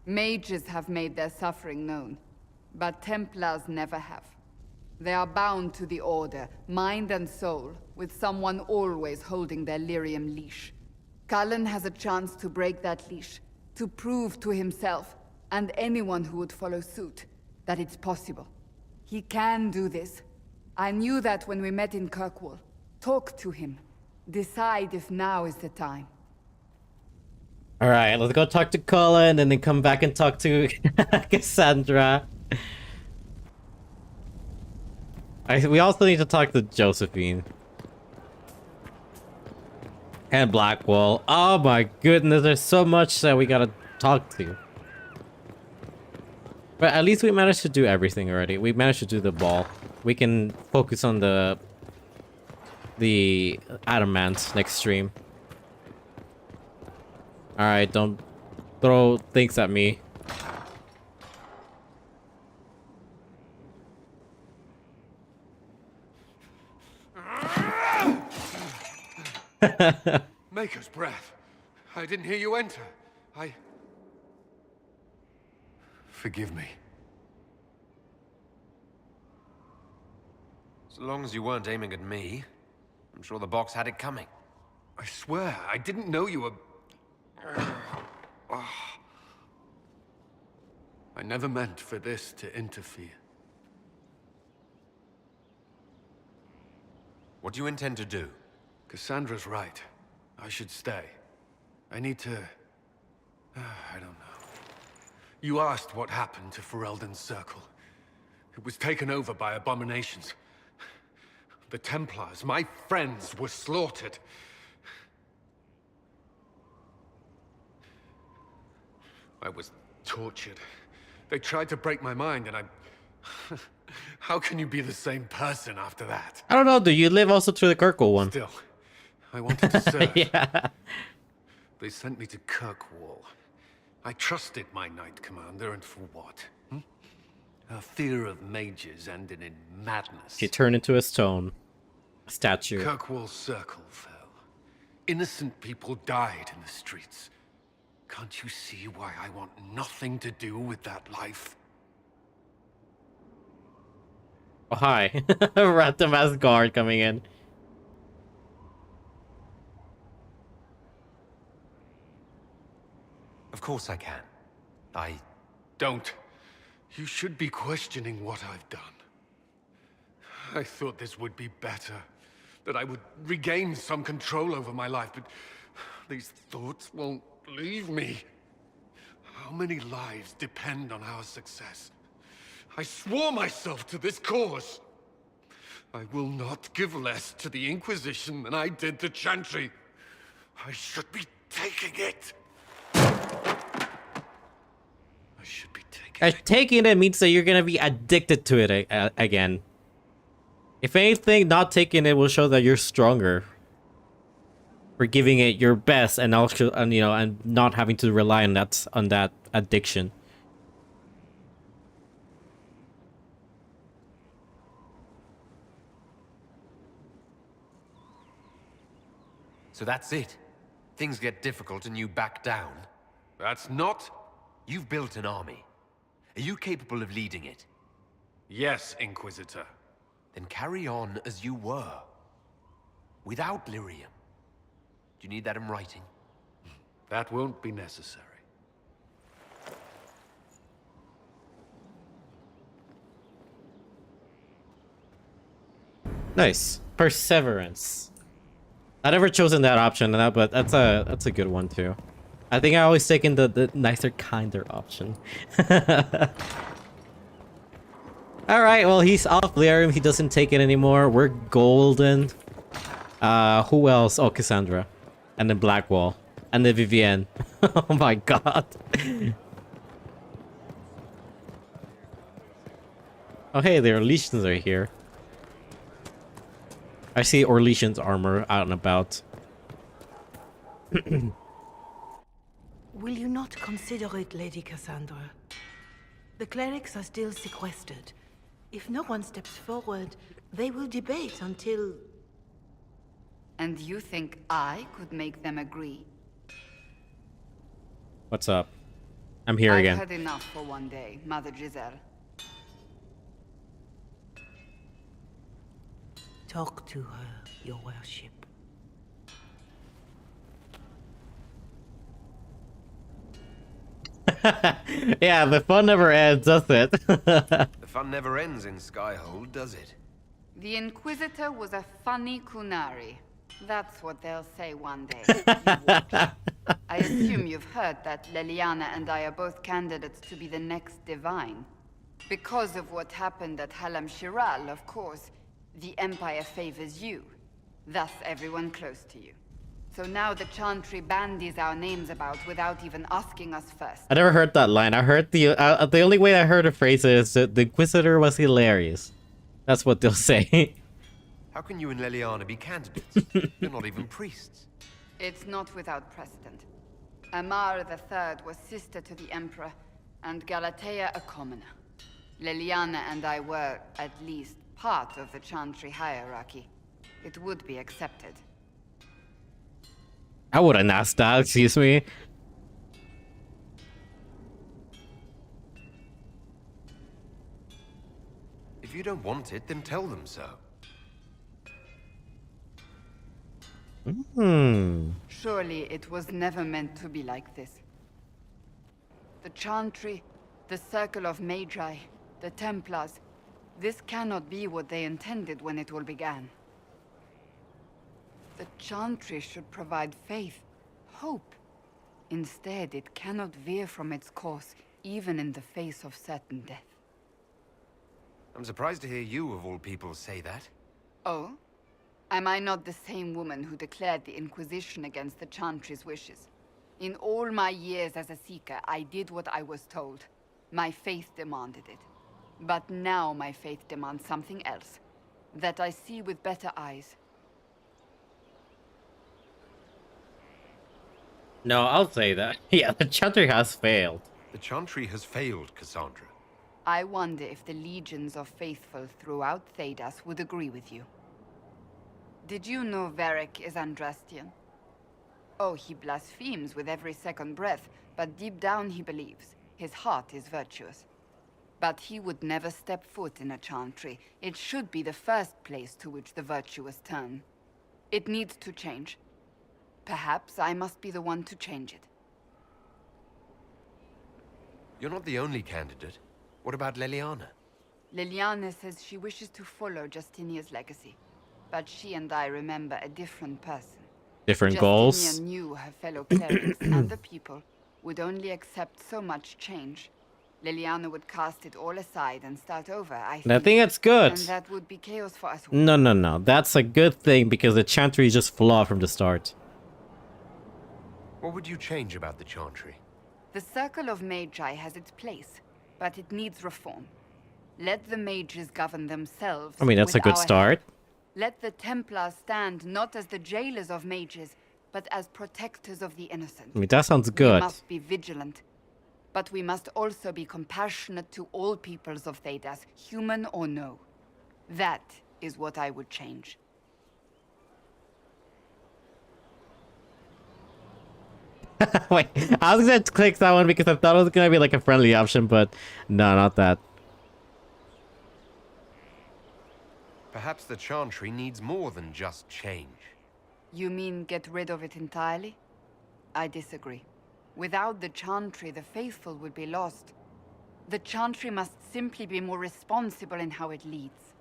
Speaker 6: Mages have made their suffering known, but Templars never have. They are bound to the Order, mind and soul, with someone always holding their lyrium leash. Cullen has a chance to break that leash, to prove to himself, and anyone who would follow suit, that it's possible. He can do this. I knew that when we met in Kirkwall. Talk to him. Decide if now is the time.
Speaker 1: Alright, let's go talk to Cullen and then come back and talk to Cassandra. We also need to talk to Josephine. And Blackwall. Oh my goodness, there's so much that we gotta talk to. But at least we managed to do everything already. We managed to do the ball. We can focus on the Adamant next stream. Alright, don't throw things at me.
Speaker 23: Maker's breath. I didn't hear you enter. Forgive me.
Speaker 2: So long as you weren't aiming at me, I'm sure the box had it coming.
Speaker 23: I swear, I didn't know you were... I never meant for this to interfere.
Speaker 2: What do you intend to do?
Speaker 23: Cassandra's right. I should stay. I need to... I don't know.
Speaker 13: You asked what happened to Ferelden's Circle. It was taken over by abominations. The Templars, my friends, were slaughtered. I was tortured. They tried to break my mind, and I... How can you be the same person after that?
Speaker 1: I don't know. Do you live also through the Kirkwall one?
Speaker 13: Still, I wanted to serve.
Speaker 1: Yeah.
Speaker 13: They sent me to Kirkwall. I trusted my Knight Commander, and for what? Her fear of mages ended in madness.
Speaker 1: She turned into a stone statue.
Speaker 13: Kirkwall's Circle fell. Innocent people died in the streets. Can't you see why I want nothing to do with that life?
Speaker 1: Oh, hi. Random ass guard coming in.
Speaker 2: Of course I can. I...
Speaker 13: Don't. You should be questioning what I've done. I thought this would be better. That I would regain some control over my life, but these thoughts won't leave me. How many lives depend on our success? I swore myself to this cause. I will not give less to the Inquisition than I did to Chantry. I should be taking it.
Speaker 1: Taking it means that you're gonna be addicted to it again. If anything, not taking it will show that you're stronger. For giving it your best and also, and you know, and not having to rely on that addiction.
Speaker 2: So that's it. Things get difficult and you back down.
Speaker 13: That's not...
Speaker 2: You've built an army. Are you capable of leading it?
Speaker 13: Yes, Inquisitor.
Speaker 2: Then carry on as you were. Without lyrium. Do you need that in writing?
Speaker 13: That won't be necessary.
Speaker 1: Nice. Perseverance. I never chosen that option, but that's a good one too. I think I always taken the nicer, kinder option. Alright, well, he's off lyrium. He doesn't take it anymore. We're golden. Who else? Oh, Cassandra. And then Blackwall. And then Vivienne. Oh my god. Oh hey, the Orlesians are here. I see Orlesians armor out and about.
Speaker 21: Will you not consider it, Lady Cassandra? The clerics are still sequestered. If no one steps forward, they will debate until...
Speaker 6: And you think I could make them agree?
Speaker 1: What's up? I'm here again.
Speaker 6: I've had enough for one day, Mother Giselle.
Speaker 21: Talk to her, your worship.
Speaker 1: Yeah, the fun never ends, does it?
Speaker 2: The fun never ends in Skyhold, does it?
Speaker 6: The Inquisitor was a funny Kunari. That's what they'll say one day. I assume you've heard that Leliana and I are both candidates to be the next Divine. Because of what happened at Halam Shiral, of course, the Empire favors you. Thus, everyone close to you. So now the Chantry bandies our names about without even asking us first.
Speaker 1: I never heard that line. I heard the only way I heard the phrase is that the Inquisitor was hilarious. That's what they'll say.
Speaker 2: How can you and Leliana be candidates? You're not even priests.
Speaker 6: It's not without precedent. Amar III was sister to the Emperor, and Galatea a commoner. Leliana and I were, at least, part of the Chantry hierarchy. It would be accepted.
Speaker 1: I wouldn't ask that, excuse me.
Speaker 2: If you don't want it, then tell them so.
Speaker 6: Surely it was never meant to be like this. The Chantry, the Circle of Magi, the Templars, this cannot be what they intended when it all began. The Chantry should provide faith, hope. Instead, it cannot veer from its course, even in the face of certain death.
Speaker 2: I'm surprised to hear you, of all people, say that.
Speaker 6: Oh? Am I not the same woman who declared the Inquisition against the Chantry's wishes? In all my years as a Seeker, I did what I was told. My faith demanded it. But now my faith demands something else. That I see with better eyes.
Speaker 1: No, I'll say that. Yeah, the Chantry has failed.
Speaker 2: The Chantry has failed, Cassandra.
Speaker 6: I wonder if the legions of faithful throughout Thedas would agree with you. Did you know Varric is Andrastian? Oh, he blasphemes with every second breath, but deep down he believes. His heart is virtuous. But he would never step foot in a Chantry. It should be the first place to which the virtuous turn. It needs to change. Perhaps I must be the one to change it.
Speaker 2: You're not the only candidate. What about Leliana?
Speaker 6: Leliana says she wishes to follow Justinia's legacy. But she and I remember a different person.
Speaker 1: Different
Speaker 6: Justinia
Speaker 1: goals.
Speaker 6: knew her fellow clerics and the people would only accept so much change. Leliana would cast it all aside and start over, I think.
Speaker 1: I think that's good.
Speaker 6: And that would be chaos for us all.
Speaker 1: No. That's a good thing because the Chantry is just flawed from the start.
Speaker 2: What would you change about the Chantry?
Speaker 6: The Circle of Magi has its place, but it needs reform. Let the mages govern themselves.
Speaker 1: I mean, that's a
Speaker 6: with
Speaker 1: good
Speaker 6: our
Speaker 1: start.
Speaker 6: help. Let the Templars stand not as the jailers of mages, but as protectors of the innocent.
Speaker 1: I mean, that sounds
Speaker 6: We
Speaker 1: good.
Speaker 6: must be vigilant, but we must also be compassionate to all peoples of Thedas, human or no. That is what I would change.
Speaker 1: Wait, I was gonna click that one because I thought it was gonna be like a friendly option, but no, not that.
Speaker 2: Perhaps the Chantry needs more than just change.
Speaker 6: You mean get rid of it entirely? I disagree. Without the Chantry, the faithful would be lost. The Chantry must simply be more responsible in how it leads.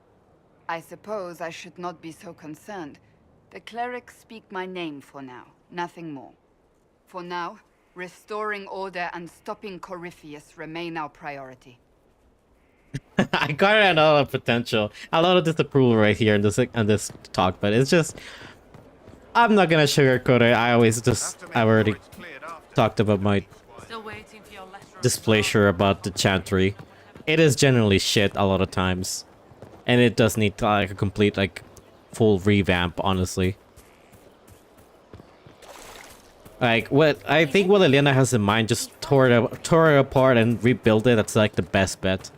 Speaker 6: I suppose I should not be so concerned. The clerics speak my name for now, nothing more. For now, restoring order and stopping Corypheus remain our priority.
Speaker 1: I got a lot of potential, a lot of disapproval right here in this talk, but it's just I'm not gonna sugarcoat it. I've already talked about my displeasure about the Chantry. It is generally shit a lot of times, and it does need like a complete full revamp, honestly. Like what I think what Elena has in mind, just tore it apart and rebuild it. That's like the best bet.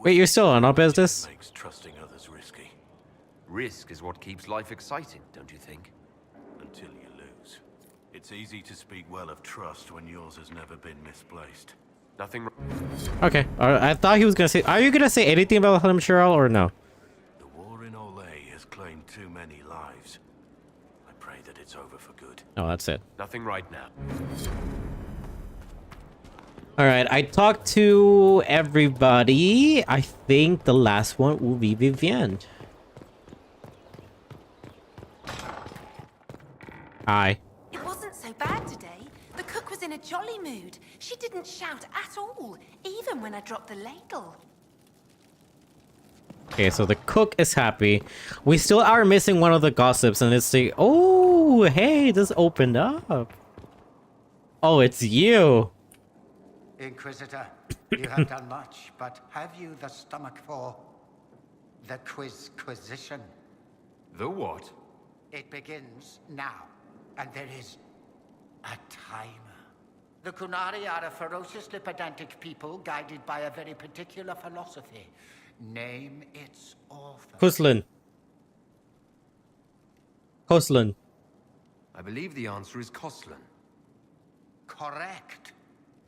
Speaker 1: Wait, you're still on our business?
Speaker 20: Makes trusting others risky.
Speaker 2: Risk is what keeps life exciting, don't you think?
Speaker 20: Until you lose. It's easy to speak well of trust when yours has never been misplaced.
Speaker 2: Nothing wrong.
Speaker 1: Okay, I thought he was gonna say. Are you gonna say anything about him, Cheryl, or no?
Speaker 20: The war in Olay has claimed too many lives. I pray that it's over for good.
Speaker 1: Oh, that's it.
Speaker 2: Nothing right now.
Speaker 1: All right, I talked to everybody. I think the last one will be Vivienne. Hi.
Speaker 5: It wasn't so bad today. The cook was in a jolly mood. She didn't shout at all, even when I dropped the ladle.
Speaker 1: Okay, so the cook is happy. We still are missing one of the gossips, and it's the... Oh, hey, this opened up. Oh, it's you.
Speaker 12: Inquisitor, you have done much, but have you the stomach for the Quizquisition?
Speaker 2: The what?
Speaker 12: It begins now, and there is a timer. The Kunari are a ferociously pedantic people guided by a very particular philosophy. Name its author.
Speaker 1: Kuslan. Koslan.
Speaker 2: I believe the answer is Koslan.
Speaker 12: Correct.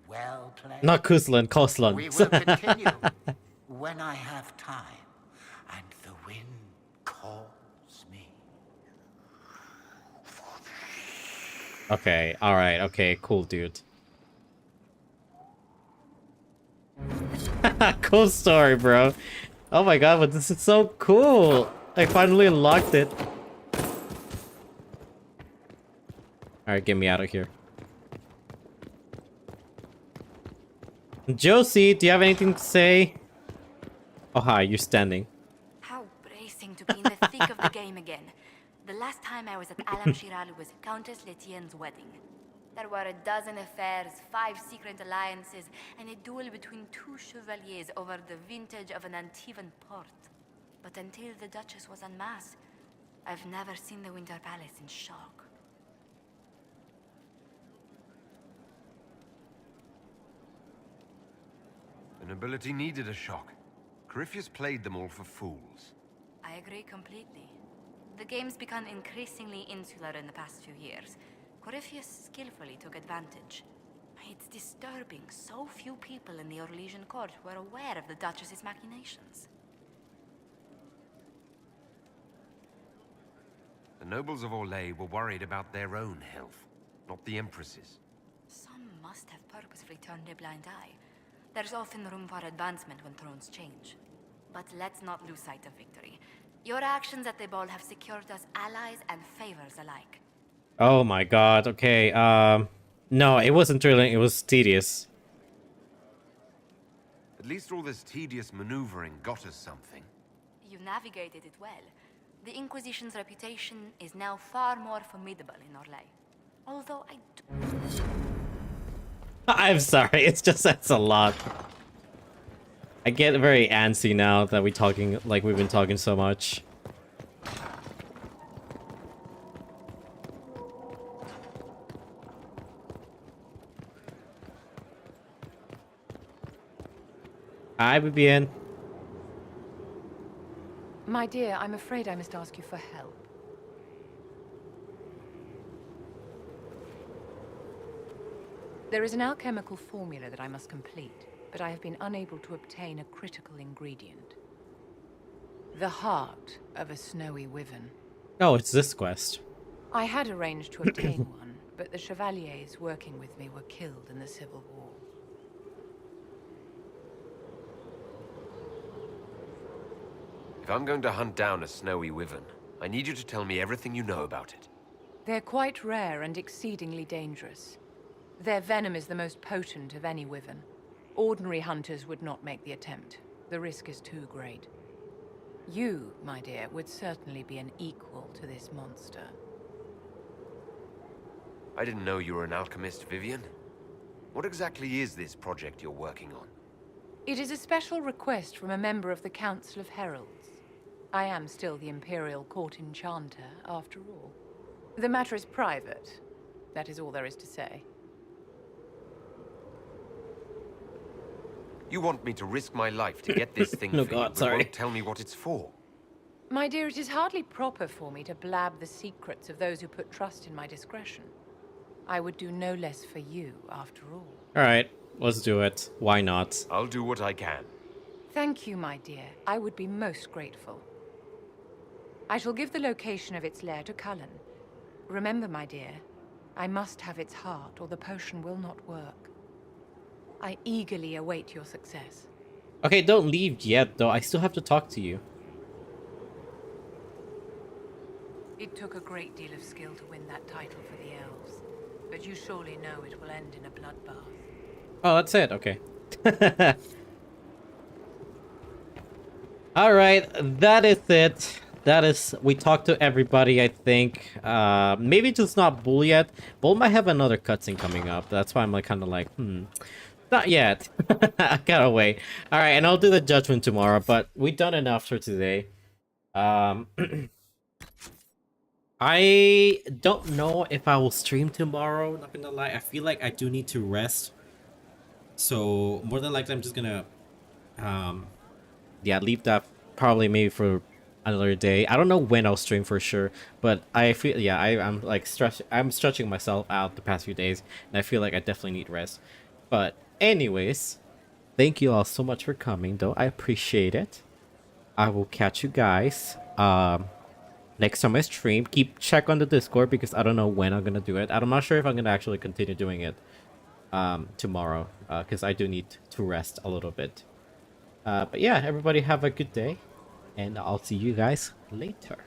Speaker 12: Well played.
Speaker 1: Not Kuslan, Koslan.
Speaker 12: We will continue when I have time and the wind calls me.
Speaker 1: Okay, alright, okay, cool, dude. Cool story, bro. Oh my god, but this is so cool. I finally unlocked it. Alright, get me out of here. Josie, do you have anything to say? Oh, hi, you're standing.
Speaker 3: How bracing to be in the thick of the game again. The last time I was at Alam Shiral was Countess Letienne's wedding. There were a dozen affairs, 5 secret alliances, and a duel between 2 chevaliers over the vintage of an Antivan port. But until the Duchess was unmasked, I've never seen the Winter Palace in shock.
Speaker 2: The nobility needed a shock. Corypheus played them all for fools.
Speaker 3: I agree completely. The game's become increasingly insular in the past few years. Corypheus skillfully took advantage. It's disturbing so few people in the Orlesian court were aware of the Duchess's machinations.
Speaker 2: The nobles of Orlais were worried about their own health, not the Empress's.
Speaker 3: Some must have purposefully turned a blind eye. There's often room for advancement when thrones change. But let's not lose sight of victory. Your actions at the ball have secured us allies and favors alike.
Speaker 1: Oh my god, okay, no, it wasn't thrilling, it was tedious.
Speaker 2: At least all this tedious maneuvering got us something.
Speaker 3: You navigated it well. The Inquisition's reputation is now far more formidable in Orlais. Although I do...
Speaker 1: I'm sorry, it's just that's a lot. I get very antsy now that we've been talking so much. Hi, Vivian.
Speaker 11: My dear, I'm afraid I must ask you for help. There is an alchemical formula that I must complete, but I have been unable to obtain a critical ingredient. The heart of a snowy wyvern.
Speaker 1: Oh, it's this quest.
Speaker 11: I had arranged to obtain one, but the chevaliers working with me were killed in the Civil War.
Speaker 2: If I'm going to hunt down a snowy wyvern, I need you to tell me everything you know about it.
Speaker 11: They're quite rare and exceedingly dangerous. Their venom is the most potent of any wyvern. Ordinary hunters would not make the attempt. The risk is too great. You, my dear, would certainly be an equal to this monster.
Speaker 2: I didn't know you were an alchemist, Vivian. What exactly is this project you're working on?
Speaker 11: It is a special request from a member of the Council of Heralds. I am still the Imperial Court Enchanter, after all. The matter is private. That is all there is to say.
Speaker 2: You want me to risk my life to get this thing
Speaker 1: No,
Speaker 2: for
Speaker 1: God,
Speaker 2: you, but
Speaker 1: sorry.
Speaker 2: won't tell me what it's for.
Speaker 11: My dear, it is hardly proper for me to blab the secrets of those who put trust in my discretion. I would do no less for you, after all.
Speaker 1: Alright, let's do it. Why not?
Speaker 2: I'll do what I can.
Speaker 11: Thank you, my dear. I would be most grateful. I shall give the location of its lair to Cullen. Remember, my dear, I must have its heart, or the potion will not work. I eagerly await your success.
Speaker 1: Okay, don't leave yet, though. I still have to talk to you.
Speaker 11: It took a great deal of skill to win that title for the elves, but you surely know it will end in a bloodbath.
Speaker 1: Oh, that's it. Okay. Alright, that is it. We talked to everybody, I think. Maybe just not Bull yet. Bull might have another cutscene coming up. That's why I'm like kind of like, not yet. I gotta wait. Alright, and I'll do the judgment tomorrow, but we've done enough for today. I don't know if I will stream tomorrow, not gonna lie. I feel like I do need to rest. So, more than likely, I'm just gonna, yeah, leave that probably maybe for another day. I don't know when I'll stream for sure, but I feel, yeah, I'm like I'm stretching myself out the past few days, and I feel like I definitely need rest. But anyways, thank you all so much for coming, though. I appreciate it. I will catch you guys next time I stream. Check on the Discord because I don't know when I'm gonna do it. I'm not sure if I'm gonna actually continue doing it tomorrow because I do need to rest a little bit. But yeah, everybody have a good day, and I'll see you guys later.